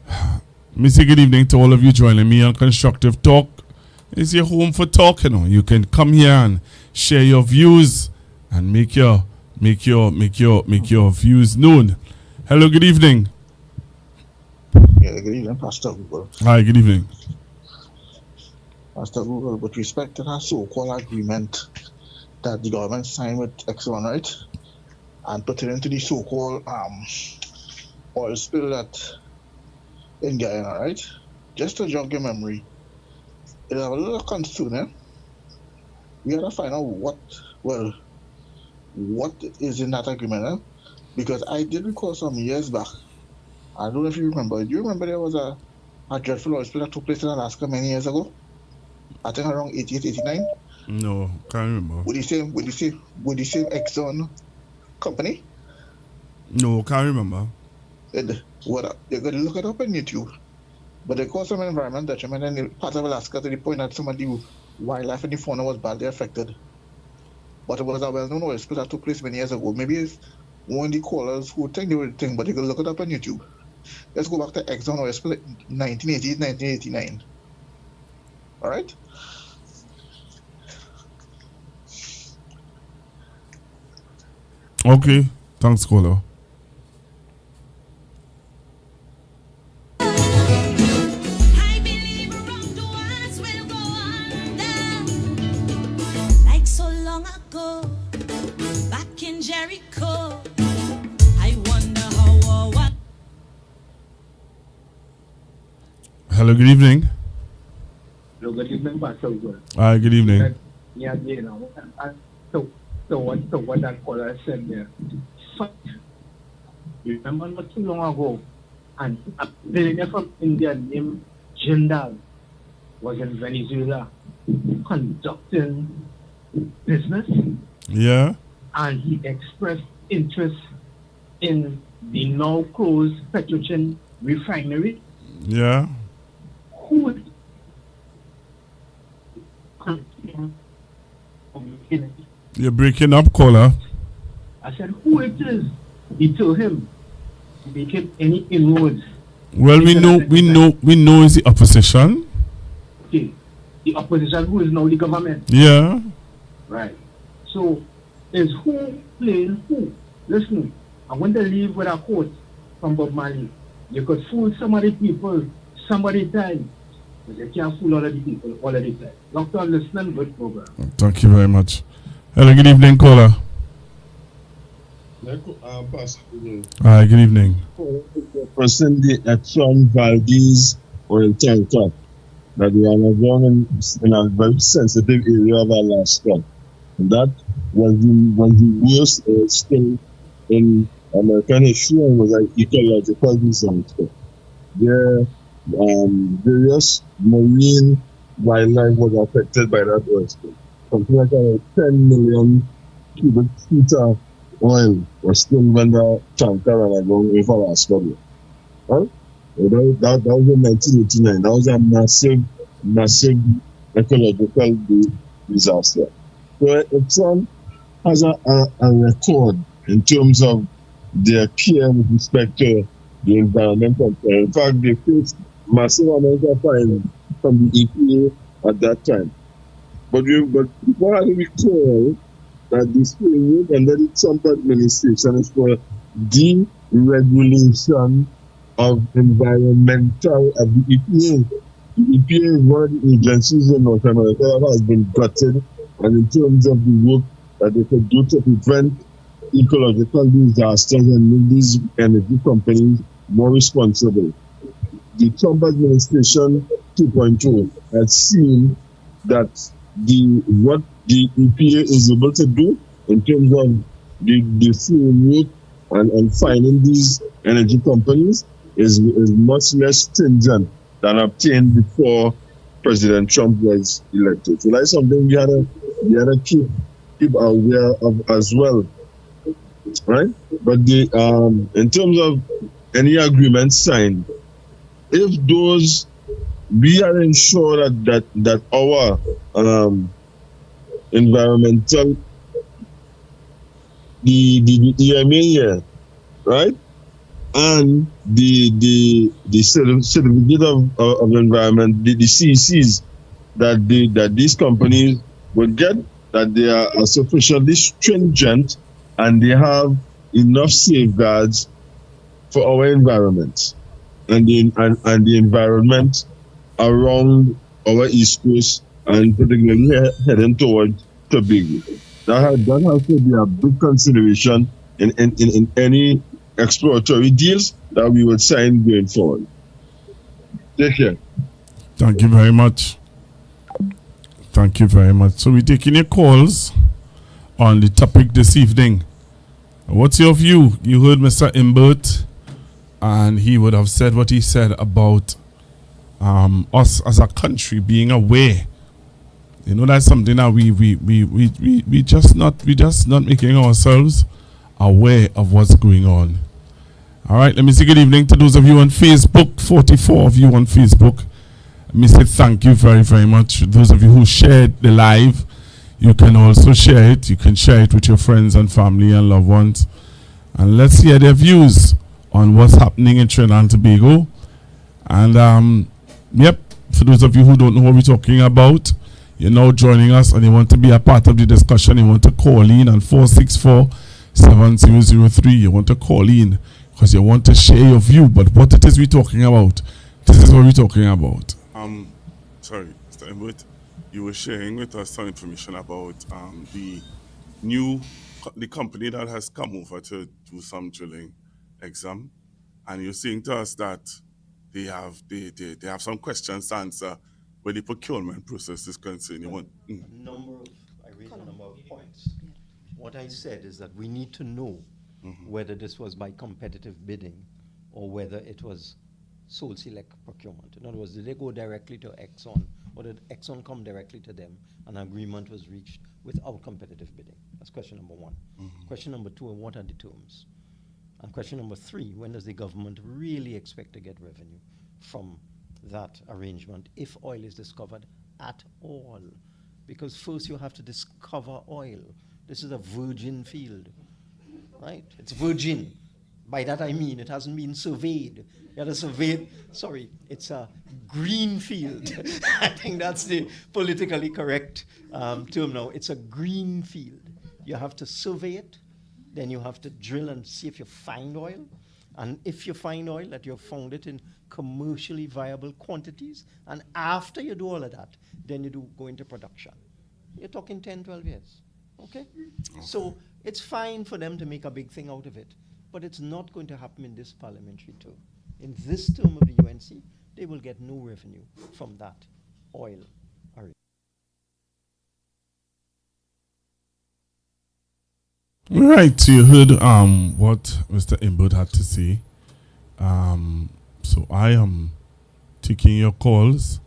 Let me say good evening to all of you joining me on Constructive Talk. It's your home for talk, you know. You can come here and share your views and make your views known. Hello, good evening.
Yeah, good evening, Pastor Google.
Hi, good evening.
Pastor Google, with respect to that so-called agreement that the government signed with Exxon, right? And pertaining to the so-called oil spill that in Guyana, right? Just to jog your memory, it is a little concerning. We have to find out what is in that agreement, eh? Because I did recall some years back. I don't know if you remember. Do you remember there was a dreadful oil spill that took place in Alaska many years ago? I think around 88, 89.
No, can't remember.
With the same Exxon company?
No, can't remember.
You're going to look it up on YouTube. But they caused some environmental detriment in part of Alaska to the point that some of the wildlife and the fauna was badly affected. But it was a well-known oil spill that took place many years ago. Maybe it's one of the callers who think they were the thing, but you can look it up on YouTube. Let's go back to Exxon oil spill 1988, 1989. All right?
Okay. Thanks, caller.
Like so long ago, back in Jericho, I wonder how or what.
Hello, good evening.
Hello, good evening, Pastor.
Hi, good evening.
Yeah, you know, so what that caller said there. But you remember not too long ago, and a billionaire from India named Jindal was in Venezuela conducting business.
Yeah.
And he expressed interest in the now closed Petrochem refinery.
Yeah.
Who would
You're breaking up, caller.
I said, who it is? He told him to make him any inroads.
Well, we know it's the opposition.
Okay. The opposition who is now the government.
Yeah.
Right. So is who playing who? Listen, I want to leave with a quote from Bob Marley. You could fool some of the people some of the time, but you can't fool all of the people all of the time. Doctor, listening, good program.
Thank you very much. Hello, good evening, caller. Hi, good evening.
Person the Exxon Valdez oil tanker that we are in a very sensitive area of Alaska. And that was the worst spill in American history and was an ecological disaster. There, various marine wildlife was affected by that oil spill. Something like 10 million cubic feet of oil was spilled when the tanker ran along in Alaska. Right? That was in 1989. That was a massive ecological disaster. So Exxon has a record in terms of their care with respect to the environment. In fact, they faced massive amounts of fines from the EPA at that time. But people have to recall that this period under the Trump administration is for deregulation of environmental of the EPA. The EPA is one of the agencies in North America that has been gutted, and in terms of the work that they could do to prevent ecological disasters and make these energy companies more responsible. The Trump administration 2.0 has seen that what the EPA is able to do in terms of the framework and finding these energy companies is much less stringent than obtained before President Trump was elected. So that's something we had to keep aware of as well, right? But in terms of any agreement signed, if those we are ensured that our environmental the EMA here, right, and the certificate of environment, the CECs that these companies would get, that they are sufficiently stringent and they have enough safeguards for our environment and the environment around our East Coast and particularly heading towards Tobago. That has to be a big consideration in any exploratory deals that we would sign going forward. Take care.
Thank you very much. Thank you very much. So we're taking your calls on the topic this evening. What's your view? You heard Mr. Imbert, and he would have said what he said about us as a country being aware. You know, that's something that we just not making ourselves aware of what's going on. All right, let me say good evening to those of you on Facebook. 44 of you on Facebook. Let me say thank you very, very much. Those of you who shared the live, you can also share it. You can share it with your friends and family and loved ones. And let's hear their views on what's happening in Trinidad and Tobago. And yep, for those of you who don't know what we're talking about, you're now joining us and you want to be a part of the discussion, you want to call in on 464-7003. You want to call in because you want to share your view. But what it is we're talking about, this is what we're talking about.
Sorry, Mr. Emmett, you were sharing with us some information about the company that has come over to do some drilling exam, and you're saying to us that they have some questions to answer where the procurement process is concerned. You want
I raised a number of points. What I said is that we need to know whether this was by competitive bidding or whether it was sole select procurement. In other words, did they go directly to Exxon, or did Exxon come directly to them and an agreement was reached without competitive bidding? That's question number one. Question number two, and what are the terms? And question number three, when does the government really expect to get revenue from that arrangement if oil is discovered at all? Because first you have to discover oil. This is a virgin field, right? It's virgin. By that I mean it hasn't been surveyed. You have to survey, it's a green field. I think that's the politically correct term now. It's a green field. You have to survey it, then you have to drill and see if you find oil. And if you find oil, that you've found it in commercially viable quantities. And after you do all of that, then you do go into production. You're talking 10, 12 years, okay? So it's fine for them to make a big thing out of it, but it's not going to happen in this parliamentary term. In this term of the UNC, they will get no revenue from that oil.
All right, so you heard what Mr. Imbert had to say. So I am taking your calls.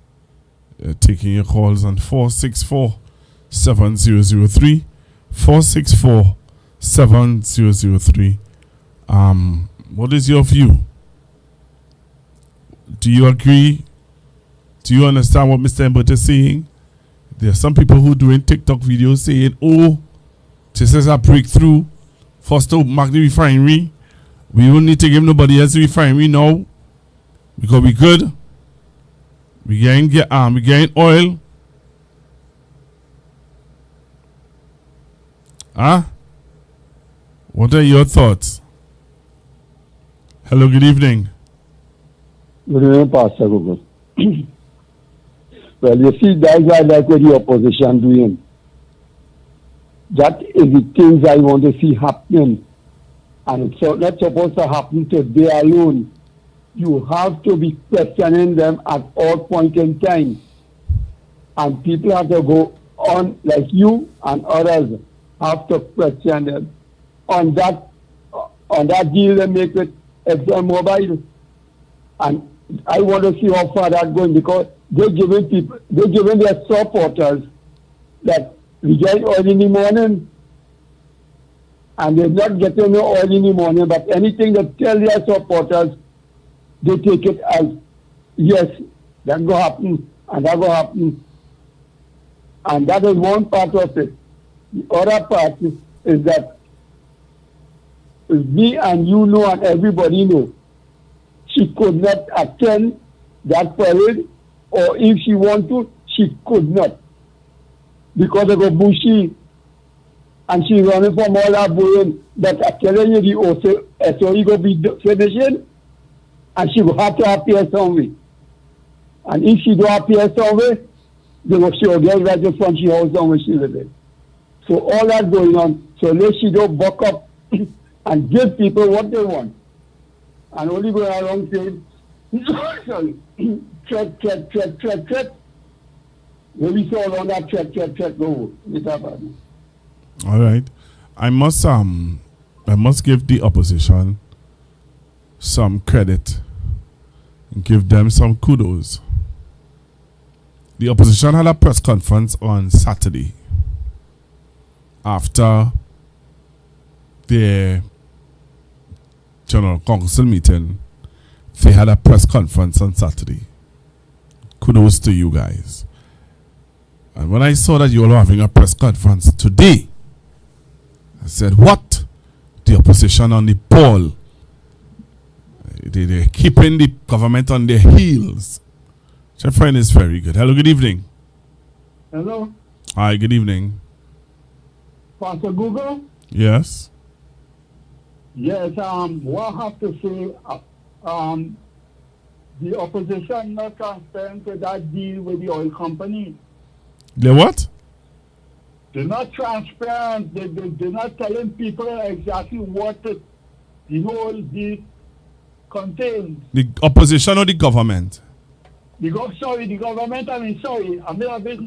Taking your calls on 464-7003. 464-7003. What is your view? Do you agree? Do you understand what Mr. Imbert is saying? There are some people who are doing TikTok videos saying, oh, this is a breakthrough for us to open back the refinery. We don't need to give nobody else the refinery now because we good. We getting oil. Huh? What are your thoughts? Hello, good evening.
Good evening, Pastor Google. Well, you see, that's why I like what the opposition doing. That is the things I want to see happening. And it's not supposed to happen today alone. You have to be questioning them at all point in time. And people have to go on, like you and others have to question them on that deal they make with ExxonMobil. And I want to see how far that's going, because they're giving their supporters that we get oil in the morning, and they're not getting no oil in the morning, but anything that tell their supporters, they take it as, yes, that go happen, and that go happen. And that is one part of it. The other part is that me and you know and everybody know, she could not attend that parade, or if she want to, she could not. Because of the bushy, and she running from all that bullying, that I'm telling you, the SOE go be finishing, and she will have to appear somewhere. And if she don't appear somewhere, she will get right in front of she house somewhere she lives in. So all that going on, so let she don't buck up and give people what they want. And only go around saying, sorry, threat. Maybe so on that threat, go.
All right. I must give the opposition some credit and give them some kudos. The opposition had a press conference on Saturday after their General Council meeting. They had a press conference on Saturday. Kudos to you guys. And when I saw that you all were having a press conference today, I said, what? The opposition on the poll. They're keeping the government on their heels. Which I find is very good. Hello, good evening.
Hello,
Hi, good evening.
Pastor Google.
Yes.
Yes, what I have to say, the opposition not transparent with that deal with the oil company.
The what?
They're not transparent. They're not telling people exactly what the whole deal contains.
The opposition or the government?
The government. I mean, sorry, I'm not a bit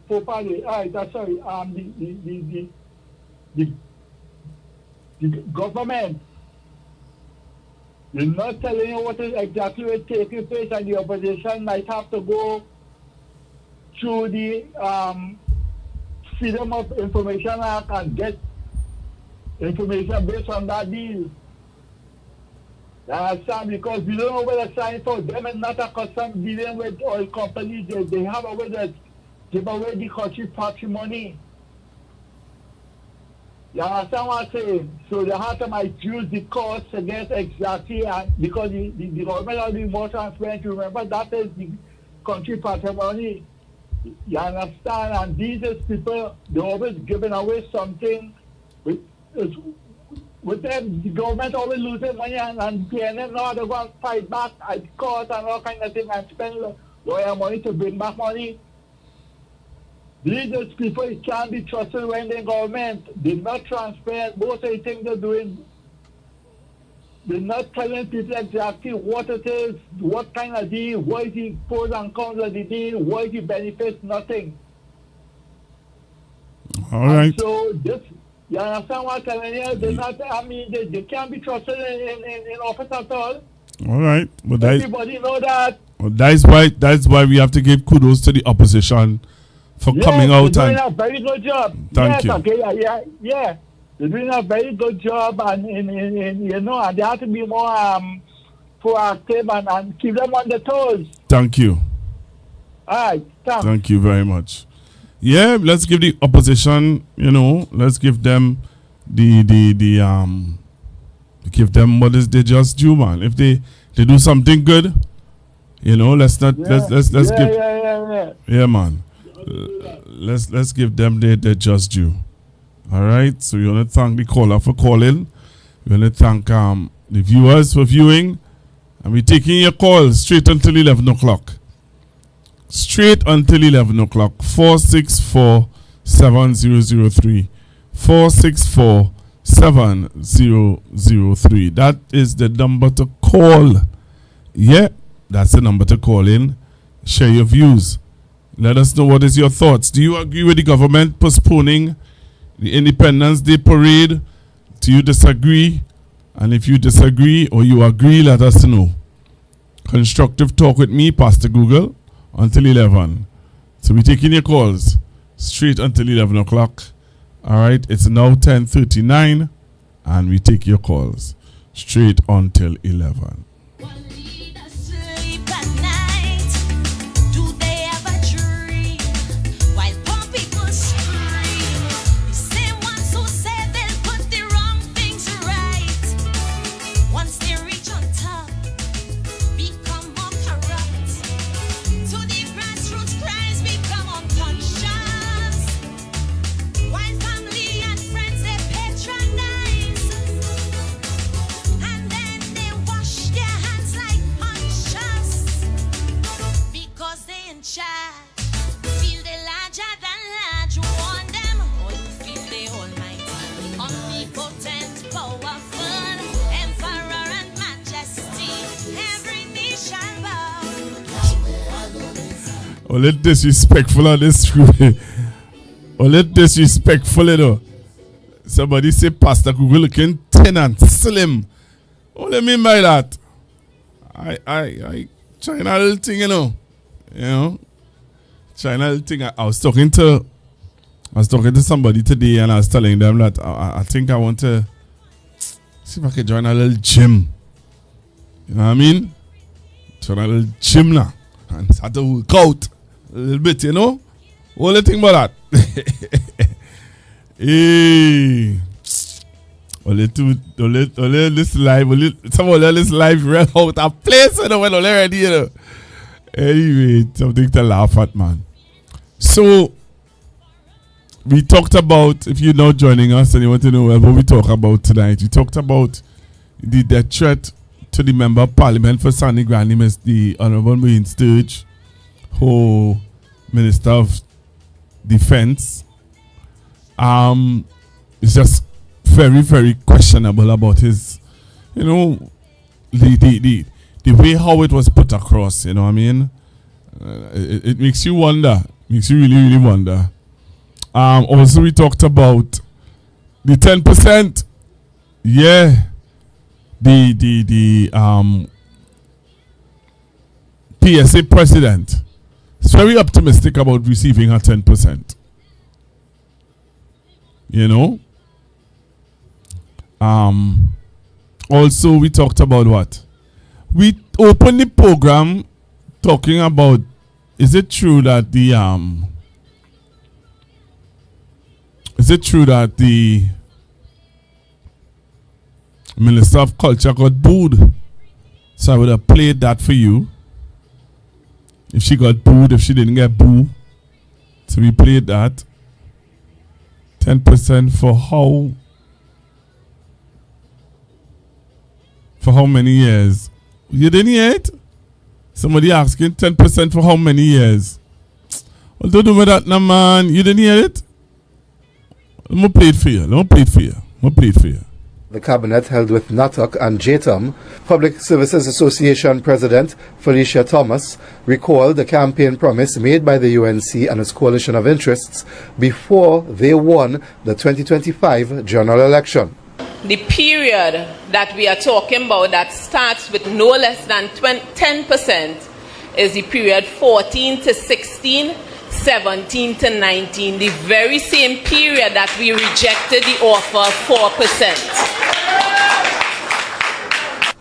properly. That's sorry. The government. They're not telling you what is exactly taking place, and the opposition might have to go through the Freedom of Information Act and get information based on that deal. Because we don't know whether sign for them is not accustomed dealing with oil companies. They have a way that give away the country patrimony. You understand what I'm saying? So they have to might use the costs against exactly, because the government will be more transparent. Remember, that is the country patrimony. You understand? And these is people, they're always giving away something. With them, the government always losing money and paying them now. They go and fight back at court and all kind of things and spend lawyer money to bring back money. These is people, it can't be trusted when the government. They're not transparent. Most of the things they're doing, they're not telling people exactly what it is, what kind of deal, what is the pros and cons of the deal, what is the benefits, nothing.
All right.
So this, you understand what I'm telling you? They're not, I mean, they can't be trusted in office at all.
All right. But
everybody know that.
Well, that's why we have to give kudos to the opposition for coming out
they're
and
doing a very good job.
Thank you.
Okay, yeah. They're doing a very good job, and and they have to be more proactive and keep them on the toes.
Thank you.
All right, thanks.
Thank you very much. Yeah, let's give the opposition, let's give them give them what is the just due, man. If they do something good, let's not let's give
yeah,
man. Let's give them the just due. All right. So we want to thank the caller for calling. We want to thank the viewers for viewing. And we're taking your calls straight until 11 o'clock. Straight until 11 o'clock. 464-7003. 464-7003. That is the number to call. Yeah, that's the number to call in. Share your views. Let us know what is your thoughts. Do you agree with the government postponing the Independence Day parade? Do you disagree? And if you disagree or you agree, let us know. Constructive Talk with me, Pastor Google, until 11. So we're taking your calls straight until 11 o'clock. All right, it's now 10:39, and we take your calls straight until 11. All it disrespectful on this screen. All it disrespectful, you know. Somebody say Pastor Google looking thin and slim. What do you mean by that? I trying a little thing, you know. Trying a little thing. I was talking to somebody today, and I was telling them that I think I want to see if I can join a little gym. You know what I mean? Join a little gym now and start to work out a little bit, you know. What do you think about that? Hey, this live, some of this live ran out of place, you know, when already, you know. Anyway, something to laugh at, man. So we talked about, if you're not joining us and you want to know what we talk about tonight, we talked about the death threat to the Member of Parliament for Sandy Granny, the Honorable Marine Sturge, who Minister of Defense. It's just very, very questionable about his, you know, the way how it was put across, you know what I mean? It makes you wonder. Makes you really, really wonder. Also, we talked about the 10%. Yeah. The PSA president is very optimistic about receiving her 10%. You know? Also, we talked about what? We opened the program talking about, is it true that the Minister of Culture got booed? So I would have played that for you. If she got booed, if she didn't get booed. So we played that. 10% for how? For how many years? You didn't hear it? Somebody asking 10% for how many years? Well, don't do me that now, man. You didn't hear it? Let me play it for you.
The cabinet held with NATOC and JTOM. Public Services Association President Felicia Thomas recalled the campaign promise made by the UNC and its coalition of interests before they won the 2025 general election.
The period that we are talking about that starts with no less than 10% is the period 14 to 16, 17 to 19, the very same period that we rejected the offer of 4%.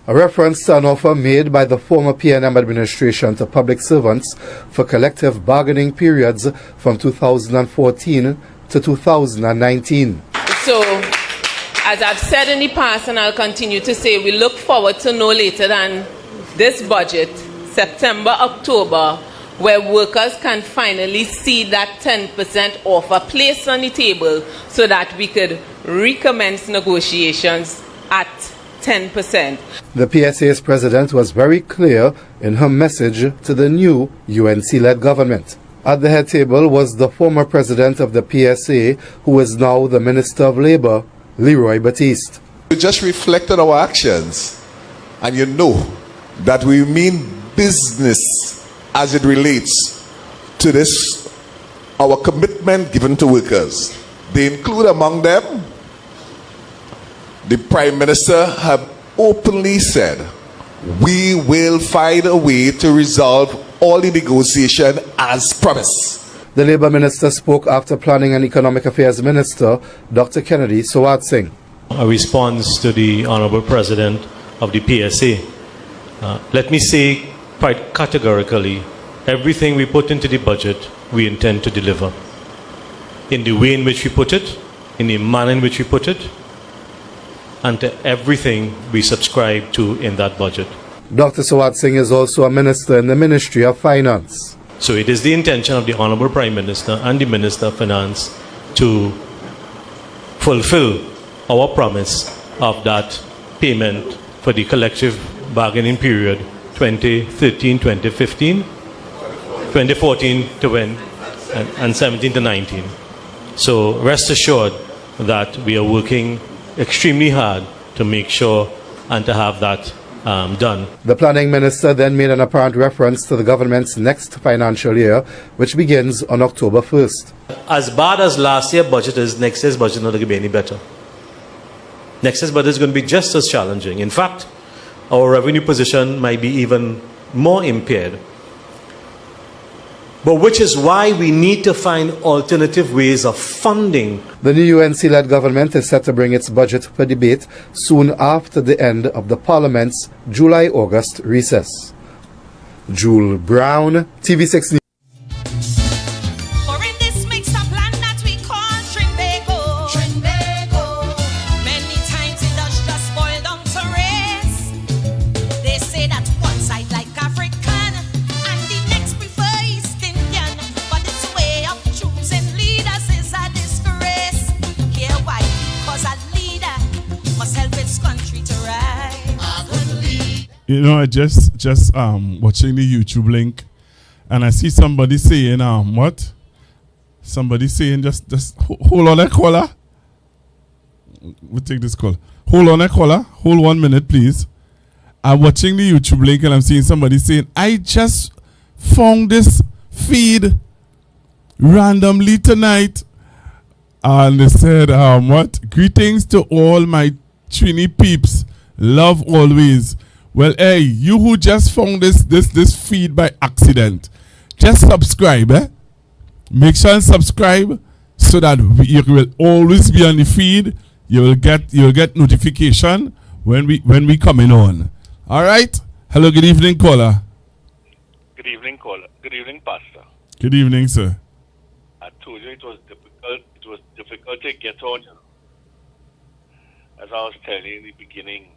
A reference to an offer made by the former PNM administration to public servants for collective bargaining periods from 2014 to 2019.
So, as I've said in the past and I'll continue to say, we look forward to no later than this budget, September, October, where workers can finally see that 10% offer placed on the table so that we could recommence negotiations at 10%.
The PSA's president was very clear in her message to the new UNC-led government. At the head table was the former president of the PSA, who is now the Minister of Labour, Leroy Batiste.
We just reflected our actions, and you know that we mean business as it relates to this, our commitment given to workers. They include among them, the Prime Minister have openly said, we will find a way to resolve all the negotiation as promised.
The Labour Minister spoke after Planning and Economic Affairs Minister, Dr. Kennedy Sawat Singh.
A response to the Honourable President of the PSA. Let me say quite categorically, everything we put into the budget, we intend to deliver. In the way in which we put it, in the manner in which we put it, and to everything we subscribe to in that budget.
Dr. Sawat Singh is also a minister in the Ministry of Finance.
So it is the intention of the Honourable Prime Minister and the Minister of Finance to fulfill our promise of that payment for the collective bargaining period 2013-2015, 2014 and 17 to 19. So rest assured that we are working extremely hard to make sure and to have that done.
The planning minister then made an apparent reference to the government's next financial year, which begins on October 1st.
As bad as last year's budget is, next year's budget is not going to be any better. Next year's budget is going to be just as challenging. In fact, our revenue position might be even more impaired. But which is why we need to find alternative ways of funding.
The new UNC-led government is set to bring its budget for debate soon after the end of the Parliament's July-August recess. Jule Brown, TV6 News.
You know, I just watching the YouTube link, and I see somebody saying what? Somebody saying just hold on a caller. We'll take this call. Hold on a caller. Hold 1 minute, please. I'm watching the YouTube link, and I'm seeing somebody saying, I just found this feed randomly tonight, and they said what? Greetings to all my Trini peeps. Love always. Well, hey, you who just found this feed by accident, just subscribe, Make sure and subscribe so that you will always be on the feed. You'll get notification when we coming on. All right. Hello. Good evening, caller.
Good evening, caller. Good evening, Pastor.
Good evening, sir.
I told you it was difficult. It was difficult to get on, as I was telling you in the beginning.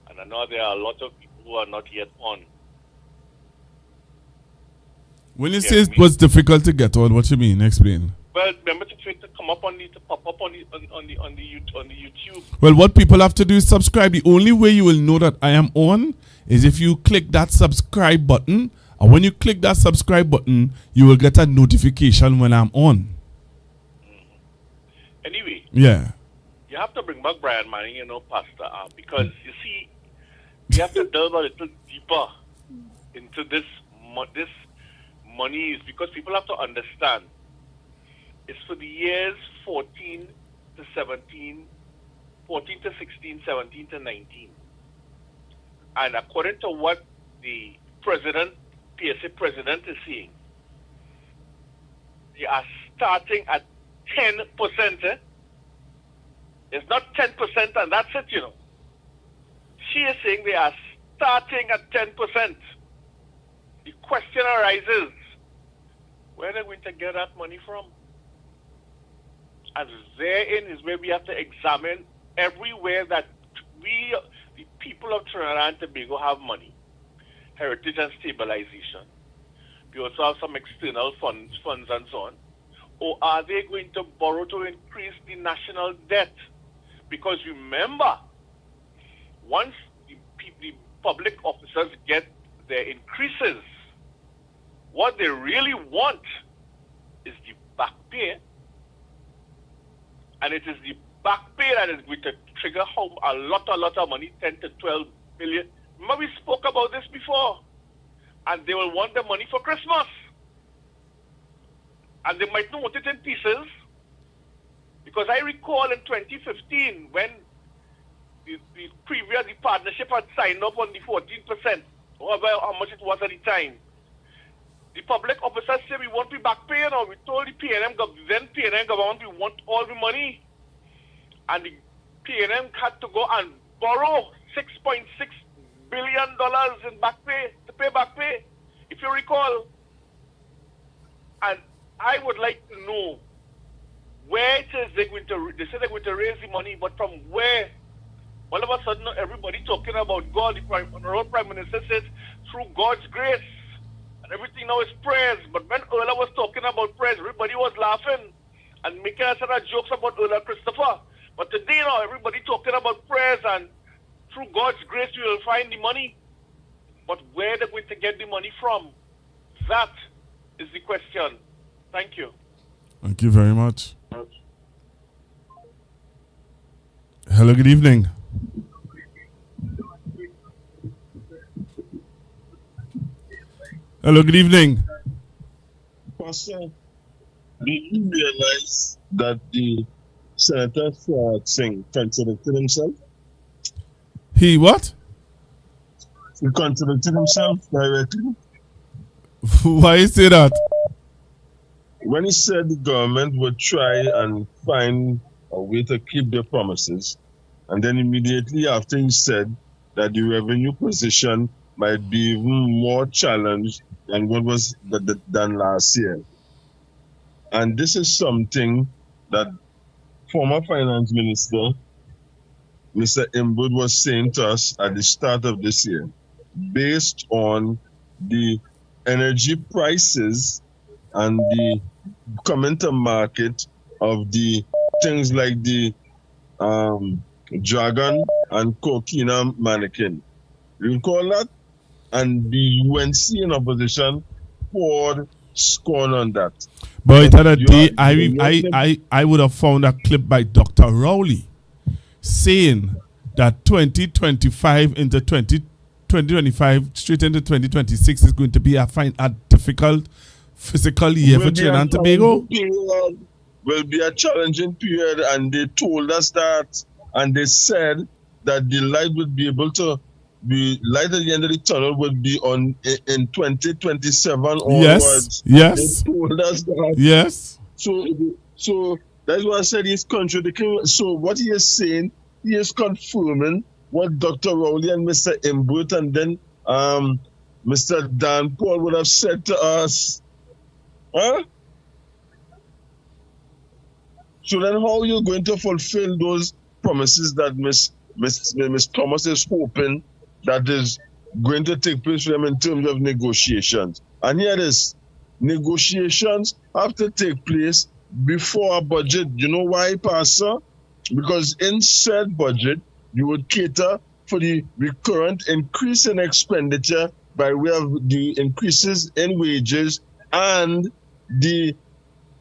And I know there are a lot of people who are not yet on.
When you say it was difficult to get on, what you mean? Explain.
Well, remember to come up on the to pop up on the YouTube.
Well, what people have to do is subscribe. The only way you will know that I am on is if you click that subscribe button. And when you click that subscribe button, you will get a notification when I'm on.
Anyway.
Yeah.
You have to bring back Brian Manning, Pastor, because you see, we have to delve a little deeper into this money, because people have to understand it's for the years 14 to 16, 17 to 19. And according to what the PSA president is saying, they are starting at 10%. It's not 10% and that's it, She is saying they are starting at 10%. The question arises, where are they going to get that money from? And therein is where we have to examine everywhere that we, the people of Trinidad and Tobago, have money. Heritage and stabilization. We also have some external funds and so on. Or are they going to borrow to increase the national debt? Because remember, once the public officers get their increases, what they really want is the back pay. And it is the back pay that is going to trigger home a lot of money, 10 to 12 billion. Remember we spoke about this before. And they will want the money for Christmas. And they might not want it in pieces. Because I recall in 2015 when the partnership had signed up on the 14%, however how much it was at the time. The public officers said we want to be back paying, or we told the PNM government we want all the money. And the PNM had to go and borrow $6.6 billion in back pay, to pay back pay, if you recall. And I would like to know where it is they say they're going to raise the money, but from where? All of a sudden, everybody talking about God. The Prime Minister says, through God's grace. And everything now is prayers. But when Ola was talking about prayers, everybody was laughing and making a set of jokes about Ola Christopher. But today now, everybody talking about prayers, and through God's grace, we will find the money. But where they're going to get the money from? That is the question. Thank you.
Thank you very much. Hello, good evening. Hello, good evening.
Pastor, do you realize that the Senator Fuad Singh contradicted himself?
He what?
He contradicted himself directly.
Why you say that?
When he said the government would try and find a way to keep their promises, and then immediately after he said that the revenue position might be even more challenged than what was done last year. And this is something that former Finance Minister Mr. Imbud was saying to us at the start of this year, based on the energy prices and the coming to market of the things like the Dragon and Coquina mannequin. You recall that? And the UNC in opposition poured scorn on that.
But the other day, I would have found a clip by Dr. Rowley saying that 2025 into 2025 straight into 2026 is going to be a difficult physical year for Trinidad and Tobago.
Will be a challenging period, and they told us that, and they said that the light would be able to be light at the end of the tunnel would be on in 2027 onwards.
Yes.
They told us that.
Yes.
So that's why I said he's contradicting. So what he is saying, he is confirming what Dr. Rowley and Mr. Imbut and then Mr. Dan Paul would have said to us. Huh? So then how are you going to fulfill those promises that Miss Thomas is hoping that is going to take place for them in terms of negotiations? And here it is. Negotiations have to take place before a budget. You know why, Pastor? Because in said budget, you would cater for the recurrent increase in expenditure by way of the increases in wages and the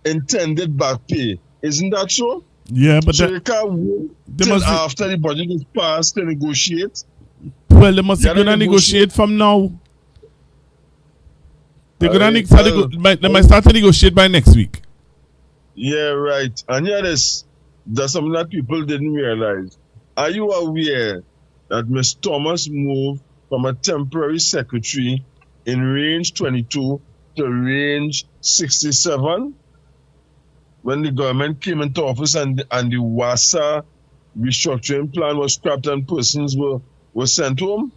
intended back pay. Isn't that so?
Yeah, but
so you can't wait till after the budget is passed to negotiate.
Well, they must be going to negotiate from now. They're going to they might start to negotiate by next week.
Yeah, right. And here is there's something that people didn't realize. Are you aware that Ms. Thomas moved from a temporary secretary in range 22 to range 67? When the government came into office and the WASA restructuring plan was scrapped and persons were sent home?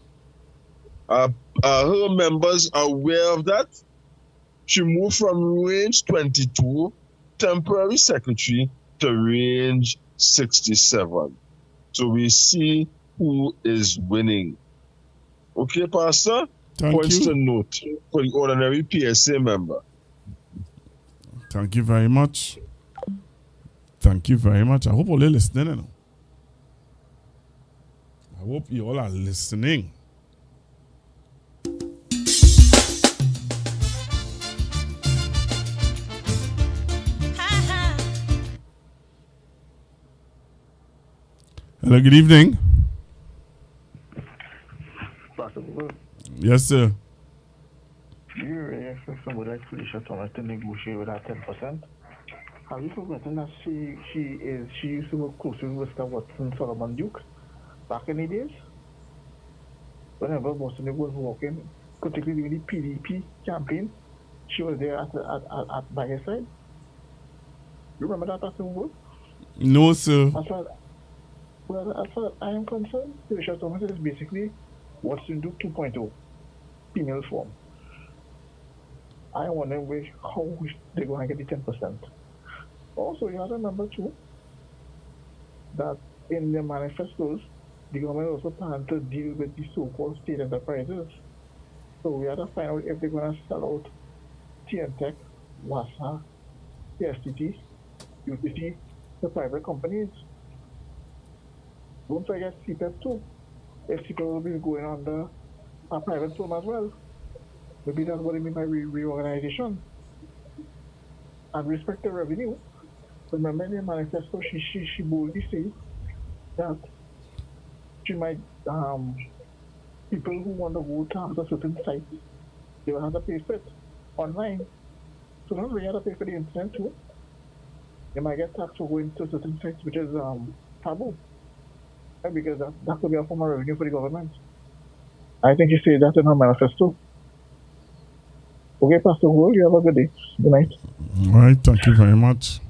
Are her members aware of that? She moved from range 22, temporary secretary, to range 67. So we see who is winning. Okay, Pastor? Points to note for the ordinary PSA member.
Thank you very much. Thank you very much. I hope all you're listening. I hope you all are listening. Hello, good evening.
Possible.
Yes, sir.
You really expect somebody like Felicia Thomas to negotiate with that 10%? Have you forgotten that she used to work closely with Mr. Watson Solomon Duke back in the days? Whenever Boston was walking, particularly during the PDP campaign, she was there at by his side. You remember that person?
No, sir.
As far as I am concerned, Felicia Thomas is basically Watson Duke 2.0, female form. I wonder how they're going to get the 10%. Also, you have to remember too that in their manifestos, the government also plans to deal with the so-called state enterprises. So we have to find out if they're going to sell out TNTech, WASA, STT, UTC to private companies. Don't forget CPEP too. If CPEP will be going under a private firm as well. Maybe that's what I mean by reorganization. And respect to revenue, remember in the manifesto, she boldly says that she might, people who want to go to after certain sites, they will have to pay for it online. So don't really have to pay for the internet too. They might get taxed for going to certain sites, which is taboo. And because that could be a form of revenue for the government. I think she said that in her manifesto. Okay, Pastor Gould, you have a good day. Good night.
All right, thank you very much.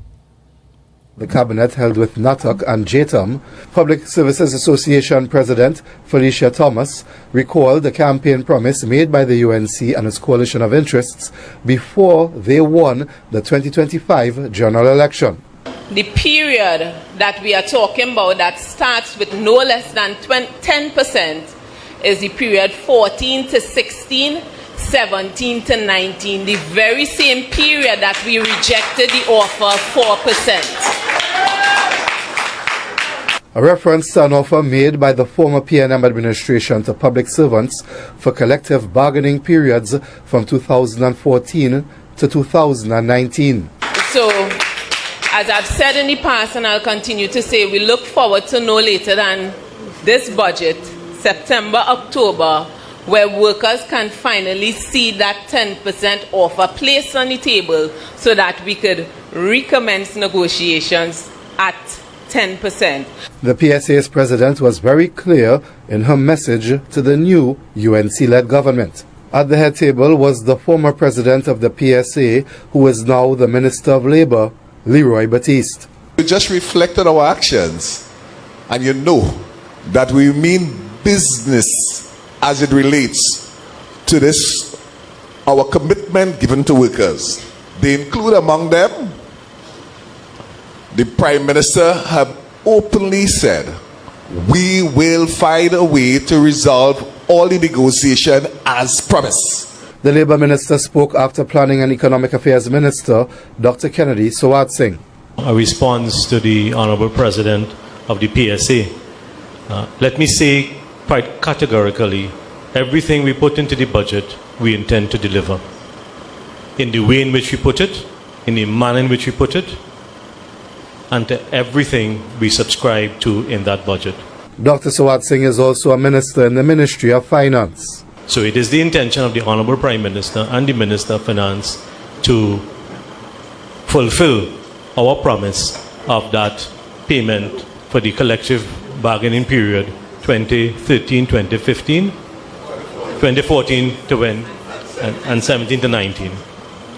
The cabinet held with NATOC and JTOM, Public Services Association President Felicia Thomas recalled the campaign promise made by the UNC and its coalition of interests before they won the 2025 general election.
The period that we are talking about that starts with no less than 10% is the period 14 to 16, 17 to 19, the very same period that we rejected the offer of 4%.
A reference to an offer made by the former PNM administration to public servants for collective bargaining periods from 2014 to 2019.
So, as I've said in the past and I'll continue to say, we look forward to no later than this budget, September, October, where workers can finally see that 10% offer placed on the table so that we could recommence negotiations at 10%.
The PSA's president was very clear in her message to the new UNC-led government. At the head table was the former president of the PSA, who is now the Minister of Labour, Leroy Batiste.
We just reflected our actions, and you know that we mean business as it relates to this, our commitment given to workers. They include among them, the Prime Minister have openly said, we will find a way to resolve all the negotiation as promised.
The Labour Minister spoke after Planning and Economic Affairs Minister, Dr. Kennedy Sawat Singh.
A response to the Honourable President of the PSA. Let me say quite categorically, everything we put into the budget, we intend to deliver. In the way in which we put it, in the manner in which we put it, and to everything we subscribe to in that budget.
Dr. Sawat Singh is also a minister in the Ministry of Finance.
So it is the intention of the Honourable Prime Minister and the Minister of Finance to fulfill our promise of that payment for the collective bargaining period 2013, 2015, 2014 to when, and 17 to 19.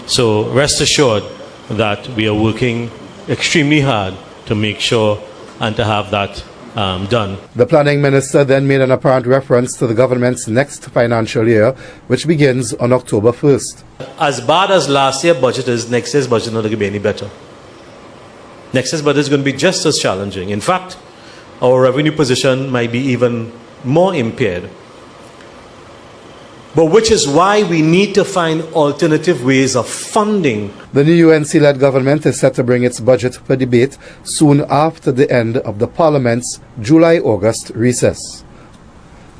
So rest assured that we are working extremely hard to make sure and to have that done.
The planning minister then made an apparent reference to the government's next financial year, which begins on October 1st.
As bad as last year's budget is, next year's budget is not going to be any better. Next year's budget is going to be just as challenging. In fact, our revenue position might be even more impaired. But which is why we need to find alternative ways of funding.
The new UNC-led government is set to bring its budget for debate soon after the end of the Parliament's July-August recess.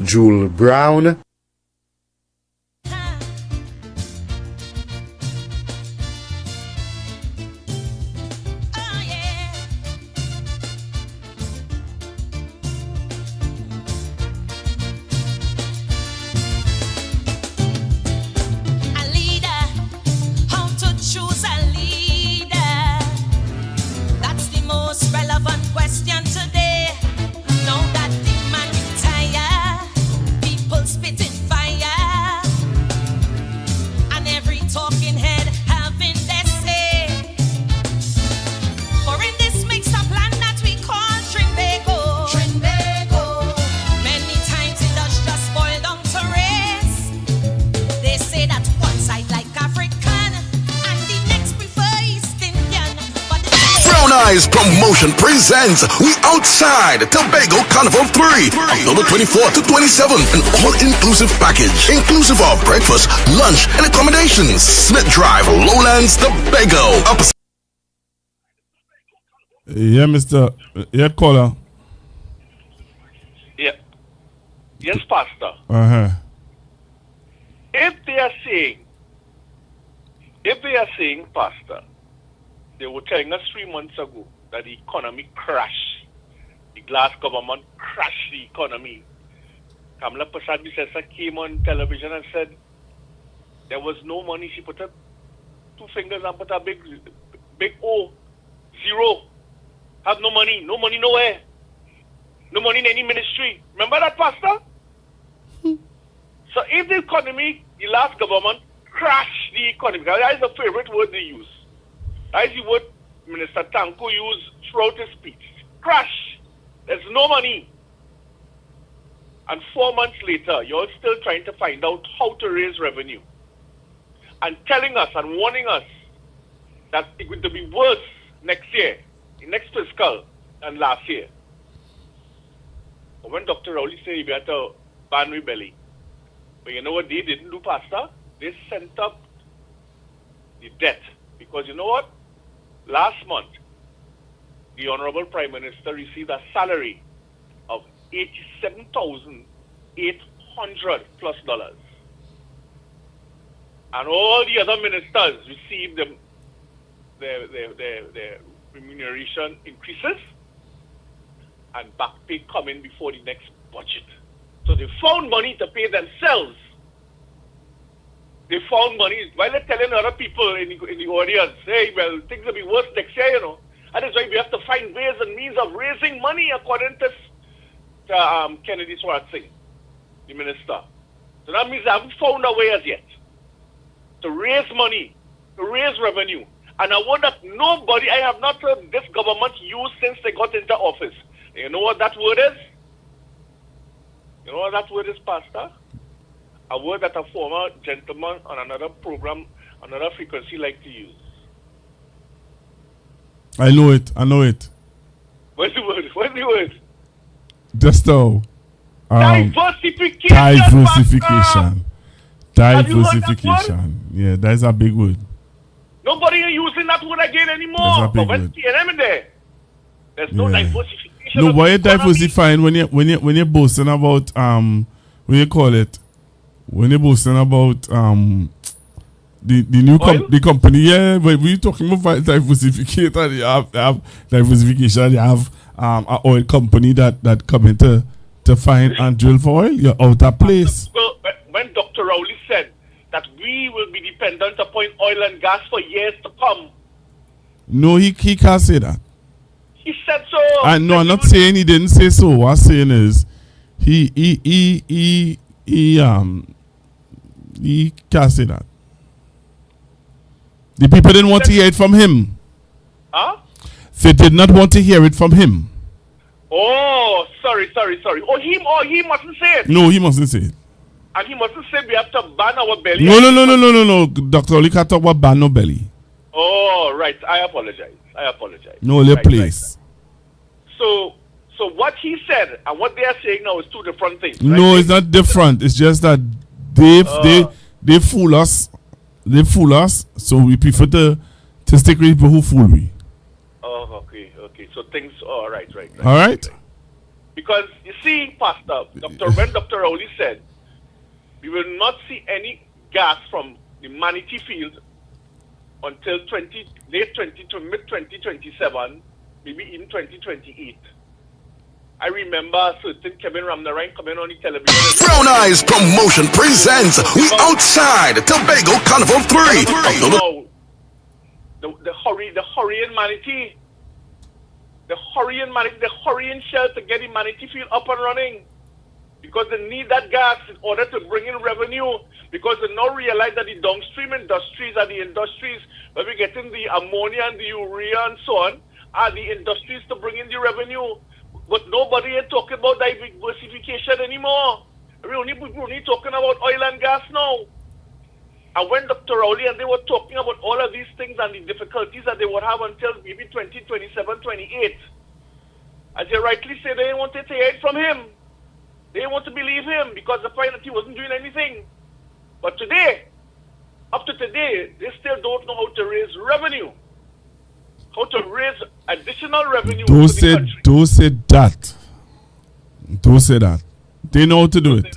Jewel Brown.
A leader, how to choose a leader. That's the most relevant question today. Now that the man retire, people spitting fire, and every talking head having their say. For in this mixed up land that we call Trinbago, many times it does just boil down to race. They say that one side like African and the next prefer East Indian. But
Brown Eyes Promotion presents We Outside Tobago Carnival 3, October 24th to 27th, an all-inclusive package, inclusive of breakfast, lunch, and accommodations. Smith Drive, Lowlands, Tobago.
Yeah, Mr. Yeah, caller.
Yeah. Yes, Pastor.
Uh-huh.
If they are saying, Pastor, they were telling us 3 months ago that the economy crashed. The glass government crashed the economy. Kamala Prasad Bisesa came on television and said there was no money. She put her 2 fingers and put a big O. Zero. Have no money nowhere. No money in any ministry. Remember that, Pastor? So if the economy, the last government crashed the economy, because that is the favorite word they use. That is the word Minister Tanko used throughout his speech. Crash. There's no money. And 4 months later, you're still trying to find out how to raise revenue. And telling us and warning us that it's going to be worse next year, the next fiscal, than last year. But when Dr. Rowley said he better ban with belly, but you know what they didn't do, Pastor? They sent up the debt. Because you know what? Last month, the Honorable Prime Minister received a salary of $87,800 plus. And all the other ministers received their remuneration increases and back pay coming before the next budget. So they found money to pay themselves. They found money while they're telling other people in the audience, hey, well, things will be worse next year, you know. And that's why we have to find ways and means of raising money, according to Kennedy Swartzing, the minister. So that means they haven't found a way as yet to raise money, to raise revenue. And a word that I have not heard this government use since they got into office. You know what that word is? You know what that word is, Pastor? A word that a former gentleman on another program, another frequency like to use.
I know it.
What's the word?
Just now.
Diversification.
Diversification. Yeah, that's a big word.
Nobody is using that word again anymore. But when TNM in there, there's no diversification.
No, why you diversifying when you're boasting about when you're boasting about the new company? Yeah, but we're talking about diversification. You have diversification. You have an oil company that come in to find and drill for oil. You're out of place.
Well, when Dr. Rowley said that we will be dependent upon oil and gas for years to come.
No, he can't say that.
He said so.
No, I'm not saying he didn't say so. What I'm saying is he can't say that. The people didn't want to hear it from him.
Huh?
They did not want to hear it from him.
Oh, sorry. Oh, he mustn't say it.
No, he mustn't say it.
And he mustn't say we have to ban our belly.
No. Dr. Oli can't talk about ban no belly.
Oh, right. I apologize.
No, their place.
So what he said and what they are saying now is two different things.
No, it's not different. It's just that they fool us. They fool us, so we prefer to stick with people who fool we.
Oh, okay. So things. Oh, right.
All right.
Because you see, Pastor, when Dr. Rowley said, we will not see any gas from the Manatee field until late 20 to mid 2027, maybe even 2028. I remember a certain Kevin Ramnarine coming on the television.
Brown Eyes Promotion presents We Outside Tobago Carnival 3.
The hurrying manatee. The hurrying shell to get the Manatee field up and running. Because they need that gas in order to bring in revenue. Because they now realize that the downstream industries are the industries where we're getting the ammonia and the urea and so on, are the industries to bring in the revenue. But nobody is talking about diversification anymore. We're only talking about oil and gas now. And when Dr. Rowley and they were talking about all of these things and the difficulties that they would have until maybe 2027, 28, as you rightly say, they didn't want to hear it from him. They didn't want to believe him because they find that he wasn't doing anything. But today, up to today, they still don't know how to raise revenue. How to raise additional revenue.
Don't say that. Don't say that. They know how to do it.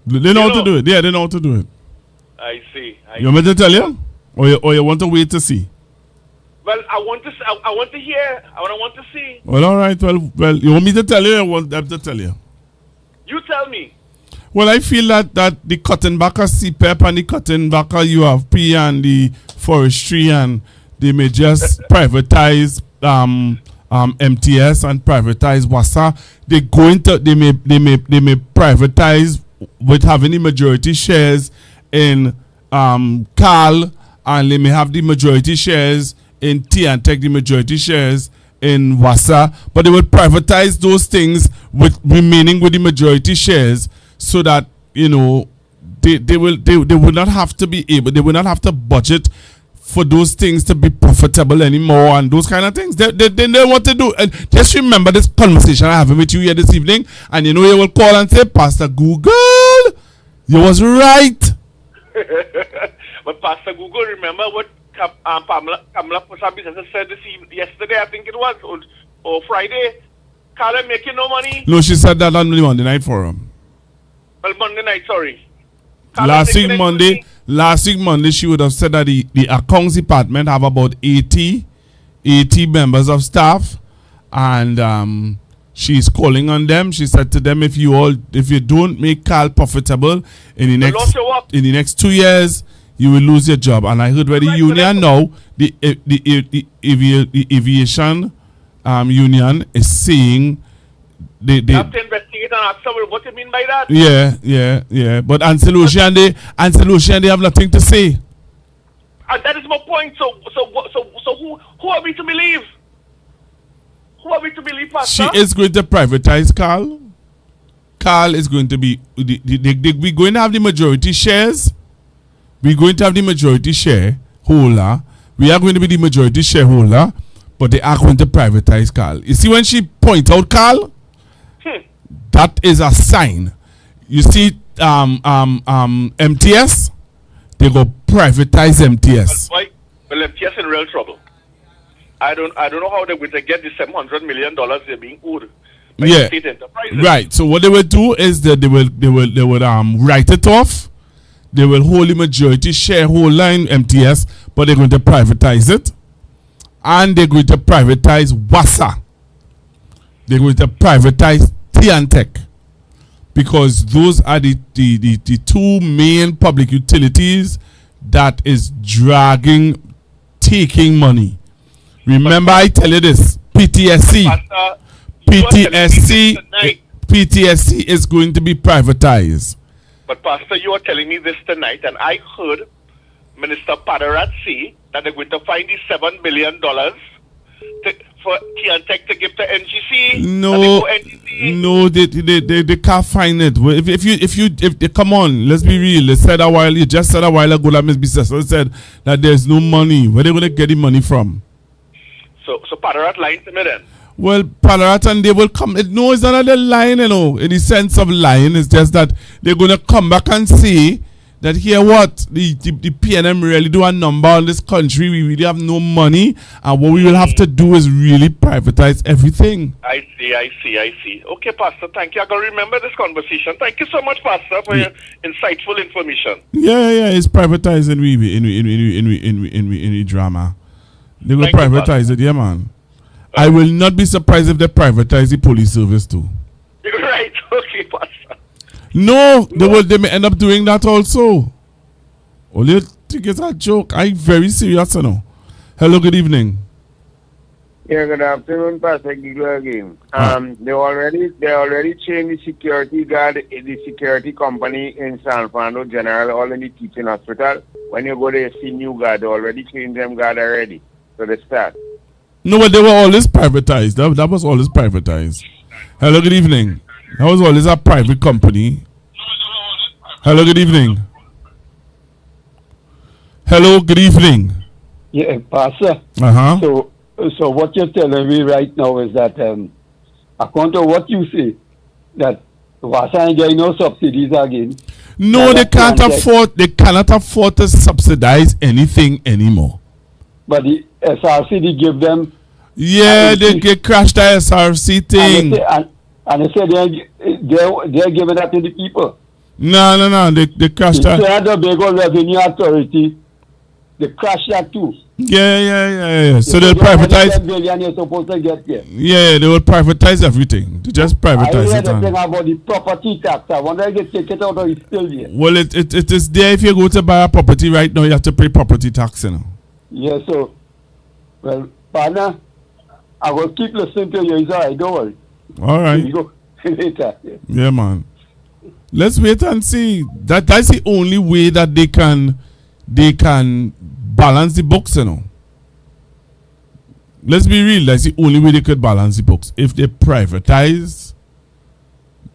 They know how to do it. Yeah, they know how to do it.
I see.
You want me to tell you? Or you want to wait to see?
Well, I want to hear. I want to see.
Well, all right. Well, you want me to tell you or you want them to tell you?
You tell me.
Well, I feel that the cotton backer CPEP and the cotton backer UFP and the forestry and they may just privatize MTS and privatize WASA. They may privatize with having the majority shares in CAL, and they may have the majority shares in T&Tech, the majority shares in WASA, but they will privatize those things with remaining with the majority shares, so that they will not have to be able, they will not have to budget for those things to be profitable anymore and those kind of things. They want to do. And just remember this conversation I'm having with you here this evening, and you will call and say, Pastor Google, you was right.
But Pastor Google, remember what Kamala Pusabi said yesterday, I think it was, or Friday? Carla making no money?
No, she said that on the Monday night forum.
Well, Monday night, sorry.
Last week Monday, she would have said that the accounts department have about 80 members of staff, and she's calling on them. She said to them, if you don't make CAL profitable in the next 2 years, you will lose your job. And I heard where the union now, the aviation union is saying they
have to investigate and ask them what you mean by that.
Yeah. But Ancelotti and they have nothing to say.
And that is my point. So who are we to believe? Who are we to believe, Pastor?
She is going to privatize CAL. CAL is going to be we're going to have the majority shares. We're going to have the majority shareholder. We are going to be the majority shareholder, but they are going to privatize CAL. You see, when she point out CAL, that is a sign. You see, MTS, they go privatize MTS.
Well, MTS in real trouble. I don't know how they're going to get the $700 million they're being owed by the state enterprises.
Right. So what they will do is that they will write it off. They will hold the majority shareholder in MTS, but they're going to privatize it. And they're going to privatize WASA. They're going to privatize T&Tech. Because those are the two main public utilities that is taking money. Remember, I tell you this, PTSC is going to be privatized.
But Pastor, you are telling me this tonight, and I heard Minister Padarat say that they're going to find the $7 billion for T&Tech to give to NGC.
No, they can't find it. If they come on, let's be real. You just said a while ago that Ms. Bissessor said that there's no money. Where are they going to get the money from?
So Padarat lying to me then?
Well, Padarat and they will come. No, it's not a line, in the sense of lying. It's just that they're going to come back and say that here what the PNM really do a number on this country. We really have no money, and what we will have to do is really privatize everything.
I see. Okay, Pastor, thank you. I'm going to remember this conversation. Thank you so much, Pastor, for your insightful information.
Yeah. It's privatizing in drama. They will privatize it, yeah, man. I will not be surprised if they privatize the police service too.
Right, okay, Pastor.
No, they may end up doing that also. Only think it's a joke. I'm very serious, you know. Hello, good evening.
Yeah, good afternoon, Pastor Giggler again. They already changed the security guard, the security company in San Fernando General, all in the teaching hospital. When you go there, see new guard, they already changed them guard already. So they start.
No, but they were always privatized. That was always privatized. Hello, good evening. That was always a private company. Hello, good evening. Hello, good evening.
Yeah, Pastor. So what you're telling me right now is that, according to what you say, that Wasa ain't getting no subsidies again.
No, they can't afford. They cannot afford to subsidize anything anymore.
But the SRC, they give them.
Yeah, they crashed the SRC thing.
And they say they're giving that to the people.
No. They crashed that.
Instead of the Tobago Revenue Authority, they crashed that too.
Yeah. So they'll privatize.
$10 billion you're supposed to get there.
Yeah, they will privatize everything. They just privatize
I
it.
heard the thing about the property tax. I wonder if they take it out or it's still there.
Well, it is there. If you go to buy a property right now, you have to pay property tax, you know.
Yeah, so, well, partner, I will keep listening to you. It's all right, don't worry.
All right.
You go later.
Yeah, man. Let's wait and see. That's the only way that they can balance the books, you know. Let's be real. That's the only way they could balance the books. If they privatize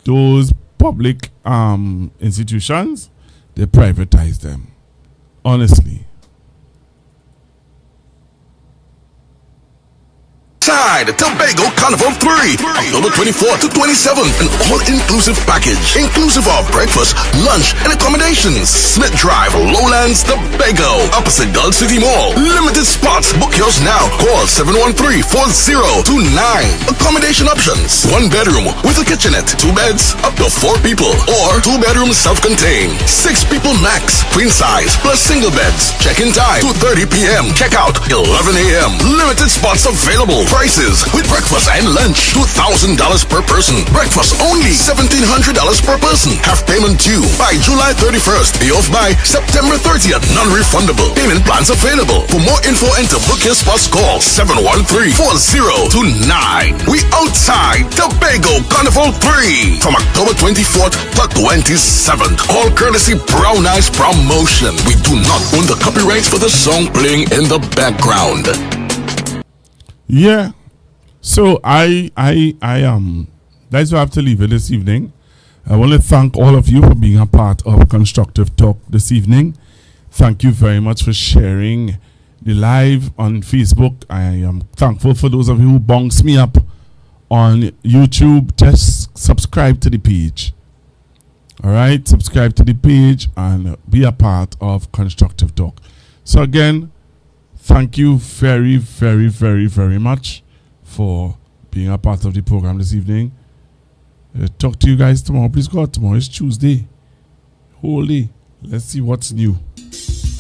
those public institutions, they privatize them. Honestly.
Tobago Carnival 3, October 24th to 27th, an all-inclusive package, inclusive of breakfast, lunch, and accommodations. Smith Drive, Lowlands, Tobago, opposite Gulf City Mall. Limited spots. Book yours now. Call 713-4029. Accommodation options: 1 bedroom with a kitchenette, 2 beds, up to 4 people, or 2 bedrooms self-contained, 6 people max, queen size, plus single beds. Check-in time 2:30 p.m. Check out 11 a.m. Limited spots available. Prices with breakfast and lunch: $2,000 per person. Breakfast only $1,700 per person. Have payment due by July 31st. Pay off by September 30th. Non-refundable. Payment plans available. For more info and to book your spots, call 713-4029. We outside Tobago Carnival 3 from October 24th to 27th. All courtesy Brown Eyes Promotion. We do not own the copyrights for the song playing in the background.
Yeah. So I that's why I have to leave it this evening. I want to thank all of you for being a part of Constructive Talk this evening. Thank you very much for sharing the live on Facebook. I am thankful for those of you who bounce me up on YouTube. Just subscribe to the page. All right, subscribe to the page and be a part of Constructive Talk. So again, thank you very, very, very, very much for being a part of the program this evening. Talk to you guys tomorrow. Please God, tomorrow is Tuesday. Holy. Let's see what's new.
Is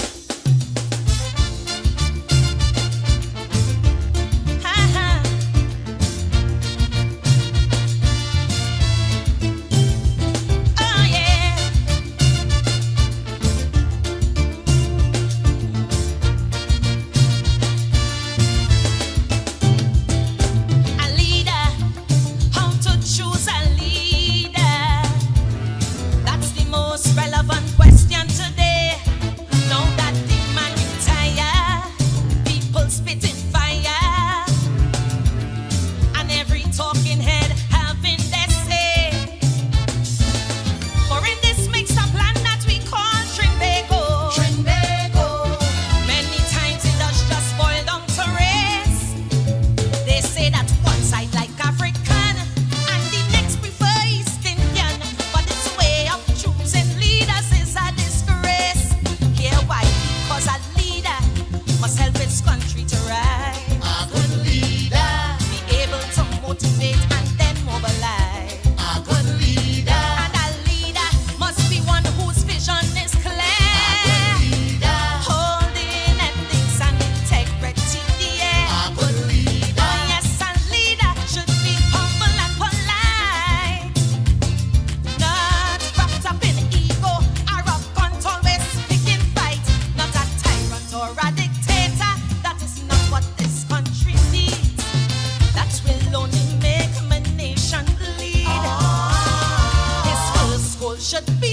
should be